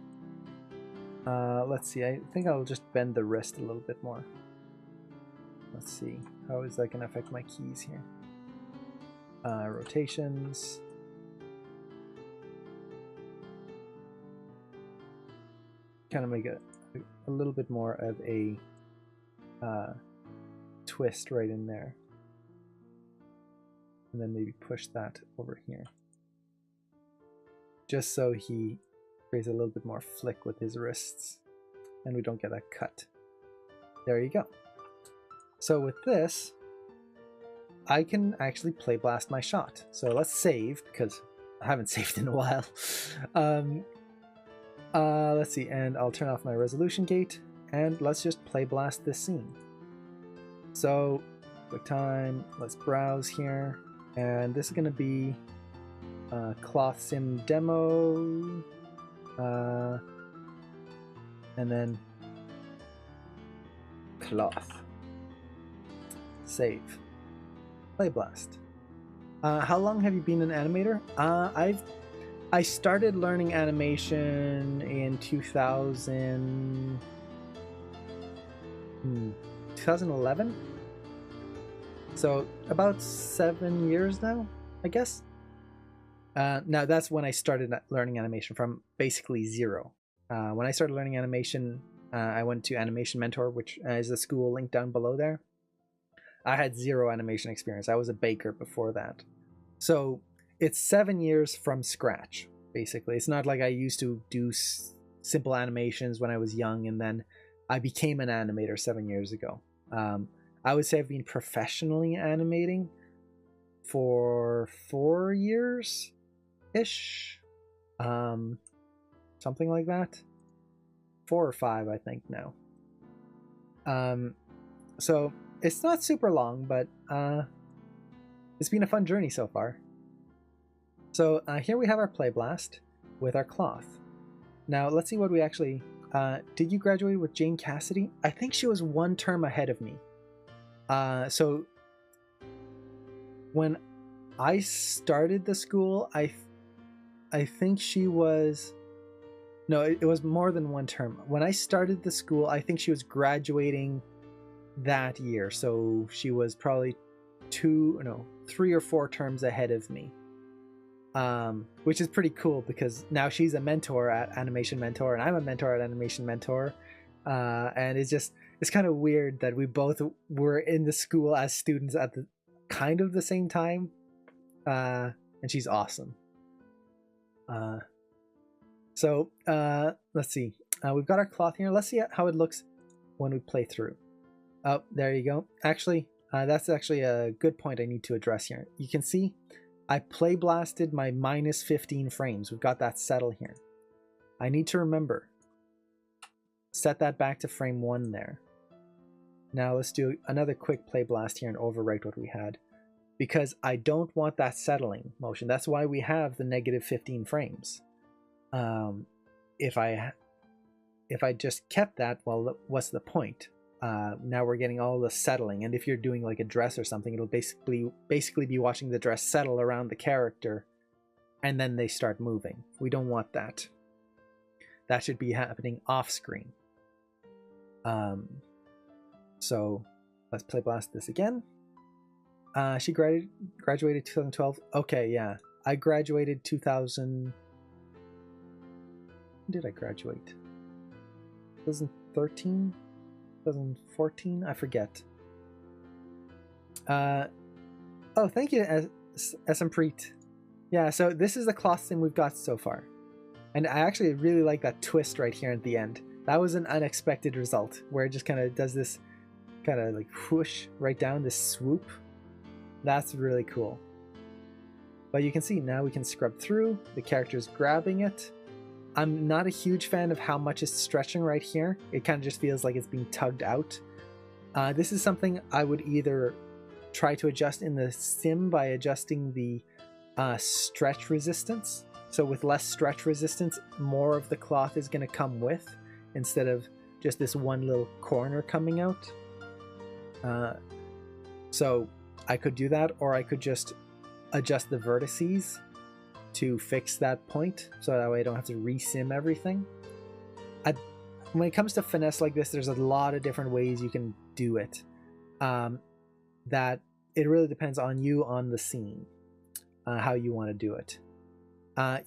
let's see, I think I'll just bend the wrist a little bit more. Let's see, how is that going to affect my keys here? Rotations. Kind of make it a little bit more of a twist right in there. And then maybe push that over here. Just so he creates a little bit more flick with his wrists. And we don't get that cut. There you go. So with this, I can actually play blast my shot. So let's save, because I haven't saved in a while. Let's see, and I'll turn off my resolution gate, and let's just play blast this scene. So, quick time, let's browse here, and this is going to be Cloth Sim Demo, and then Cloth. Save. Play blast. How long have you been an animator? I started learning animation in 2011. So about 7 years now, I guess. Now that's when I started learning animation, from basically zero. When I started learning animation, I went to Animation Mentor, which is a school linked down below there. I had zero animation experience. I was a baker before that. So it's 7 years from scratch, basically. It's not like I used to do simple animations when I was young and then I became an animator 7 years ago. I would say I've been professionally animating for 4 years-ish. Something like that. 4 or 5, I think, now. So it's not super long, but it's been a fun journey so far. So here we have our play blast with our cloth. Now let's see what we actually... did you graduate with Jane Cassidy? I think she was 1 term ahead of me. So when I started the school, I think she was... No, it was more than 1 term. When I started the school, I think she was graduating that year. So she was probably 3 or 4 terms ahead of me. Which is pretty cool because now she's a mentor at Animation Mentor and I'm a mentor at Animation Mentor. And it's kind of weird that we both were in the school as students at the kind of the same time. And she's awesome. So let's see. We've got our cloth here. Let's see how it looks when we play through. Oh, there you go. Actually, that's actually a good point I need to address here. You can see I play blasted my minus 15 frames. We've got that settle here. I need to remember. Set that back to frame 1 there. Now let's do another quick play blast here and overwrite what we had. Because I don't want that settling motion. That's why we have the negative 15 frames. If I just kept that, well, what's the point? Now we're getting all the settling, and if you're doing like a dress or something, it'll basically be watching the dress settle around the character, and then they start moving. We don't want that. That should be happening off screen. So let's play blast this again. She graduated 2012. Okay, yeah, I graduated 2000. When did I graduate? 2013. 2014, I forget. Oh, thank you, Preet. Yeah, so this is the cloth sim we've got so far. And I actually really like that twist right here at the end. That was an unexpected result, where it just kind of does this kind of like whoosh right down, this swoop. That's really cool. But you can see now we can scrub through, the character's grabbing it. I'm not a huge fan of how much it's stretching right here. It kind of just feels like it's being tugged out. This is something I would either try to adjust in the sim by adjusting the stretch resistance. So with less stretch resistance, more of the cloth is going to come with, instead of just this one little corner coming out. So I could do that, or I could just adjust the vertices to fix that point, so that way I don't have to resim everything. When it comes to finesse like this, there's a lot of different ways you can do it. That it really depends on you, on the scene, how you want to do it.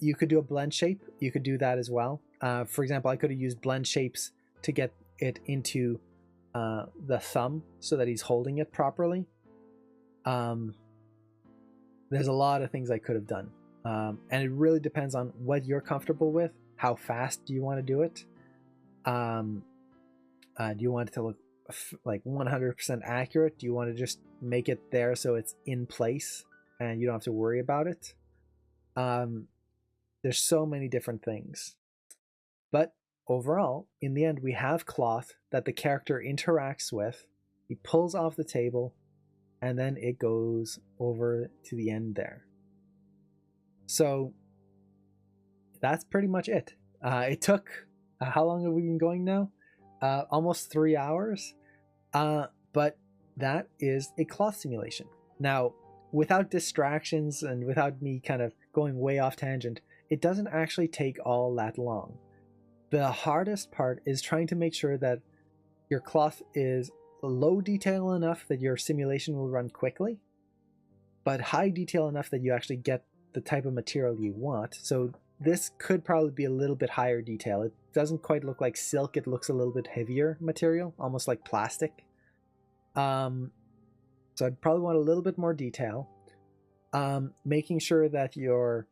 You could do a blend shape. You could do that as well. For example, I could have used blend shapes to get it into the thumb so that he's holding it properly. There's a lot of things I could have done. And it really depends on what you're comfortable with. How fast do you want to do it? Do you want it to look like 100% accurate? Do you want to just make it there so it's in place and you don't have to worry about it? There's so many different things. But overall, in the end, we have cloth that the character interacts with. He pulls off the table, and then it goes over to the end there. So that's pretty much it. It took, how long have we been going now? Almost 3 hours. But that is a cloth simulation. Now, without distractions and without me kind of going way off tangent, it doesn't actually take all that long. The hardest part is trying to make sure that your cloth is low detail enough that your simulation will run quickly, but high detail enough that you actually get the type of material you want. So this could probably be a little bit higher detail. It doesn't quite look like silk. It looks a little bit heavier material, almost like plastic. So I'd probably want a little bit more detail. Making sure that your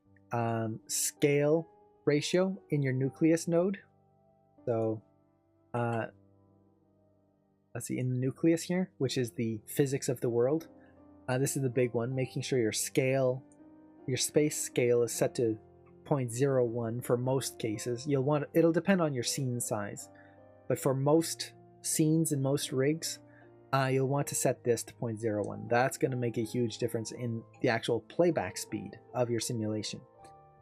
scale ratio in your nucleus node. So let's see, in the nucleus here, which is the physics of the world. This is the big one, making sure your scale, your space scale is set to 0.01 for most cases. It'll depend on your scene size, but for most scenes and most rigs, you'll want to set this to 0.01. That's going to make a huge difference in the actual playback speed of your simulation.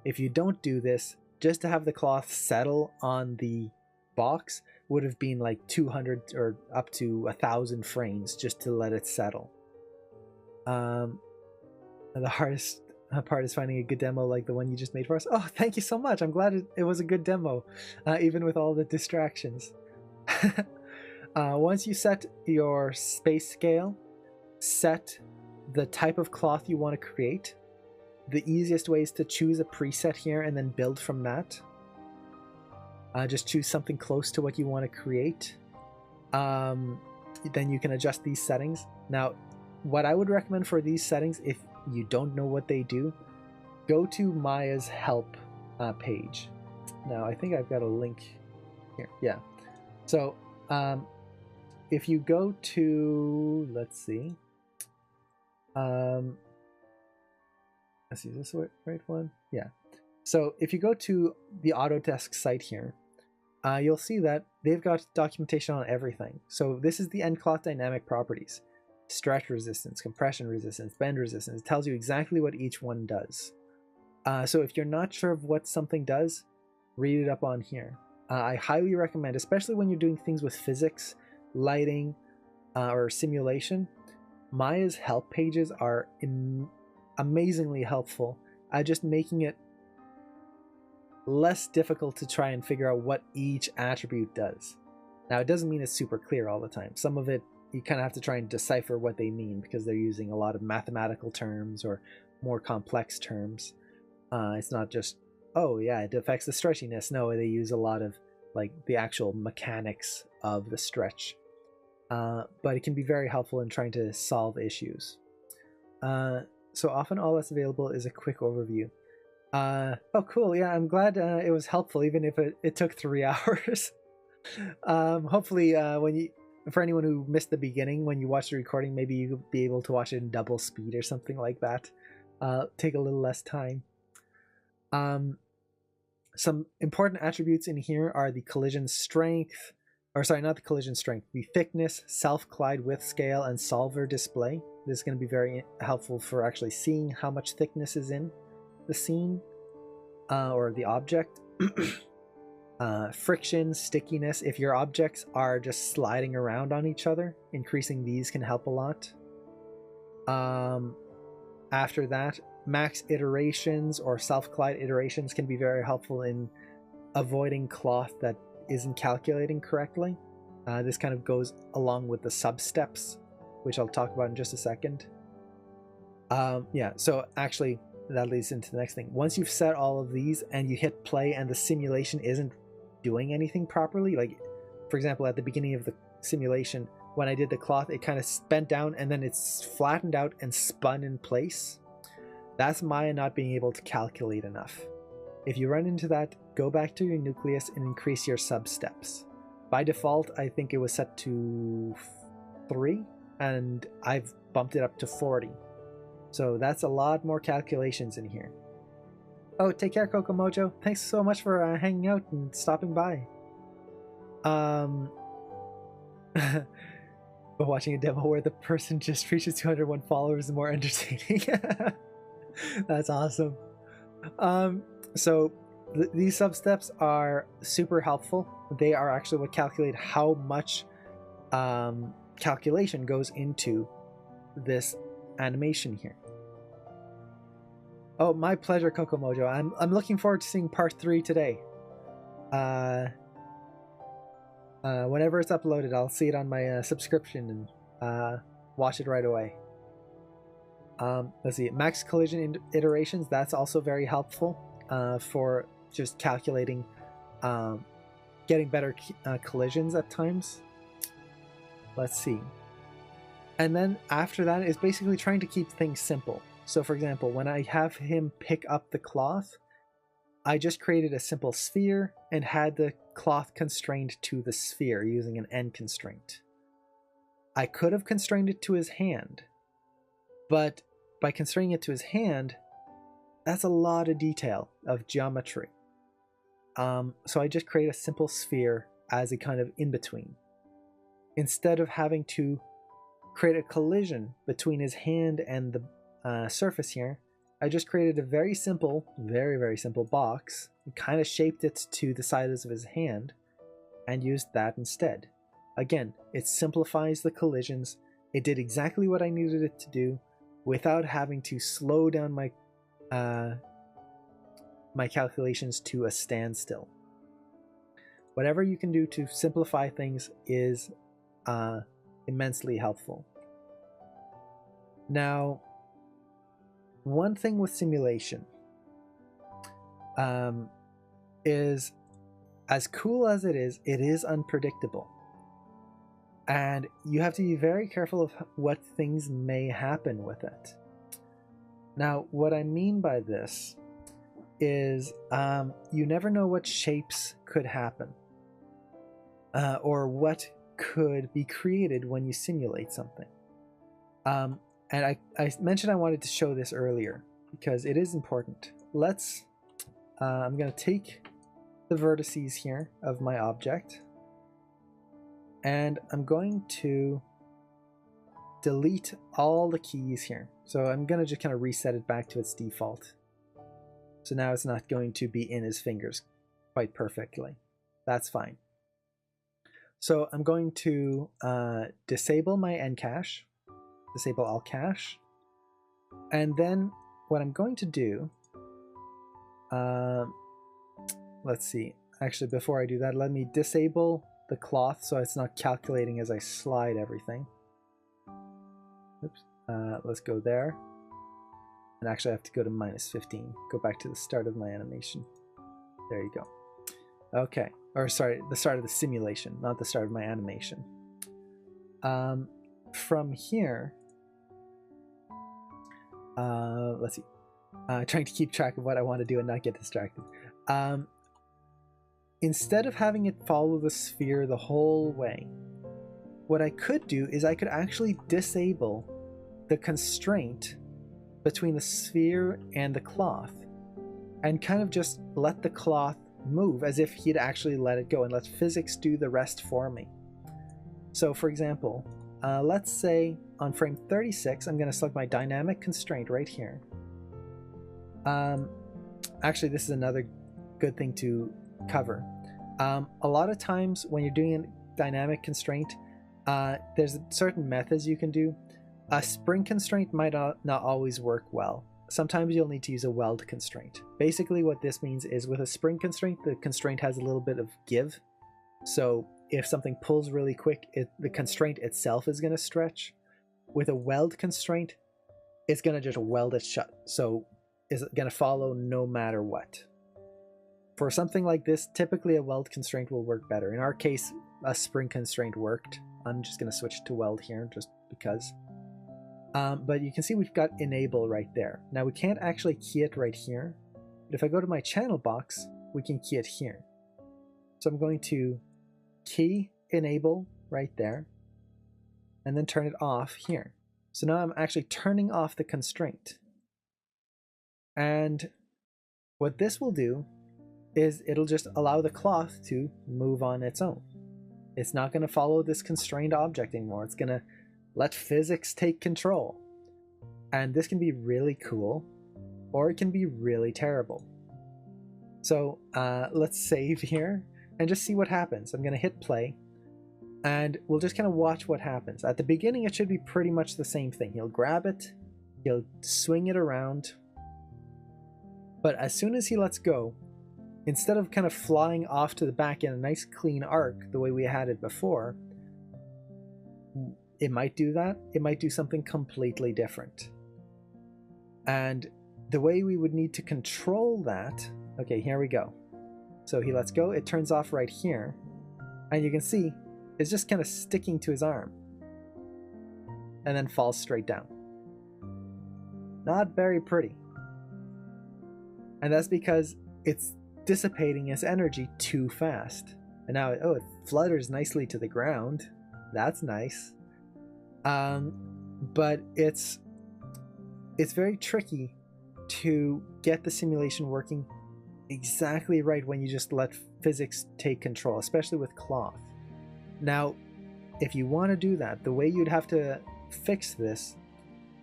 If you don't do this, just to have the cloth settle on the box would have been like 200 or up to 1,000 frames just to let it settle. The hardest part is finding a good demo like the one you just made for us. Oh, thank you so much. I'm glad it was a good demo, even with all the distractions. Once you set your space scale, set the type of cloth you want to create. The easiest way is to choose a preset here and then build from that. Just choose something close to what you want to create. Then you can adjust these settings. Now, what I would recommend for these settings, if you don't know what they do, go to Maya's help page. Now, I think I've got a link here. Yeah. So, if you go to, let's see, is this the right one? Yeah. So if you go to the Autodesk site here, you'll see that they've got documentation on everything. So this is the end cloth dynamic properties: stretch resistance, compression resistance, bend resistance. It tells you exactly what each one does. So if you're not sure of what something does, read it up on here. I highly recommend, especially when you're doing things with physics, lighting, or simulation, Maya's help pages are amazingly helpful at just making it less difficult to try and figure out what each attribute does. Now, it doesn't mean it's super clear all the time. Some of it you kind of have to try and decipher what they mean because they're using a lot of mathematical terms or more complex terms. It's not just, oh yeah, it affects the stretchiness. No, they use a lot of like the actual mechanics of the stretch. But it can be very helpful in trying to solve issues. So often all that's available is a quick overview. Oh, cool. Yeah, I'm glad it was helpful, even if it took 3 hours. Hopefully, for anyone who missed the beginning, when you watch the recording, maybe you'll be able to watch it in double speed or something like that. Take a little less time. Some important attributes in here are the collision strength, or sorry, not the collision strength, the thickness, self-collide width scale, and solver display. This is going to be very helpful for actually seeing how much thickness is in the scene or the object. Friction, stickiness. If your objects are just sliding around on each other, increasing these can help a lot. after that, max iterations or self-collide iterations can be very helpful in avoiding cloth that isn't calculating correctly. This kind of goes along with the sub-steps, which I'll talk about in just a second. Yeah, so actually that leads into the next thing. Once you've set all of these and you hit play and the simulation isn't doing anything properly, like for example at the beginning of the simulation when I did the cloth, it kind of bent down and then it's flattened out and spun in place. That's Maya not being able to calculate enough. If you run into that, go back to your nucleus and increase your sub-steps. By default, I think it was set to 3, and I've bumped it up to 40. So that's a lot more calculations in here. Oh, take care, Kokomojo. Thanks so much for hanging out and stopping by. But watching a demo where the person just reaches 201 followers is more entertaining. That's awesome. So these sub-steps are super helpful. They are actually what calculate how much calculation goes into this animation here. Oh, my pleasure, Kokomojo. I'm looking forward to seeing part 3 today. Whenever it's uploaded, I'll see it on my subscription and watch it right away. Let's see, max collision iterations, that's also very helpful for just calculating, getting better collisions at times. Let's see. And then after that is basically trying to keep things simple. So for example, when I have him pick up the cloth, I just created a simple sphere and had the cloth constrained to the sphere using an end constraint. I could have constrained it to his hand, but by constraining it to his hand, that's a lot of detail of geometry. So I just create a simple sphere as a kind of in-between. Instead of having to create a collision between his hand and the surface here, I just created a very simple, very, very simple box, and kind of shaped it to the size of his hand, and used that instead. Again, it simplifies the collisions. It did exactly what I needed it to do without having to slow down my my calculations to a standstill. Whatever you can do to simplify things is immensely helpful. Now, one thing with simulation is, as cool as it is unpredictable. And you have to be very careful of what things may happen with it. Now, what I mean by this is you never know what shapes could happen or what could be created when you simulate something. And I mentioned I wanted to show this earlier because it is important. I'm going to take the vertices here of my object, and I'm going to delete all the keys here. So I'm going to just kind of reset it back to its default. So now it's not going to be in his fingers quite perfectly. That's fine. So I'm going to disable my encache, disable all cache, and then what I'm going to do, let's see, actually before I do that, let me disable the cloth so it's not calculating as I slide everything. Oops. Let's go there, and actually I have to go to -15, go back to the start of my animation. There you go. Okay, or sorry, the start of the simulation, not the start of my animation. From here, let's see, trying to keep track of what I want to do and not get distracted. Instead of having it follow the sphere the whole way, what I could do is I could actually disable the constraint between the sphere and the cloth and kind of just let the cloth move as if he'd actually let it go and let physics do the rest for me. So for example, let's say on frame 36, I'm going to select my dynamic constraint right here. Actually, this is another good thing to cover. A lot of times when you're doing a dynamic constraint, there's certain methods you can do. A spring constraint might not always work well. Sometimes you'll need to use a weld constraint. Basically what this means is with a spring constraint, the constraint has a little bit of give. So if something pulls really quick, the constraint itself is going to stretch. With a weld constraint, it's going to just weld it shut. So it's going to follow no matter what. For something like this, typically a weld constraint will work better. In our case, a spring constraint worked. I'm just going to switch to weld here just because. But you can see we've got enable right there. Now we can't actually key it right here. But if I go to my channel box, we can key it here. So I'm going to key enable right there and then turn it off here. So now I'm actually turning off the constraint. And what this will do is it'll just allow the cloth to move on its own. It's not going to follow this constrained object anymore. It's going to let physics take control. And this can be really cool, or it can be really terrible. So let's save here and just see what happens. I'm going to hit play, and we'll just kind of watch what happens. At the beginning, it should be pretty much the same thing. He'll grab it, he'll swing it around, but as soon as he lets go, instead of kind of flying off to the back in a nice clean arc the way we had it before, it might do that. It might do something completely different. And the way we would need to control that, okay, here we go. So he lets go, it turns off right here, and you can see it's just kind of sticking to his arm and then falls straight down. Not very pretty. And that's because it's dissipating its energy too fast. And now, oh, it flutters nicely to the ground. That's nice. But it's very tricky to get the simulation working exactly right when you just let physics take control, especially with cloth. Now, if you want to do that, the way you'd have to fix this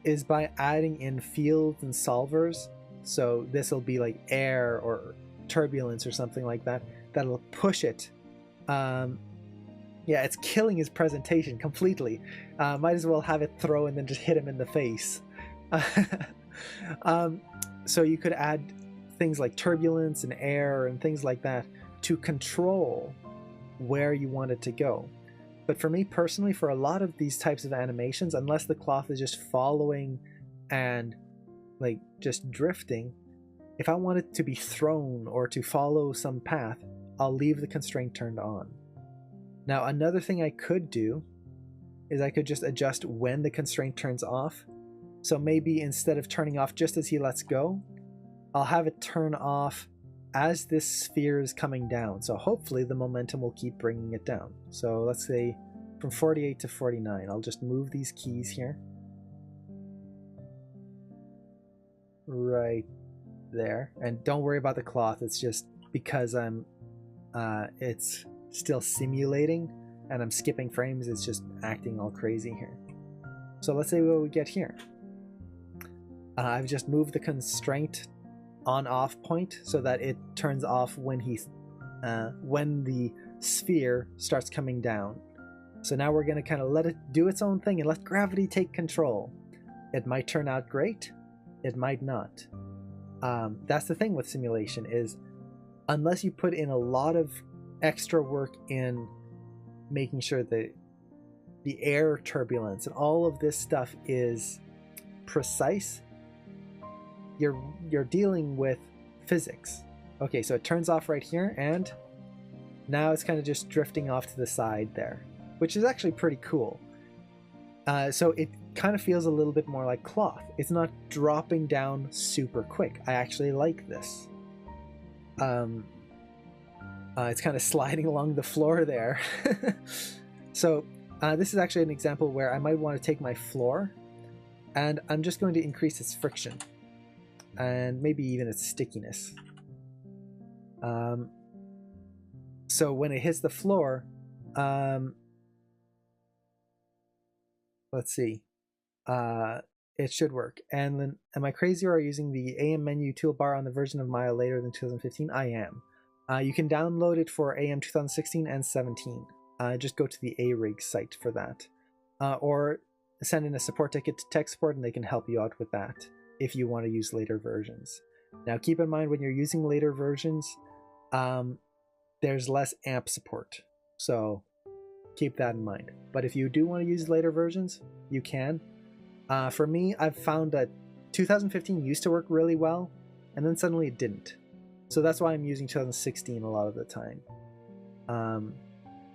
is by adding in fields and solvers. So this will be like air or turbulence or something like that. That'll push it. Yeah, it's killing his presentation completely. Might as well have it throw and then just hit him in the face. So you could add things like turbulence and air and things like that to control where you want it to go. But for me personally, for a lot of these types of animations, unless the cloth is just following and like just drifting, if I want it to be thrown or to follow some path, I'll leave the constraint turned on. Now, another thing I could do is I could just adjust when the constraint turns off. So maybe instead of turning off just as he lets go, I'll have it turn off as this sphere is coming down. So hopefully the momentum will keep bringing it down. So let's say from 48 to 49. I'll just move these keys here. Right there. And don't worry about the cloth. It's just because it's still simulating and I'm skipping frames, it's just acting all crazy here. So let's say what we get here. I've just moved the constraint on off point so that it turns off when the sphere starts coming down. So now we're going to kind of let it do its own thing and let gravity take control. It might turn out great, it might not. That's the thing with simulation, is unless you put in a lot of extra work in making sure that the air turbulence and all of this stuff is precise, you're dealing with physics. Okay, so it turns off right here, and now it's kind of just drifting off to the side there, which is actually pretty cool. So it kind of feels a little bit more like cloth. It's not dropping down super quick. I actually like this. It's kind of sliding along the floor there. So this is actually an example where I might want to take my floor and I'm just going to increase its friction and maybe even its stickiness. So when it hits the floor, let's see, it should work. And then, am I crazy, or are you using the AM menu toolbar on the version of Maya later than 2015? I am. You can download it for AM 2016 and 17. Just go to the ARIG site for that. Or send in a support ticket to tech support and they can help you out with that if you want to use later versions. Now keep in mind when you're using later versions, there's less AMP support, so keep that in mind. But if you do want to use later versions, you can. For me, I've found that 2015 used to work really well, and then suddenly it didn't. So that's why I'm using 2016 a lot of the time.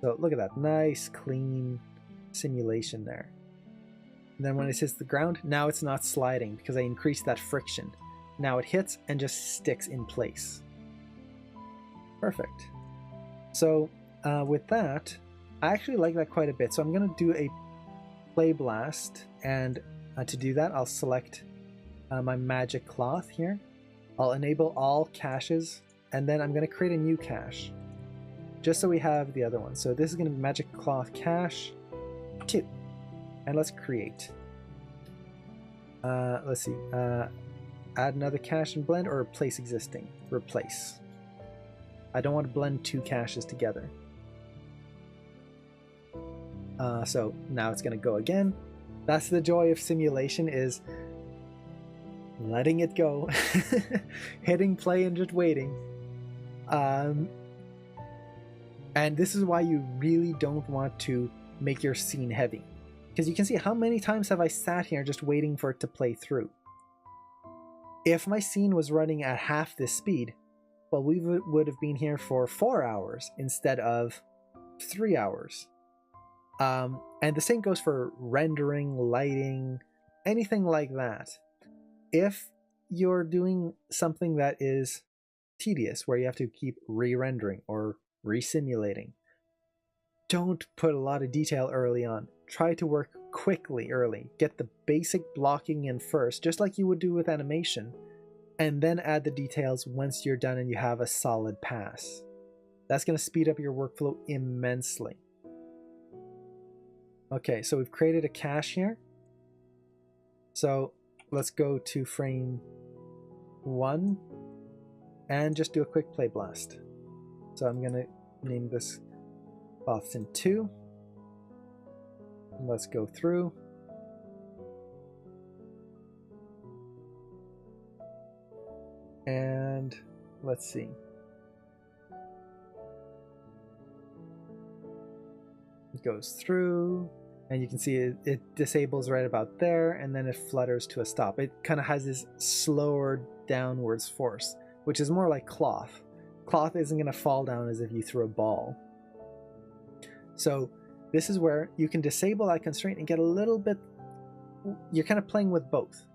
So look at that, nice clean simulation there. And then when it hits the ground, now it's not sliding because I increased that friction. Now it hits and just sticks in place. Perfect. So with that, I actually like that quite a bit. So I'm going to do a play blast, and to do that, I'll select my magic cloth here. I'll enable all caches, and then I'm going to create a new cache, just so we have the other one. So this is going to be magic cloth cache 2, and let's create. Let's see. Add another cache and blend, or replace existing. Replace. I don't want to blend 2 caches together. So now it's going to go again. That's the joy of simulation, is letting it go, hitting play and just waiting. And this is why you really don't want to make your scene heavy, because you can see how many times have I sat here just waiting for it to play through. If my scene was running at half this speed, well, we would have been here for 4 hours instead of 3 hours. And the same goes for rendering, lighting, anything like that. If you're doing something that is tedious, where you have to keep re-rendering or re-simulating, don't put a lot of detail early on. Try to work quickly early. Get the basic blocking in first, just like you would do with animation, and then add the details once you're done and you have a solid pass. That's going to speed up your workflow immensely. Okay, so we've created a cache here. So let's go to frame 1 and just do a quick play blast. So I'm going to name this Boston 2. Let's go through. And let's see. It goes through, and you can see it disables right about there, and then it flutters to a stop. It kind of has this slower downwards force, which is more like cloth. Cloth isn't going to fall down as if you threw a ball. So this is where you can disable that constraint and get a little bit, you're kind of playing with both.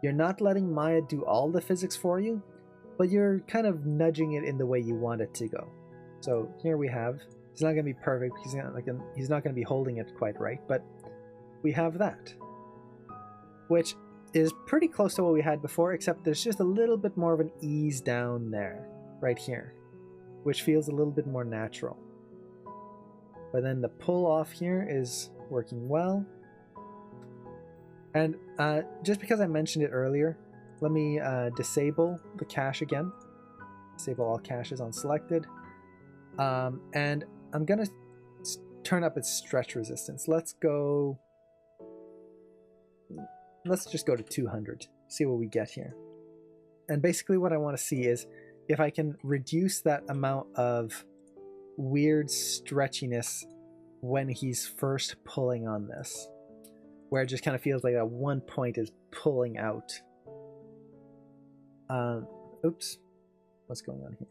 You're not letting Maya do all the physics for you, but you're kind of nudging it in the way you want it to go. So here we have, it's not going to be perfect because he's not going to be holding it quite right, but we have that, which is pretty close to what we had before, except there's just a little bit more of an ease down there, right here, which feels a little bit more natural. But then the pull off here is working well. And just because I mentioned it earlier, let me disable the cache again. Disable all caches on selected. And I'm going to turn up its stretch resistance. Let's just go to 200, see what we get here. And basically what I want to see is if I can reduce that amount of weird stretchiness when he's first pulling on this, where it just kind of feels like that one point is pulling out. Oops, what's going on here?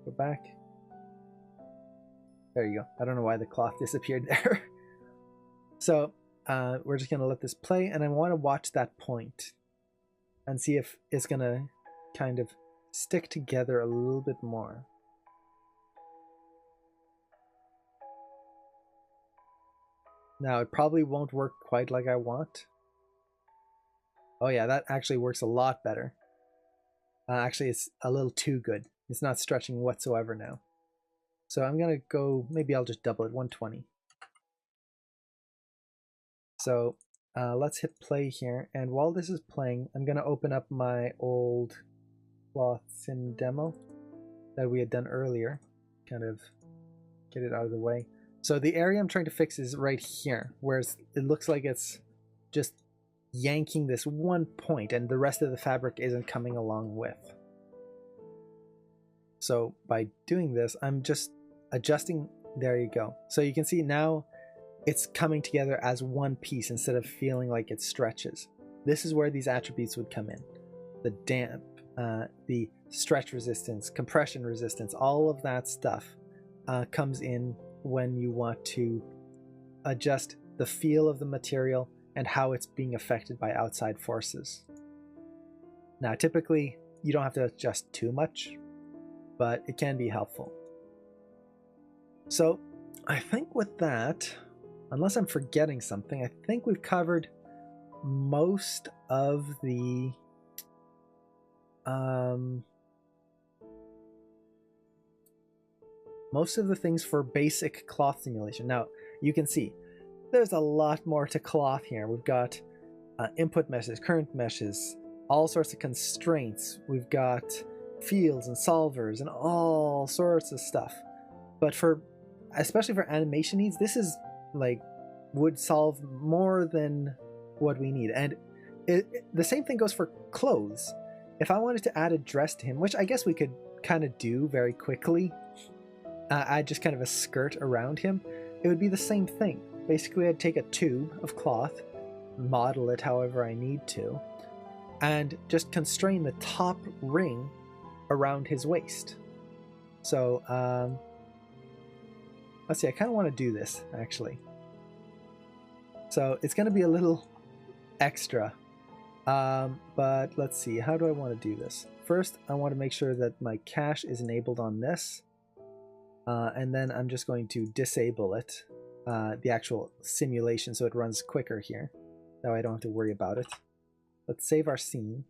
Go back. There you go. I don't know why the cloth disappeared there. So we're just going to let this play, and I want to watch that point and see if it's going to kind of stick together a little bit more. Now, it probably won't work quite like I want. Oh yeah, that actually works a lot better. Actually, it's a little too good. It's not stretching whatsoever now. So I'm going to go, maybe I'll just double it, 120. So let's hit play here. And while this is playing, I'm going to open up my old cloth sim demo that we had done earlier. Kind of get it out of the way. So the area I'm trying to fix is right here, where it looks like it's just yanking this one point and the rest of the fabric isn't coming along with. So by doing this, I'm just adjusting. There you go. So you can see now it's coming together as one piece instead of feeling like it stretches. This is where these attributes would come in. The damp, the stretch resistance, compression resistance, all of that stuff comes in when you want to adjust the feel of the material and how it's being affected by outside forces. Now, typically, you don't have to adjust too much, but it can be helpful. So I think with that, unless I'm forgetting something, I think we've covered most of the things for basic cloth simulation. Now, you can see there's a lot more to cloth here. We've got input meshes, current meshes, all sorts of constraints. We've got fields and solvers and all sorts of stuff. But especially for animation needs, this is like would solve more than what we need. And the same thing goes for clothes. If I wanted to add a dress to him, which I guess we could kind of do very quickly, add just kind of a skirt around him, it would be the same thing. Basically, I'd take a tube of cloth, model it however I need to, and just constrain the top ring around his waist. So, let's see, I kind of want to do this, actually. So, it's going to be a little extra. But let's see, how do I want to do this? First, I want to make sure that my cache is enabled on this. And then I'm just going to disable it, the actual simulation, so it runs quicker here. That way I don't have to worry about it. Let's save our scene.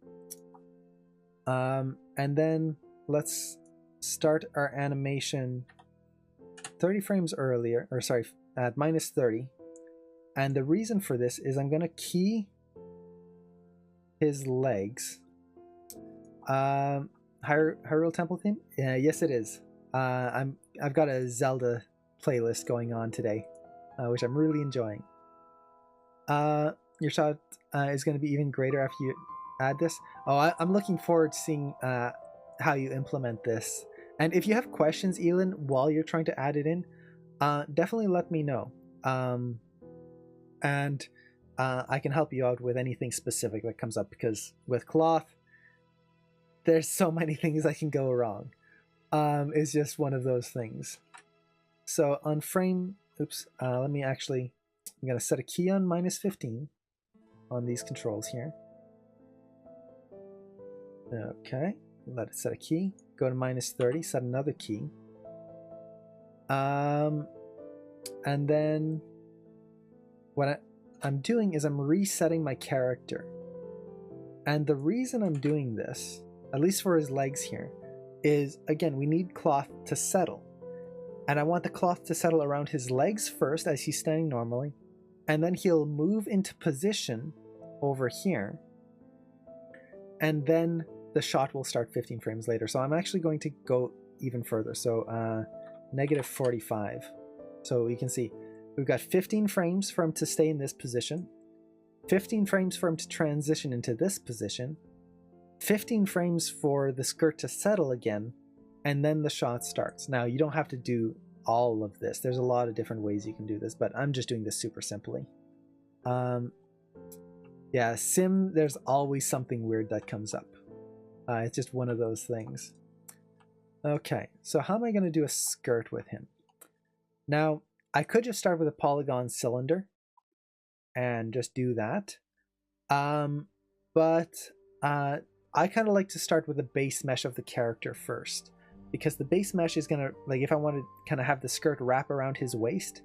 And then let's start our animation 30 frames earlier, or sorry, at minus 30. And the reason for this is I'm going to key his legs. Hyrule Temple theme? Yes, it is. I've got a Zelda playlist going on today, which I'm really enjoying. Your shot is going to be even greater after you add this. Oh, I'm looking forward to seeing how you implement this. And if you have questions, Elin, while you're trying to add it in, definitely let me know. And I can help you out with anything specific that comes up, because with cloth, there's so many things that can go wrong. It's just one of those things. So on frame, let me actually, I'm going to set a key on minus 15 on these controls here. Okay, let it set a key. Go to minus 30, set another key. And then what I'm doing is I'm resetting my character. And the reason I'm doing this, at least for his legs here, is, again, we need cloth to settle. And I want the cloth to settle around his legs first as he's standing normally. And then he'll move into position over here. And then the shot will start 15 frames later. So I'm actually going to go even further. So negative 45. So you can see we've got 15 frames for him to stay in this position, 15 frames for him to transition into this position, 15 frames for the skirt to settle again, and then the shot starts. Now, you don't have to do all of this. There's a lot of different ways you can do this, but I'm just doing this super simply. Yeah, sim, there's always something weird that comes up. It's just one of those things. Okay, so how am I going to do a skirt with him? Now, I could just start with a polygon cylinder and just do that. But I kind of like to start with the base mesh of the character first, because the base mesh is going to, like, if I want to kind of have the skirt wrap around his waist,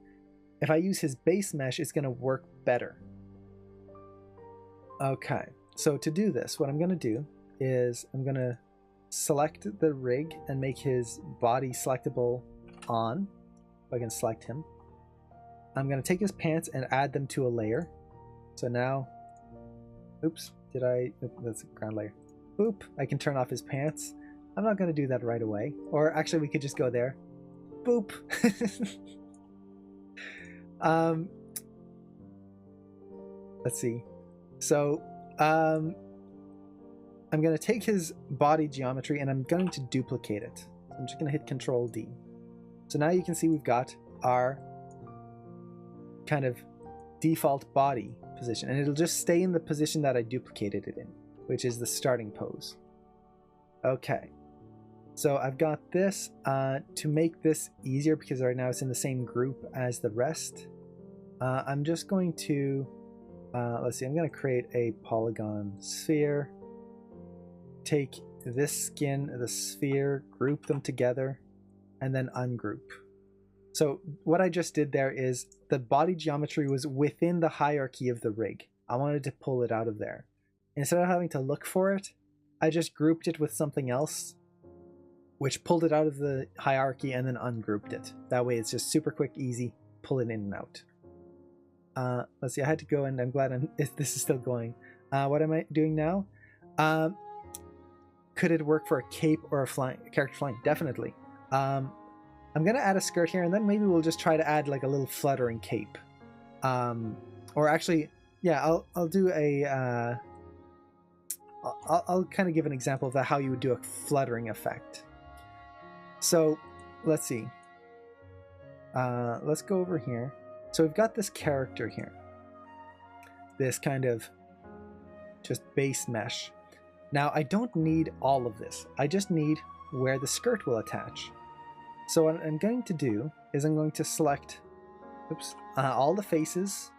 if I use his base mesh, it's going to work better. Okay, so to do this, what I'm going to do is I'm going to select the rig and make his body selectable on. I can select him. I'm going to take his pants and add them to a layer. So now, that's a ground layer. I can turn off his pants. I'm not going to do that right away. Or actually, we could just go there. Boop. Let's see. So I'm going to take his body geometry and I'm going to duplicate it. So I'm just going to hit Control D. So now you can see we've got our kind of default body position, and it'll just stay in the position that I duplicated it in, which is the starting pose. Okay, so I've got this. To make this easier, because right now it's in the same group as the rest, I'm just going to, let's see, I'm going to create a polygon sphere, take this skin, the sphere, group them together, and then ungroup. So what I just did there is the body geometry was within the hierarchy of the rig. I wanted to pull it out of there. Instead of having to look for it, I just grouped it with something else, which pulled it out of the hierarchy and then ungrouped it. That way it's just super quick, easy, pull it in and out. Let's see, I had to go, and I'm glad this is still going. What am I doing now? Could it work for a cape or a character flying? Definitely. I'm going to add a skirt here, and then maybe we'll just try to add like a little fluttering cape. Or actually, yeah, I'll do a... I'll kind of give an example of that, how you would do a fluttering effect. So, let's see. Let's go over here. So we've got this character here. This kind of just base mesh. Now, I don't need all of this. I just need where the skirt will attach. So what I'm going to do is I'm going to select all the faces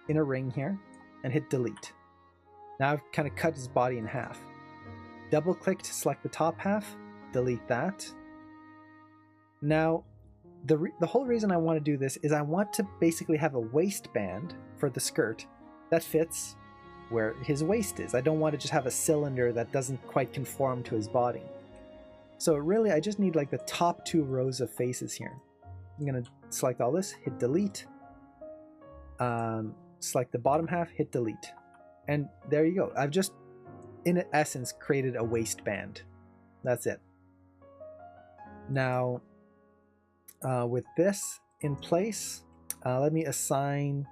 in a ring here and hit delete. Now I've kind of cut his body in half. Double click to select the top half, delete that. Now the whole reason I want to do this is I want to basically have a waistband for the skirt that fits where his waist is. I don't want to just have a cylinder that doesn't quite conform to his body. So really, I just need like the top 2 rows of faces here. I'm going to select all this, hit delete. Select the bottom half, hit delete. And there you go. I've just, in essence, created a waistband. That's it. Now, with this in place, let me assign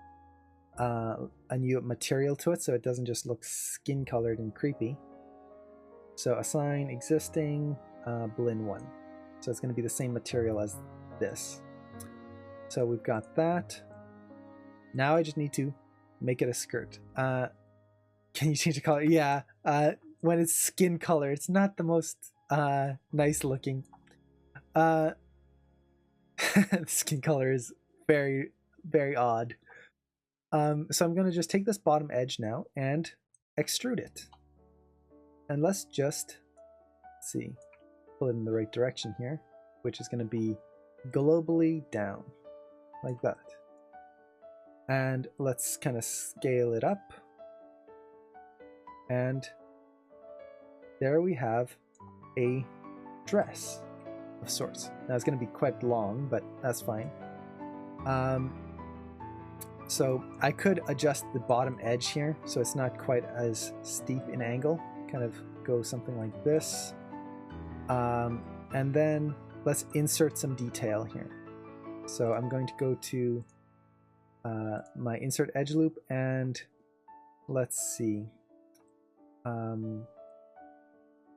a new material to it so it doesn't just look skin colored and creepy. So assign existing blend 1. So it's going to be the same material as this. So we've got that. Now I just need to make it a skirt. Can you change the color? Yeah, when it's skin color, it's not the most nice looking. The skin color is very, very odd. So I'm going to just take this bottom edge now and extrude it. And let's just see, pull it in the right direction here, which is going to be globally down, like that. And let's kind of scale it up. And there we have a dress of sorts. Now it's going to be quite long, but that's fine. So I could adjust the bottom edge here so it's not quite as steep in angle. Kind of go something like this. And then let's insert some detail here. So I'm going to go to my insert edge loop, and let's see. I'm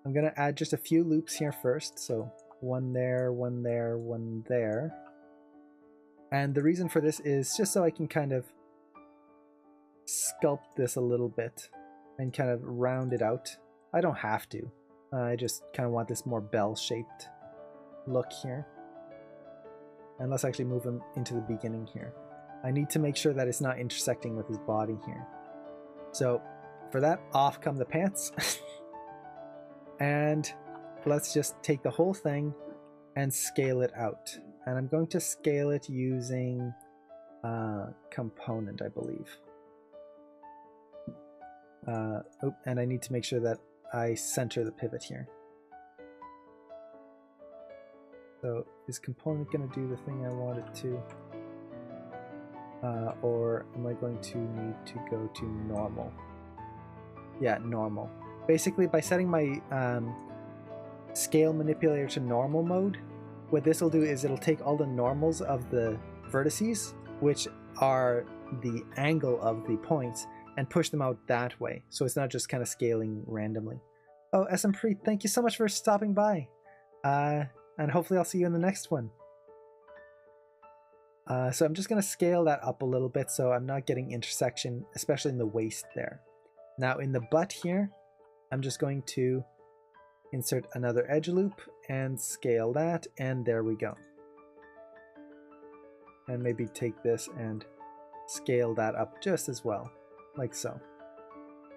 going to add just a few loops here first. So one there, one there, one there. And the reason for this is just so I can kind of sculpt this a little bit and kind of round it out. I don't have to. I just kind of want this more bell-shaped look here. And let's actually move him into the beginning here. I need to make sure that it's not intersecting with his body here. So for that, off come the pants. And let's just take the whole thing and scale it out. And I'm going to scale it using component, I believe. And I need to make sure that I center the pivot here. So is component going to do the thing I want it to? Or am I going to need to go to normal? Yeah, normal. Basically, by setting my scale manipulator to normal mode, what this will do is it'll take all the normals of the vertices, which are the angle of the points, and push them out that way. So it's not just kind of scaling randomly. Oh, SM Pre, thank you so much for stopping by. And hopefully I'll see you in the next one. So I'm just going to scale that up a little bit so I'm not getting intersection, especially in the waist there. Now in the butt here, I'm just going to insert another edge loop and scale that, and there we go. And maybe take this and scale that up just as well, like so.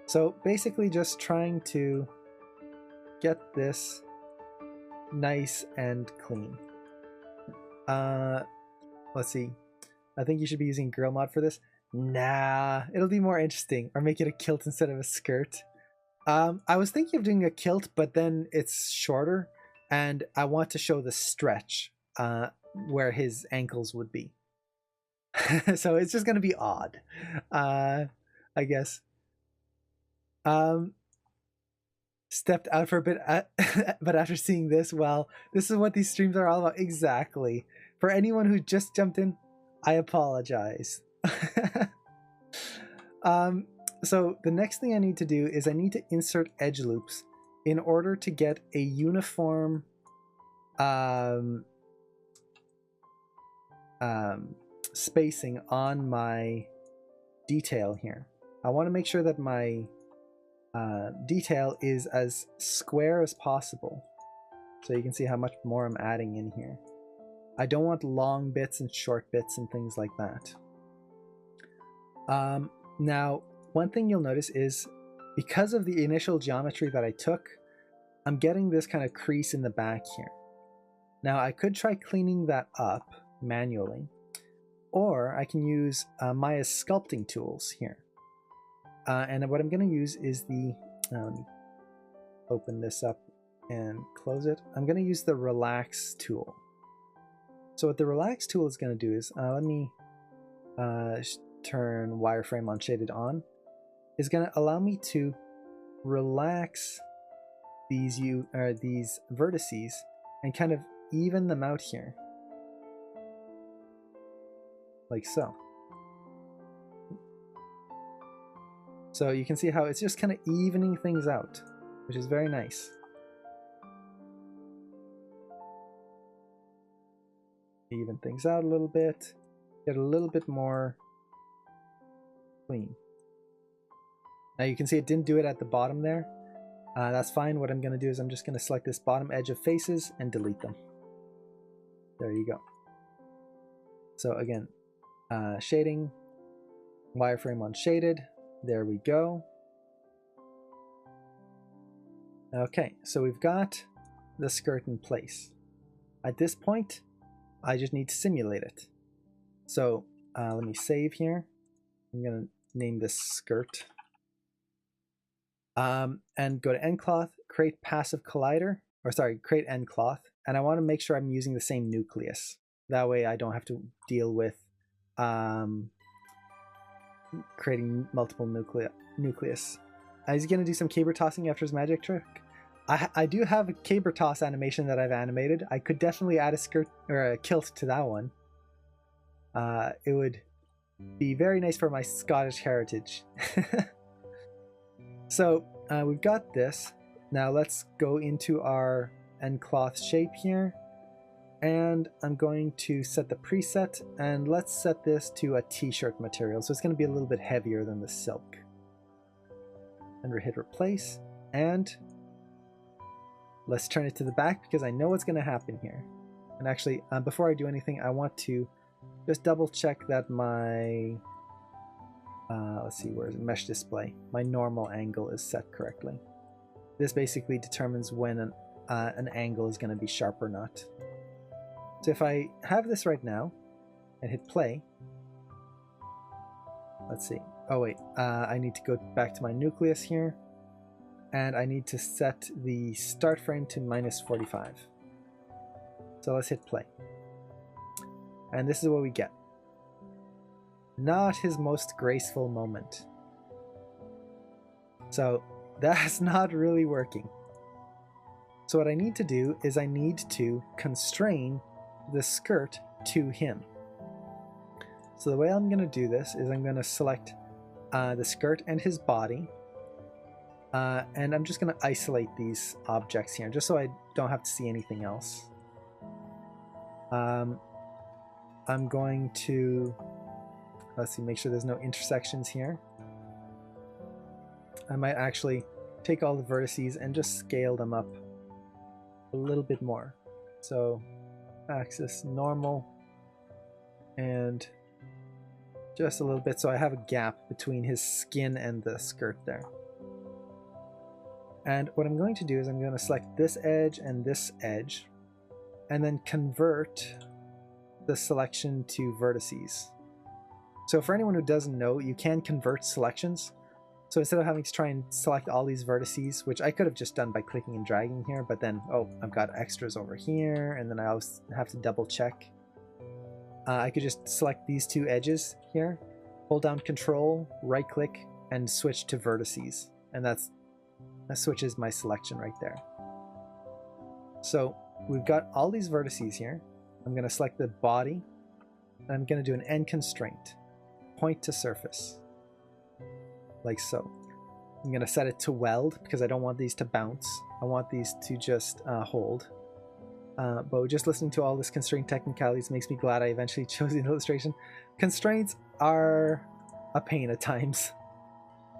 So basically just trying to get this nice and clean. Let's see. I think you should be using girl mod for this. Nah, it'll be more interesting. Or make it a kilt instead of a skirt. I was thinking of doing a kilt, but then it's shorter, and I want to show the stretch where his ankles would be. So it's just going to be odd, I guess. Stepped out for a bit, but after seeing this, well, this is what these streams are all about. Exactly. For anyone who just jumped in, I apologize. So the next thing I need to do is I need to insert edge loops in order to get a uniform spacing on my detail here. I want to make sure that my detail is as square as possible, so you can see how much more I'm adding in here. I don't want long bits and short bits and things like that. Now, one thing you'll notice is because of the initial geometry that I took, I'm getting this kind of crease in the back here. Now, I could try cleaning that up manually, or I can use Maya's sculpting tools here. And what I'm going to use is the, let me open this up and close it. I'm going to use the relax tool. So what the relax tool is going to do is, let me turn wireframe on shaded on, is going to allow me to relax these vertices and kind of even them out here. Like so. So you can see how it's just kind of evening things out, which is very nice. Even things out a little bit, get a little bit more clean. Now you can see it didn't do it at the bottom there. That's fine. What I'm going to do is I'm just going to select this bottom edge of faces and delete them. There you go. So again, shading, wireframe on shaded. There we go. Okay, so we've got the skirt in place. At this point, I just need to simulate it. So let me save here. I'm going to name this skirt. And go to endcloth, create passive collider, or sorry, create endcloth. And I want to make sure I'm using the same nucleus. That way I don't have to deal with creating multiple nucleus. He's going to do some caber tossing after his magic trick. I do have a caber toss animation that I've animated. I could definitely add a skirt or a kilt to that one. It would be very nice for my Scottish heritage. So we've got this. Now let's go into our endcloth shape here. And I'm going to set the preset, and let's set this to a t-shirt material. So it's going to be a little bit heavier than the silk. And we hit replace, and let's turn it to the back because I know what's going to happen here. And actually, before I do anything, I want to just double check that my, let's see, where is it? Mesh display. My normal angle is set correctly. This basically determines when an angle is going to be sharp or not. So if I have this right now and hit play, let's see. Oh wait, I need to go back to my nucleus here, and I need to set the start frame to -45. So let's hit play. And this is what we get. Not his most graceful moment. So that's not really working. So what I need to do is I need to constrain the skirt to him. So the way I'm going to do this is I'm going to select the skirt and his body. And I'm just going to isolate these objects here just so I don't have to see anything else. I'm going to, let's see, make sure there's no intersections here. I might actually take all the vertices and just scale them up a little bit more. So axis normal and just a little bit so I have a gap between his skin and the skirt there. And what I'm going to do is I'm going to select this edge and this edge and then convert the selection to vertices. So for anyone who doesn't know, you can convert selections. So instead of having to try and select all these vertices, which I could have just done by clicking and dragging here, but then, oh, I've got extras over here, and then I always have to double check. I could just select these two edges here, hold down Control, right click, and switch to vertices. And that switches my selection right there. So we've got all these vertices here. I'm going to select the body, and I'm going to do an end constraint, point to surface, like so. I'm going to set it to weld because I don't want these to bounce. I want these to just hold. But just listening to all this constraint technicalities makes me glad I eventually chose the illustration. Constraints are a pain at times.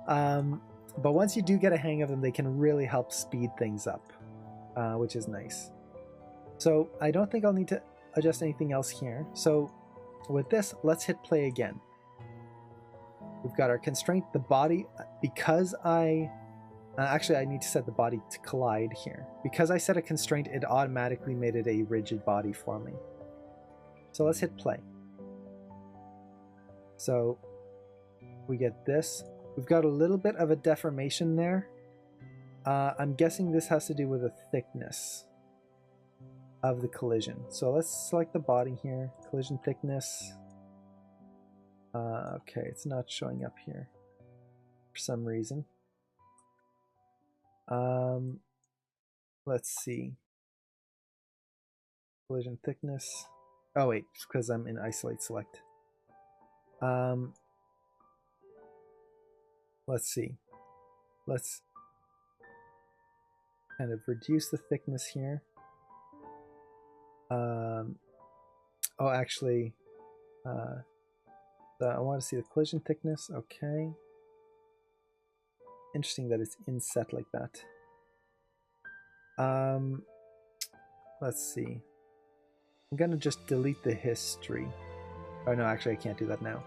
But once you do get a hang of them, they can really help speed things up, which is nice. So I don't think I'll need to adjust anything else here. So with this, let's hit play again. We've got our constraint, the body, because actually I need to set the body to collide here. Because I set a constraint, it automatically made it a rigid body for me. So let's hit play. So we get this. We've got a little bit of a deformation there. I'm guessing this has to do with the thickness of the collision. So let's select the body here, collision thickness. Okay, it's not showing up here for some reason. Let's see. Collision thickness. Oh wait, because I'm in isolate select. Let's see. Let's kind of reduce the thickness here. Oh, actually, I want to see the collision thickness. Okay. Interesting that it's inset like that. Let's see. I'm gonna just delete the history. Oh no, actually I can't do that now.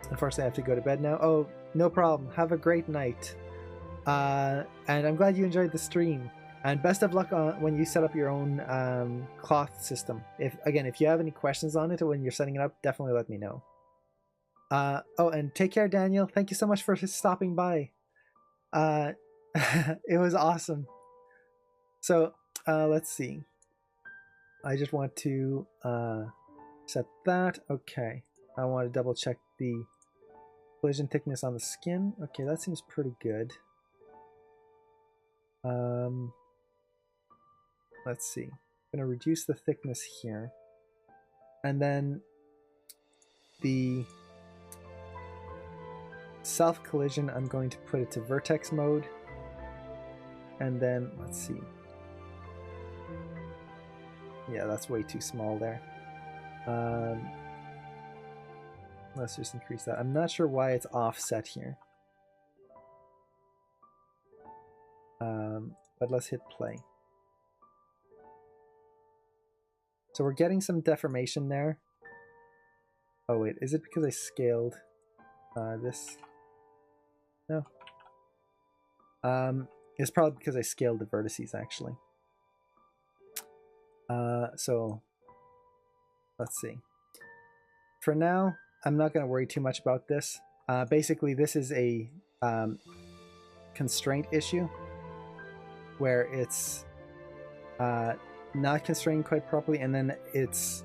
Unfortunately I have to go to bed now. Oh, no problem. Have a great night. And I'm glad you enjoyed the stream. And best of luck when you set up your own cloth system. If you have any questions on it when you're setting it up, definitely let me know. Oh, and take care, Daniel. Thank you so much for stopping by. It was awesome. So let's see. I just want to set that. Okay. I want to double check the collision thickness on the skin. Okay, that seems pretty good. Let's see. I'm going to reduce the thickness here. And then the self collision, I'm going to put it to vertex mode. And then, let's see. Yeah, that's way too small there. Let's just increase that. I'm not sure why it's offset here. But let's hit play. So we're getting some deformation there. Oh wait, is it because I scaled this? No. It's probably because I scaled the vertices actually. So let's see. For now, I'm not going to worry too much about this. Basically, this is a constraint issue where it's not constrained quite properly, and then it's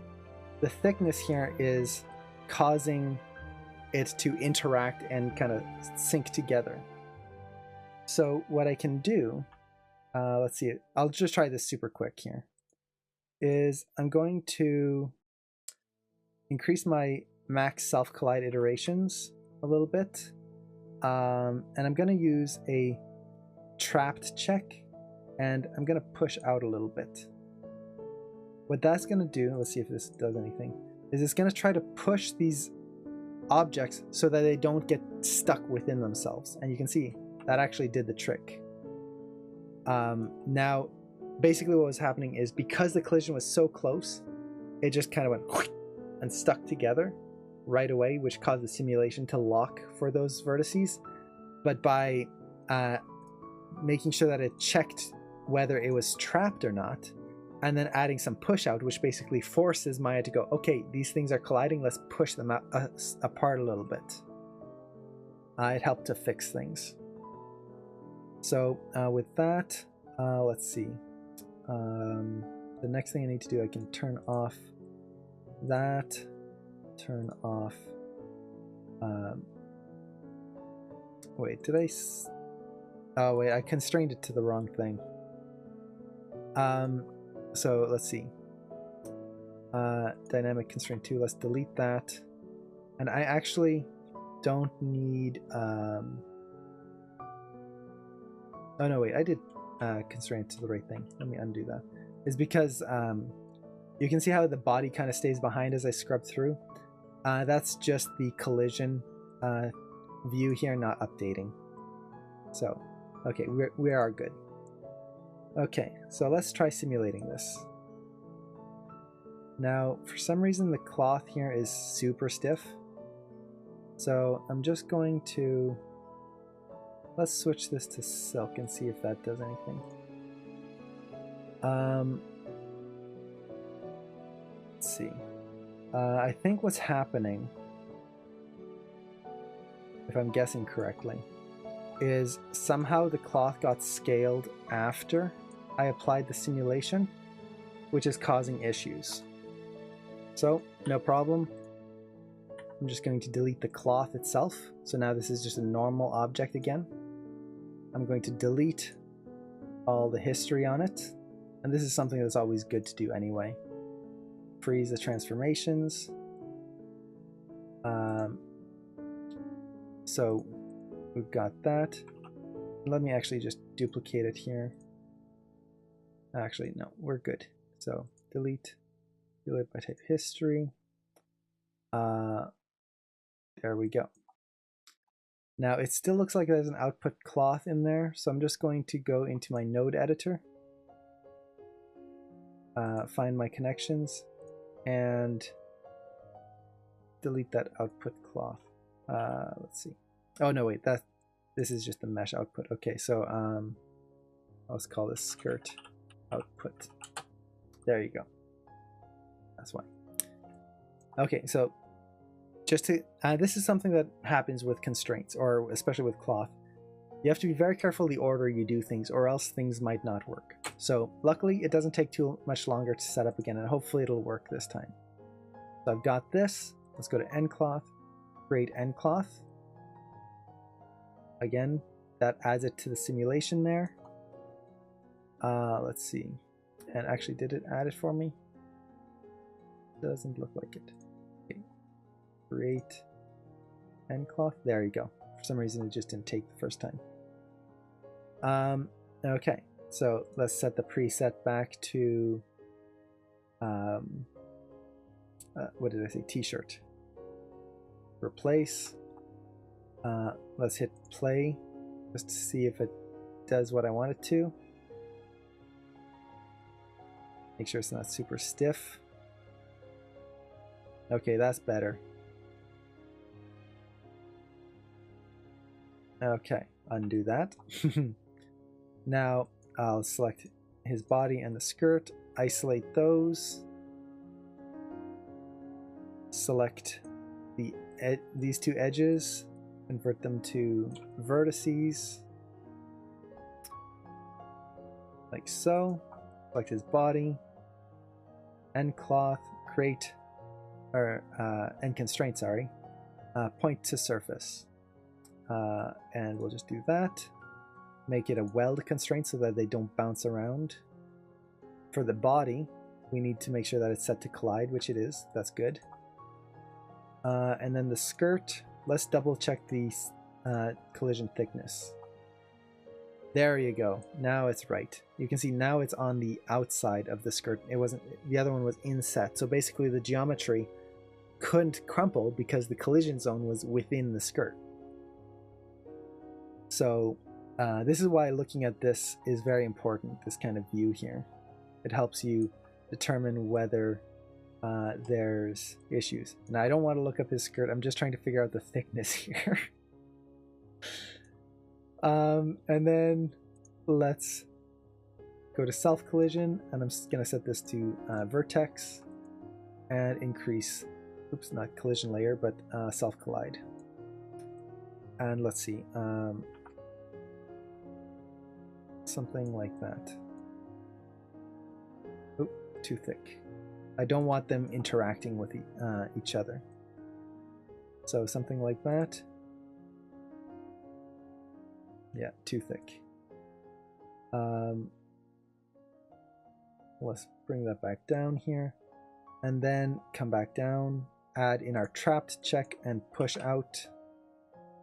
the thickness here is causing it to interact and kind of sync together. So what I can do, let's see, I'll just try this super quick here, is I'm going to increase my max self-collide iterations a little bit. And I'm going to use a trapped check, and I'm going to push out a little bit. What that's going to do, let's see if this does anything, is it's going to try to push these objects so that they don't get stuck within themselves. And you can see that actually did the trick. Now, basically what was happening is because the collision was so close, it just kind of went and stuck together right away, which caused the simulation to lock for those vertices. But by making sure that it checked whether it was trapped or not, and then adding some push out, which basically forces Maya to go, okay, these things are colliding, let's push them apart a little bit. It helped to fix things. So with that, let's see. The next thing I need to do, I can turn off that, turn off, wait, did I, oh wait, I constrained it to the wrong thing. So let's see, dynamic constraint 2, let's delete that. And I actually don't need, oh no, wait, I did constrain it to the right thing. Let me undo that. It's because you can see how the body kind of stays behind as I scrub through. That's just the collision view here, not updating. So, okay, we are good. Okay, so let's try simulating this. Now, for some reason, the cloth here is super stiff. So I'm just going to, let's switch this to silk and see if that does anything. Let's see. I think what's happening, if I'm guessing correctly, is somehow the cloth got scaled after I applied the simulation, which is causing issues. So, no problem. I'm just going to delete the cloth itself. So now this is just a normal object again. I'm going to delete all the history on it. And this is something that's always good to do anyway. Freeze the transformations. So we've got that. Let me actually just duplicate it here. Actually, no, we're good. So delete by type history. There we go. Now it still looks like there's an output cloth in there, so I'm just going to go into my node editor, find my connections, and delete that output cloth. Let's see. Oh no, wait, this is just the mesh output. Okay, so let's call this skirt output. There you go. That's why. Okay, so just to this is something that happens with constraints, or especially with cloth. You have to be very careful the order you do things, or else things might not work. So luckily it doesn't take too much longer to set up again, and hopefully it'll work this time. So I've got this. Let's go to endcloth, create endcloth. Again, that adds it to the simulation there. Let's see. And actually, did it add it for me? Doesn't look like it. Okay. Create endcloth. There you go. For some reason, it just didn't take the first time. Okay, so let's set the preset back to what did I say? T-shirt. Replace. Let's hit play just to see if it does what I want it to. Make sure it's not super stiff. Okay, that's better. Okay, undo that. Now I'll select his body and the skirt, isolate those, select these two edges, convert them to vertices, like so. Select his body, end cloth, create, or end constraint, sorry, point to surface. And we'll just do that. Make it a weld constraint so that they don't bounce around. For the body, we need to make sure that it's set to collide, which it is. That's good. And then the skirt, let's double check the collision thickness. There you go. Now it's right. You can see now it's on the outside of the skirt. It wasn't, the other one was inset. So basically the geometry couldn't crumple because the collision zone was within the skirt. So this is why looking at this is very important, this kind of view here. It helps you determine whether there's issues. Now I don't want to look up his skirt, I'm just trying to figure out the thickness here. And then let's go to self collision, and I'm just gonna set this to vertex and increase, oops, not collision layer, but self collide. And let's see, something like that. Oh, too thick. I don't want them interacting with each other. So something like that. Yeah, too thick. Let's bring that back down here. And then come back down, add in our trapped check and push out,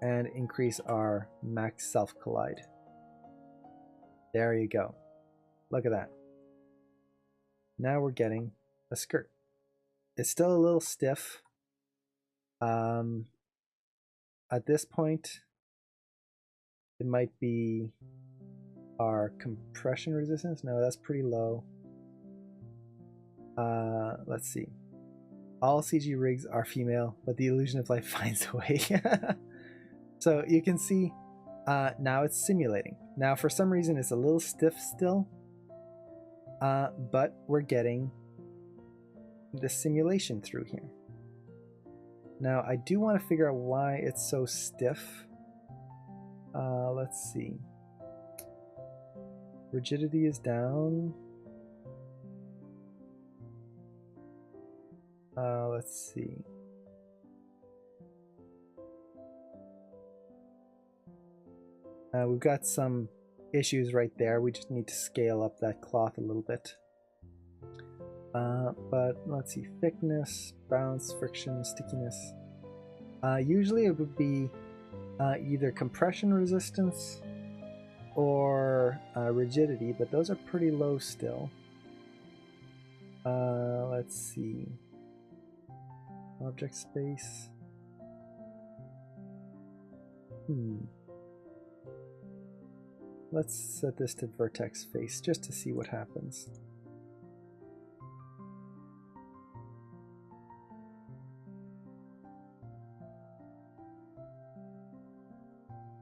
and increase our max self collide. There you go. Look at that. Now we're getting a skirt. It's still a little stiff. At this point, it might be our compression resistance. No, that's pretty low. Let's see. All CG rigs are female, but the illusion of life finds a way. So you can see now it's simulating. Now for some reason it's a little stiff still, but we're getting the simulation through here. Now I do want to figure out why it's so stiff. Let's see. Rigidity is down. Let's see. We've got some issues right there. We just need to scale up that cloth a little bit. But let's see, thickness, bounce, friction, stickiness. Usually it would be either compression resistance or rigidity, but those are pretty low still. Let's see. Object space. Let's set this to vertex face just to see what happens.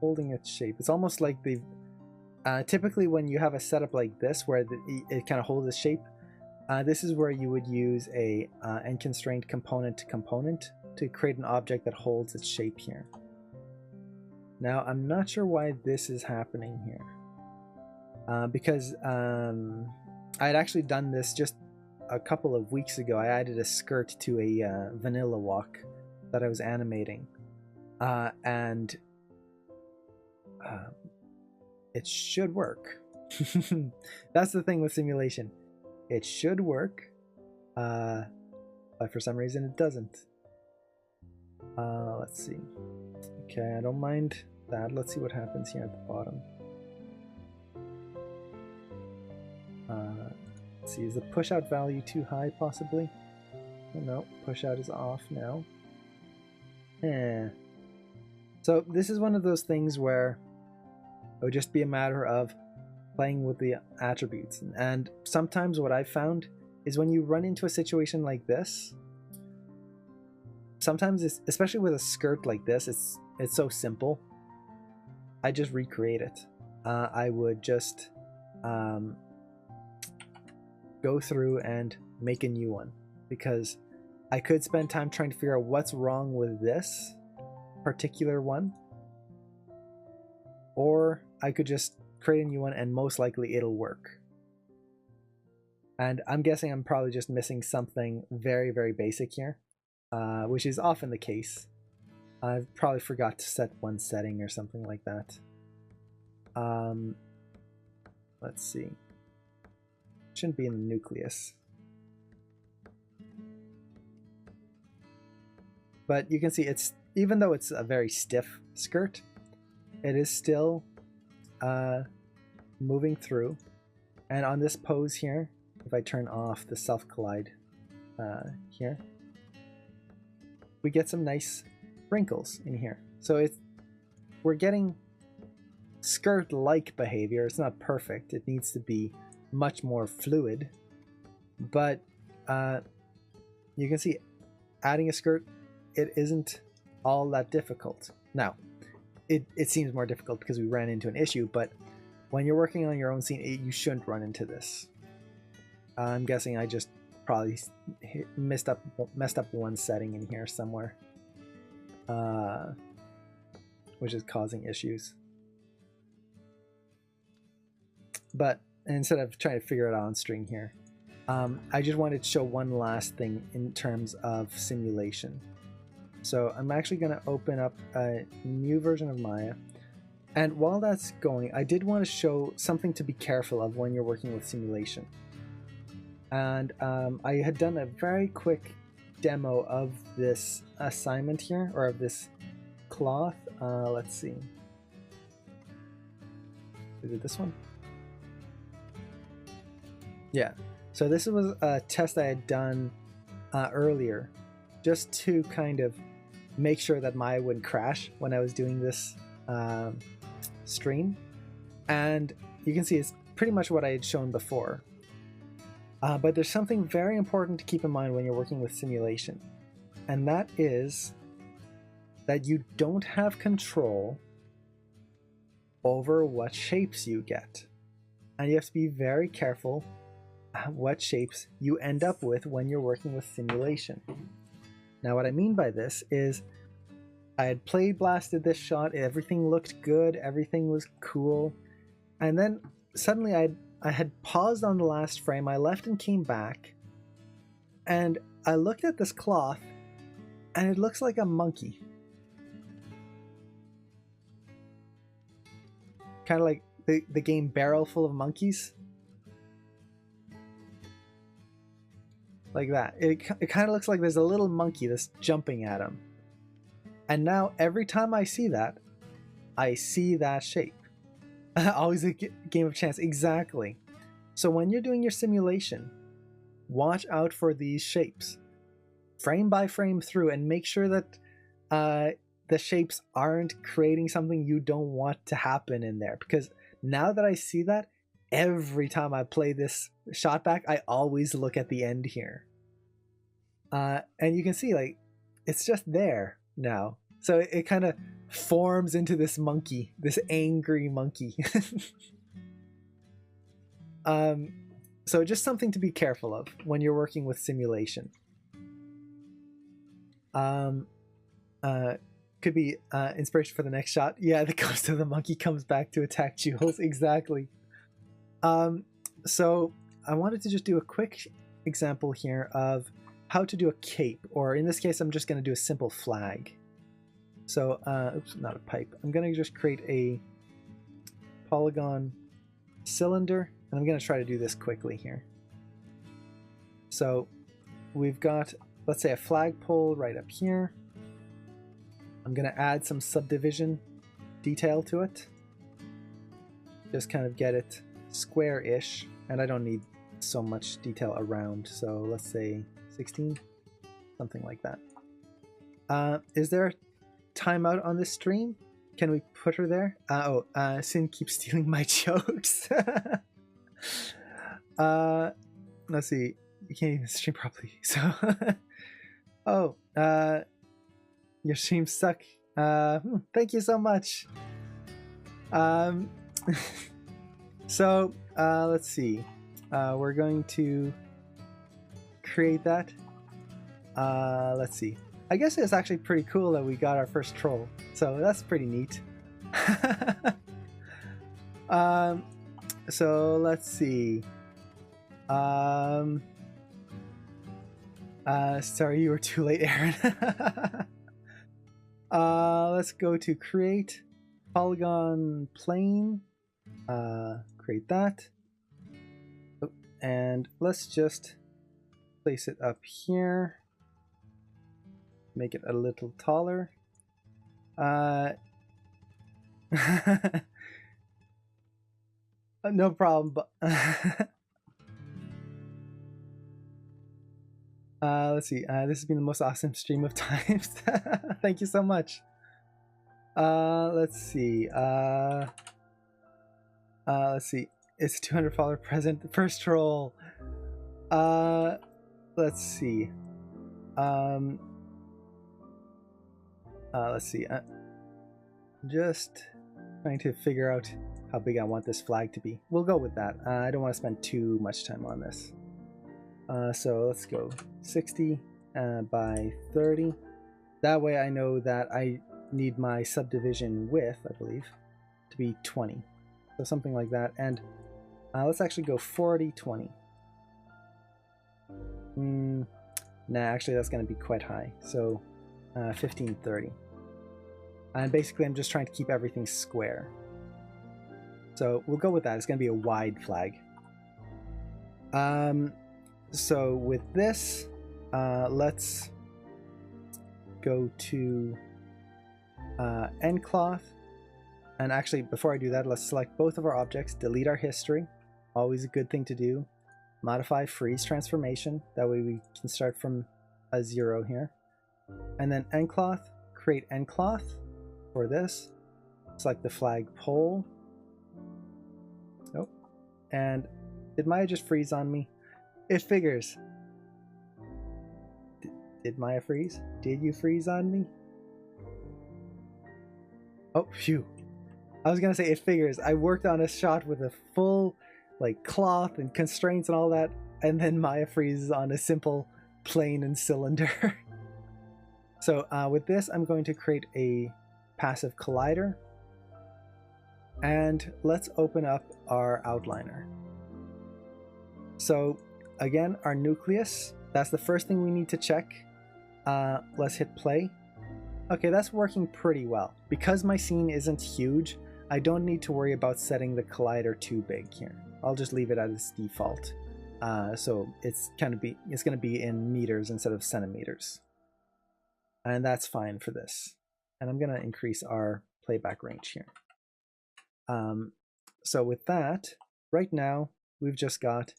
Holding its shape. It's almost like the typically when you have a setup like this where it kind of holds its shape, this is where you would use a n-constrained component to component to create an object that holds its shape here. Now I'm not sure why this is happening here, because I had actually done this just a couple of weeks ago. I added a skirt to a vanilla walk that I was animating, and it should work. That's the thing with simulation. It should work, but for some reason it doesn't. Let's see. Okay, I don't mind that. Let's see what happens here at the bottom. Let's see, is the push out value too high possibly? Oh, no, push out is off now. So this is one of those things where it would just be a matter of playing with the attributes. And sometimes what I've found is when you run into a situation like this, sometimes it's, especially with a skirt like this, it's so simple. I just recreate it. I would just go through and make a new one, because I could spend time trying to figure out what's wrong with this particular one, or I could just create a new one and most likely it'll work. And I'm guessing I'm probably just missing something very, very basic here, which is often the case. I probably forgot to set one setting or something like that. Let's see. Shouldn't be in the nucleus. But you can see it's, even though it's a very stiff skirt, it is still moving through. And on this pose here, if I turn off the self collide here, we get some nice wrinkles in here. So we're getting skirt-like behavior. It's not perfect. It needs to be much more fluid. But you can see adding a skirt, it isn't all that difficult. Now, it seems more difficult because we ran into an issue, but when you're working on your own scene, you shouldn't run into this. I'm guessing I just probably messed up one setting in here somewhere, which is causing issues. But instead of trying to figure it out on string here, I just wanted to show one last thing in terms of simulation. So I'm actually going to open up a new version of Maya. And while that's going, I did want to show something to be careful of when you're working with simulation. And I had done a very quick demo of this assignment here, or of this cloth. Let's see. Is it this one? Yeah. So this was a test I had done earlier, just to kind of make sure that Maya wouldn't crash when I was doing this stream. And you can see it's pretty much what I had shown before. But there's something very important to keep in mind when you're working with simulation, and that is that you don't have control over what shapes you get. And you have to be very careful what shapes you end up with when you're working with simulation. Now, what I mean by this is I had played blasted this shot, everything looked good, everything was cool, and then suddenly I had paused on the last frame, I left and came back, and I looked at this cloth, and it looks like a monkey. Kind of like the game Barrel Full of Monkeys. Like that. It kind of looks like there's a little monkey that's jumping at him. And now every time I see that shape. Always a game of chance. Exactly. So when you're doing your simulation, watch out for these shapes. Frame by frame through, and make sure that the shapes aren't creating something you don't want to happen in there. Because now that I see that, every time I play this shot back, I always look at the end here. And you can see, like, it's just there now. So it kind of forms into this monkey, this angry monkey. So just something to be careful of when you're working with simulation. Could be inspiration for the next shot. Yeah, the ghost of the monkey comes back to attack Jules. Exactly. So I wanted to just do a quick example here of how to do a cape, or in this case, I'm just going to do a simple flag. So, oops, not a pipe. I'm going to just create a polygon cylinder, and I'm going to try to do this quickly here. So we've got, let's say, a flagpole right up here. I'm going to add some subdivision detail to it. Just kind of get it square-ish, and I don't need so much detail around, so let's say 16, something like that. Is there a timeout on this stream? Can we put her there? Sin keeps stealing my jokes. Let's see, you can't even stream properly, so your streams suck. Thank you so much. So let's see, we're going to create that. Let's see, I guess it's actually pretty cool that we got our first troll, so that's pretty neat. So let's see, sorry you were too late, Aaron. Let's go to create polygon plane, create that, and let's just place it up here. make it a little taller. No problem, but let's see. This has been the most awesome stream of times. Thank you so much. Let's see. Let's see. It's a $200 present. First roll. Let's see. Let's see. Just trying to figure out how big I want this flag to be. We'll go with that. I don't want to spend too much time on this. So let's go 60 by 30. That way I know that I need my subdivision width, I believe, to be 20. So something like that. And let's actually go 40, 20. Nah, actually that's going to be quite high. So 15, 30. And basically I'm just trying to keep everything square. So we'll go with that. It's going to be a wide flag. So with this, let's go to end cloth. And actually, before I do that, let's select both of our objects, delete our history. Always a good thing to do. Modify freeze transformation. That way we can start from a 0 here. And then end cloth, create end cloth for this. Select the flag pole. Nope. And did Maya just freeze on me? It figures. Did Maya freeze? Did you freeze on me? Oh, phew. I was gonna say it figures. I worked on a shot with a full like cloth and constraints and all that, and then Maya freezes on a simple plane and cylinder. So with this, I'm going to create a passive collider. And let's open up our outliner. So again, our nucleus, that's the first thing we need to check. Let's hit play. Okay, that's working pretty well. Because my scene isn't huge, I don't need to worry about setting the collider too big here. I'll just leave it as default. So it's going to be in meters instead of centimeters. And that's fine for this. And I'm going to increase our playback range here. So with that, right now, we've just got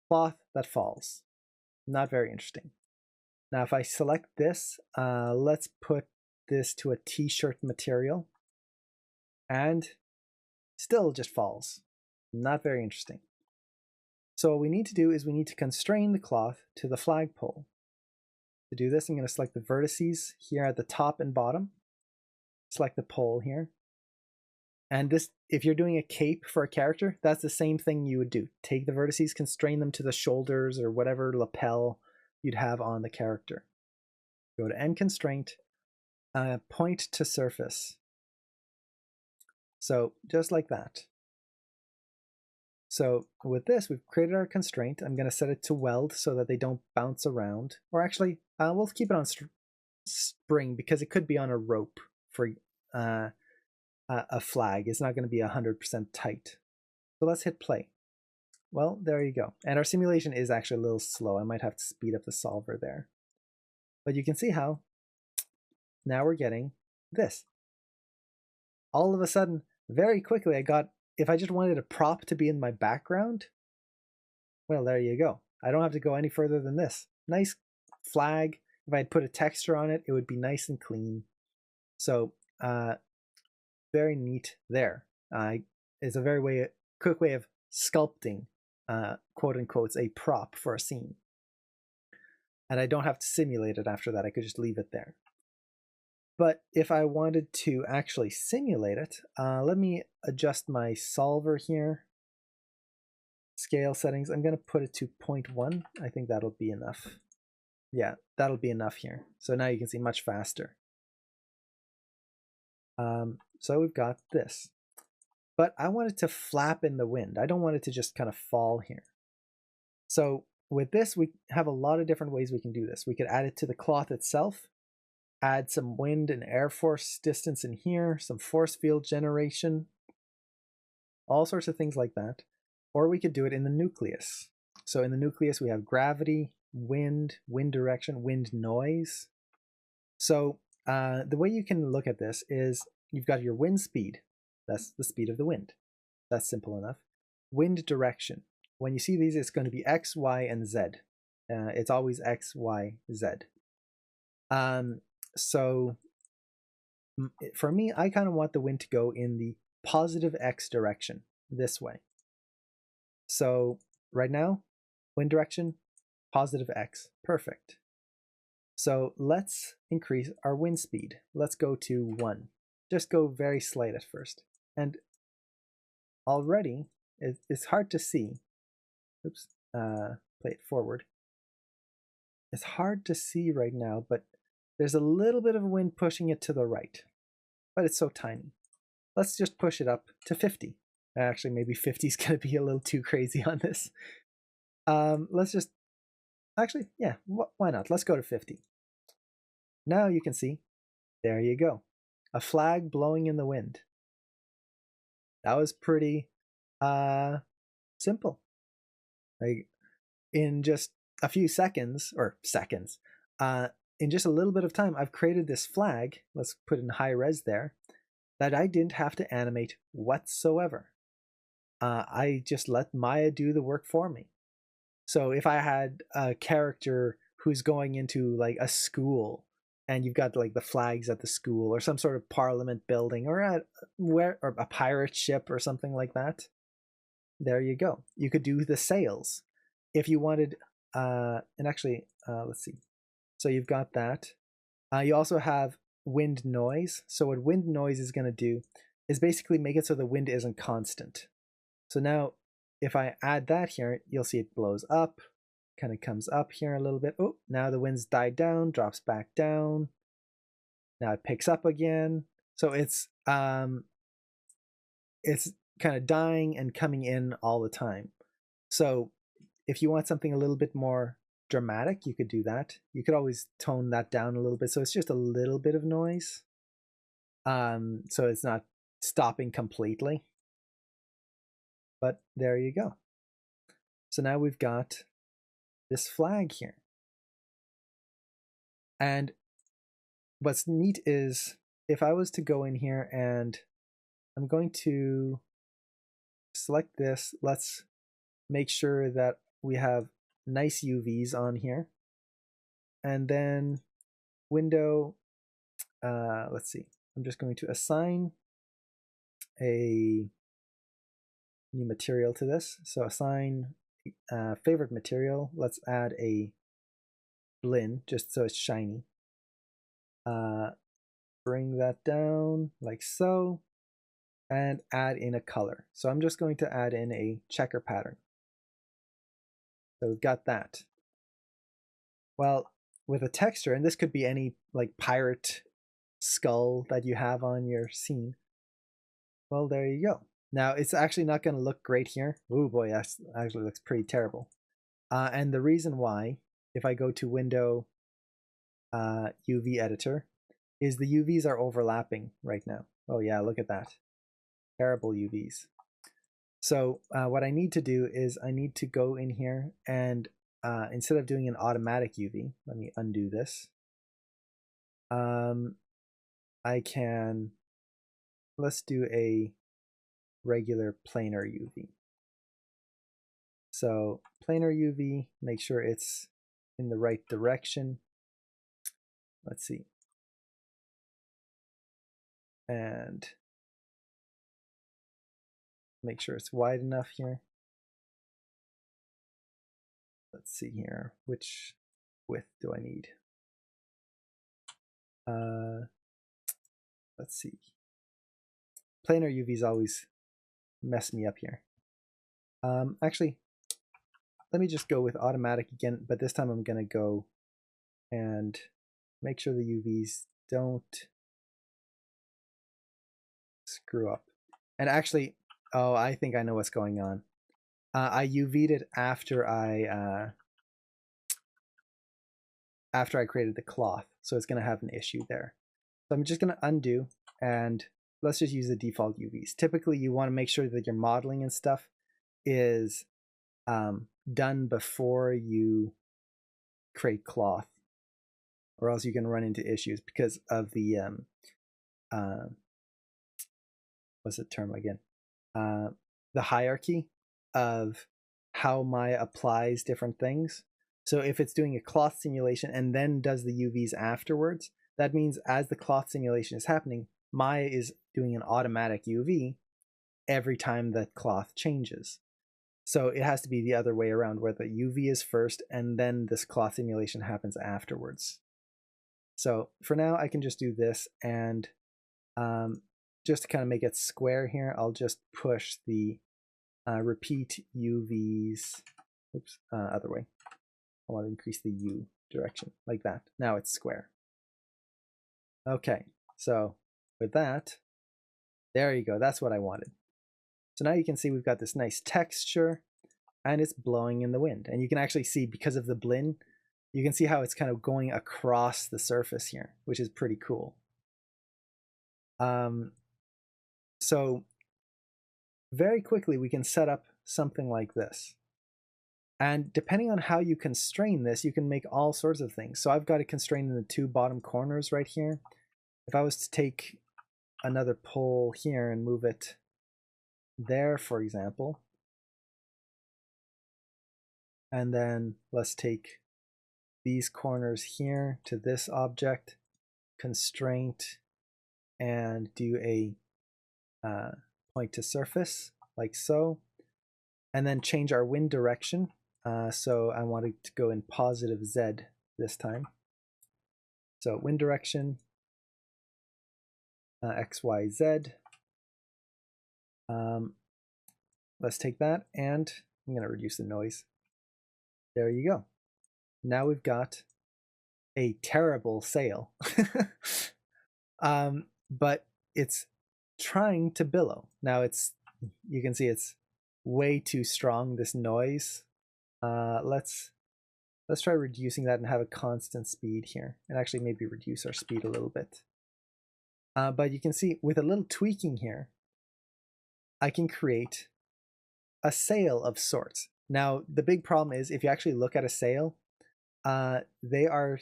cloth that falls. Not very interesting. Now, if I select this, let's put this to a t-shirt material. And still just falls. Not very interesting. So what we need to do is we need to constrain the cloth to the flagpole. To do this, I'm going to select the vertices here at the top and bottom. Select the pole here. And this, if you're doing a cape for a character, that's the same thing you would do. Take the vertices, constrain them to the shoulders or whatever lapel you'd have on the character. Go to end constraint, point to surface. So just like that. So with this, we've created our constraint. I'm going to set it to weld so that they don't bounce around. Or actually, we'll keep it on spring because it could be on a rope for a flag. It's not going to be 100% tight. So let's hit play. Well, there you go. And our simulation is actually a little slow. I might have to speed up the solver there. But you can see how now we're getting this. All of a sudden, very quickly, I got, if I just wanted a prop to be in my background, well, there you go. I don't have to go any further than this. Nice flag. If I'd put a texture on it, it would be nice and clean. So, very neat there. It's a very quick way of sculpting, quote unquote, a prop for a scene. And I don't have to simulate it after that. I could just leave it there. But if I wanted to actually simulate it, let me adjust my solver here. Scale settings, I'm going to put it to 0.1. I think that'll be enough. Yeah, that'll be enough here. So now you can see much faster. So we've got this. But I want it to flap in the wind. I don't want it to just kind of fall here. So with this, we have a lot of different ways we can do this. We could add it to the cloth itself. Add some wind and air force distance in here, some force field generation, all sorts of things like that. Or we could do it in the nucleus. So in the nucleus, we have gravity, wind, wind direction, wind noise. So the way you can look at this is you've got your wind speed. That's the speed of the wind. That's simple enough. Wind direction. When you see these, it's going to be X, Y, and Z. It's always X, Y, Z. So for me, I kind of want the wind to go in the positive X direction, this way. So right now, wind direction, positive X, perfect. So let's increase our wind speed. Let's go to 1. Just go very slight at first. And already, it's hard to see. Oops, play it forward. It's hard to see right now, but there's a little bit of wind pushing it to the right. But it's so tiny. Let's just push it up to 50. Actually, maybe 50 is going to be a little too crazy on this. Let's just... Actually, yeah, why not? Let's go to 50. Now you can see, there you go. A flag blowing in the wind. That was pretty simple. Like, in just a few seconds, in just a little bit of time, I've created this flag, let's put in high res there, that I didn't have to animate whatsoever. I just let Maya do the work for me. So if I had a character who's going into like a school, and you've got like the flags at the school or some sort of parliament building or or a pirate ship or something like that, there you go. You could do the sails if you wanted. And actually, let's see. So you've got that. You also have wind noise. So what wind noise is going to do is basically make it so the wind isn't constant. So now if I add that here, you'll see it blows up, kind of comes up here a little bit. Oh, now the wind's died down, drops back down. Now it picks up again. So it's kind of dying and coming in all the time. So if you want something a little bit more dramatic, you could do that. You could always tone that down a little bit, so it's just a little bit of noise. So it's not stopping completely. But there you go. So now we've got this flag here. And what's neat is if I was to go in here and I'm going to select this, let's make sure that we have nice UVs on here. And then window, let's see, I'm just going to assign a new material to this. So assign favorite material. Let's add a blend just so it's shiny. Bring that down like so, and add in a color. So I'm just going to add in a checker pattern. So we've got that. Well, with a texture, and this could be any like pirate skull that you have on your scene. Well, there you go. Now it's actually not going to look great here. Oh boy, that actually looks pretty terrible. And the reason why, if I go to Window, UV Editor, is the UVs are overlapping right now. Oh yeah, look at that. Terrible UVs. So what I need to do is I need to go in here and instead of doing an automatic UV, let me undo this. I can, let's do a regular planar UV. So planar UV, make sure it's in the right direction. Let's see. And make sure it's wide enough here. Let's see here, which width do I need? Let's see. Planar UVs always mess me up here. Actually, let me just go with automatic again, but this time I'm gonna go and make sure the UVs don't screw up. And actually, oh, I think I know what's going on. I UV'd it after I created the cloth, so it's gonna have an issue there. So I'm just gonna undo, and let's just use the default UVs. Typically, you want to make sure that your modeling and stuff is done before you create cloth. or else you can run into issues because of the what's the term again? The hierarchy of how Maya applies different things. So if it's doing a cloth simulation and then does the UVs afterwards, that means as the cloth simulation is happening, Maya is doing an automatic UV every time that cloth changes. So it has to be the other way around, where the UV is first and then this cloth simulation happens afterwards. So for now, I can just do this, and just to kind of make it square here, I'll just push the repeat UVs, oops, other way. I want to increase the U direction, like that. Now it's square. Okay, so with that, there you go. That's what I wanted. So now you can see we've got this nice texture, and it's blowing in the wind. And you can actually see, because of the blend, you can see how it's kind of going across the surface here, which is pretty cool. So very quickly we can set up something like this. And depending on how you constrain this, you can make all sorts of things. So I've got it constrained in the two bottom corners right here. If I was to take another pole here and move it there, for example, and then let's take these corners here to this object, constraint, and do a point to surface, like so, and then change our wind direction. So I want it to go in positive Z this time. So wind direction, X, Y, Z. Let's take that, and I'm going to reduce the noise. There you go. Now we've got a terrible sail. But it's trying to billow. Now you can see it's way too strong, this noise. Let's try reducing that and have a constant speed here, and actually maybe reduce our speed a little bit. But you can see with a little tweaking here, I can create a sail of sorts. Now, the big problem is if you actually look at a sail, they are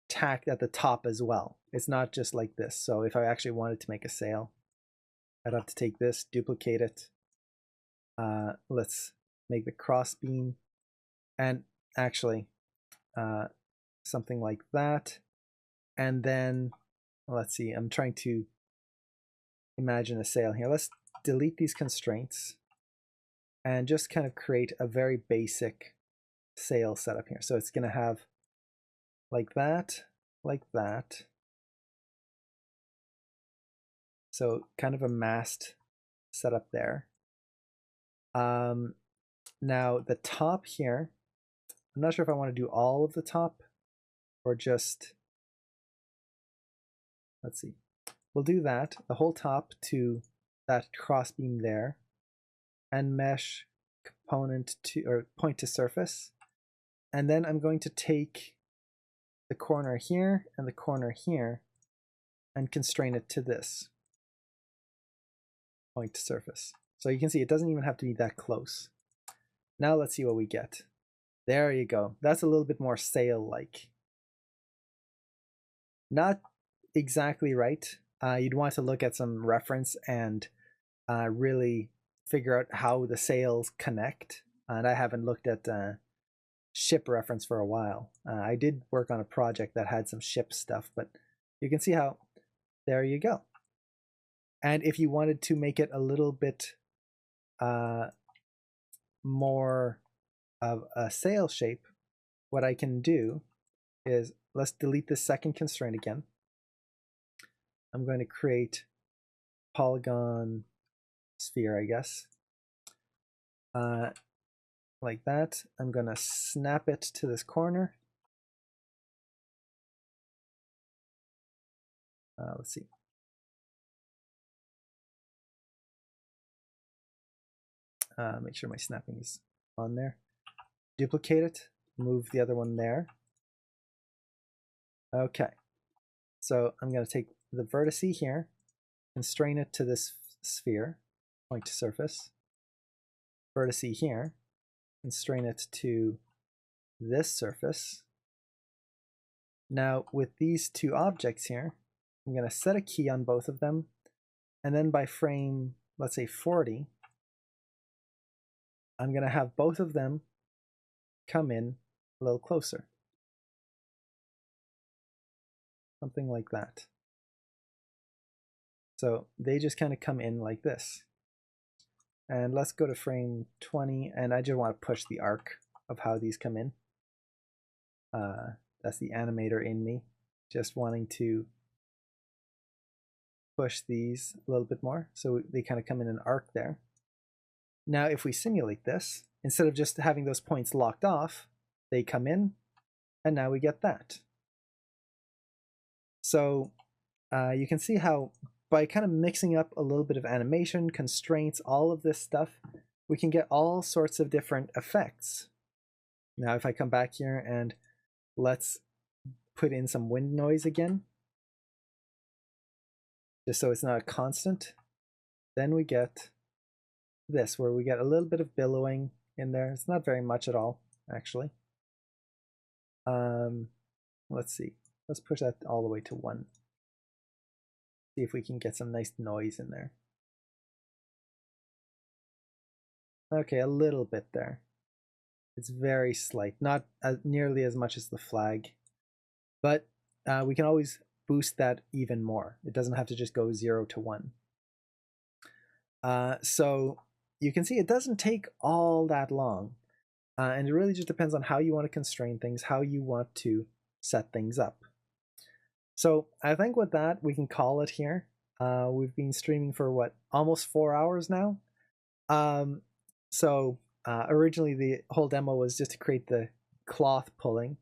tacked at the top as well. It's not just like this. So if I actually wanted to make a sail, I'd have to take this, duplicate it. Let's make the cross beam, and actually something like that. And then let's see, I'm trying to imagine a sail here. Let's delete these constraints and just kind of create a very basic sail setup here. So it's going to have like that, like that. So kind of a mast setup there. Now the top here, I'm not sure if I want to do all of the top or just, let's see. We'll do that, the whole top to that crossbeam there, and mesh component to, or point to surface. And then I'm going to take the corner here and the corner here and constrain it to this point to surface. So you can see it doesn't even have to be that close. Now let's see what we get. There you go. That's a little bit more sail-like. Not exactly right. You'd want to look at some reference and really figure out how the sails connect. And I haven't looked at ship reference for a while. I did work on a project that had some ship stuff, but you can see how, there you go. And if you wanted to make it a little bit more of a sail shape, what I can do is, let's delete this second constraint again. I'm going to create polygon sphere, I guess. Like that. I'm going to snap it to this corner. Let's see. Make sure my snapping is on there. Duplicate it, move the other one there. Okay, so I'm going to take the vertex here, constrain it to this sphere, point to surface. Vertex here, constrain it to this surface. Now with these two objects here, I'm going to set a key on both of them, and then by frame, let's say 40, I'm going to have both of them come in a little closer. Something like that. So they just kind of come in like this. And let's go to frame 20, and I just want to push the arc of how these come in. That's the animator in me, just wanting to push these a little bit more, so they kind of come in an arc there. Now if we simulate this, instead of just having those points locked off, they come in, and now we get that. So you can see how by kind of mixing up a little bit of animation, constraints, all of this stuff, we can get all sorts of different effects. Now if I come back here and let's put in some wind noise again, just so it's not a constant, then we get this, where we get a little bit of billowing in there. It's not very much at all, actually. Let's see. Let's push that all the way to 1. See if we can get some nice noise in there. Okay, a little bit there. It's very slight, not nearly as much as the flag, but we can always boost that even more. It doesn't have to just go 0 to 1. So you can see it doesn't take all that long, and it really just depends on how you want to constrain things, how you want to set things up. So I think with that, we can call it here. We've been streaming for what, almost 4 hours now? Originally the whole demo was just to create the cloth pulling.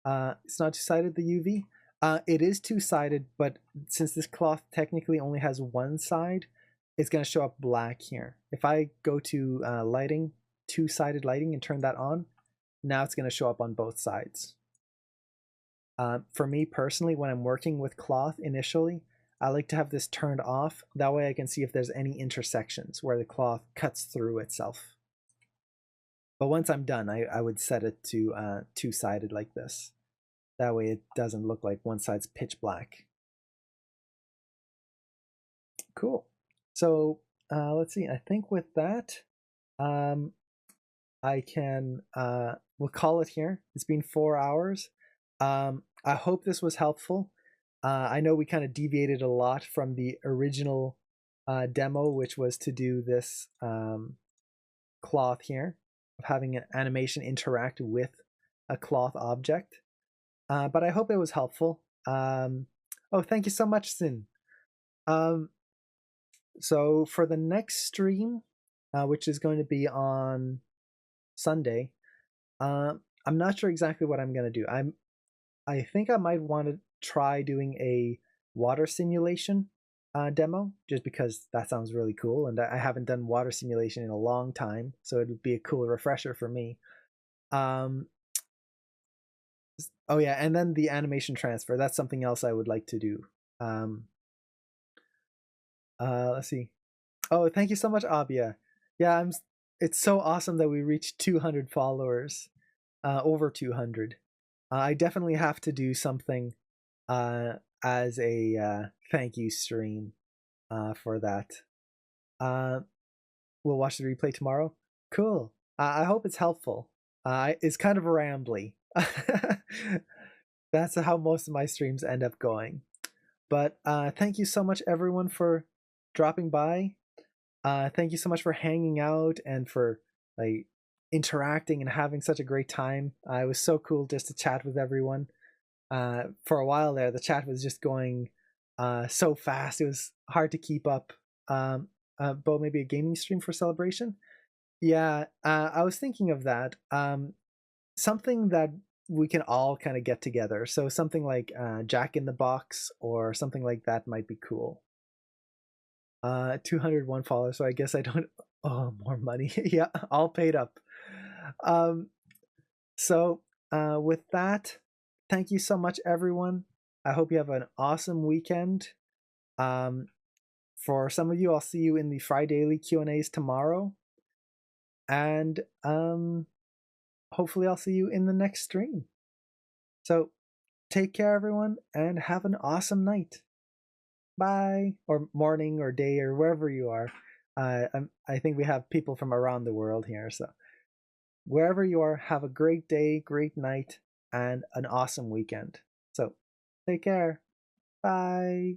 It's not two-sided, the UV. It is two-sided, but since this cloth technically only has one side, it's going to show up black here. If I go to lighting, two-sided lighting, and turn that on, now it's going to show up on both sides. For me personally, when I'm working with cloth initially, I like to have this turned off. That way I can see if there's any intersections where the cloth cuts through itself. But once I'm done, I would set it to two-sided like this. That way it doesn't look like one side's pitch black. Cool. So let's see. I think with that, I can, we'll call it here. It's been 4 hours. I hope this was helpful. I know we kind of deviated a lot from the original demo, which was to do this cloth here, of having an animation interact with a cloth object. But I hope it was helpful. Oh, thank you so much, Sin. So for the next stream, which is going to be on Sunday, I'm not sure exactly what I'm going to do. I think I might want to try doing a water simulation demo, just because that sounds really cool, and I haven't done water simulation in a long time, so it would be a cool refresher for me. Oh yeah, and then the animation transfer, that's something else I would like to do. Let's see. Oh, thank you so much, Abia. Yeah, it's so awesome that we reached 200 followers, over 200. I definitely have to do something as a thank you stream for that. We'll watch the replay tomorrow. Cool. I hope it's helpful. It's kind of rambly. That's how most of my streams end up going. But thank you so much, everyone, for dropping by. Thank you so much for hanging out and for like interacting and having such a great time. It was so cool just to chat with everyone. For a while there, the chat was just going so fast. It was hard to keep up. But maybe a gaming stream for Celebration? Yeah, I was thinking of that. Something that we can all kind of get together. So something like Jack in the Box or something like that might be cool. 201 followers, so I guess I don't. Oh, more money. Yeah, all paid up. So with that, thank you so much, everyone. I hope you have an awesome weekend. For some of you, I'll see you in the Fridaily Q&As tomorrow. And hopefully I'll see you in the next stream. So take care, everyone, and have an awesome night. Bye, or morning, or day, or wherever you are. I think we have people from around the world here, so wherever you are, have a great day, great night, and an awesome weekend. So, take care. Bye.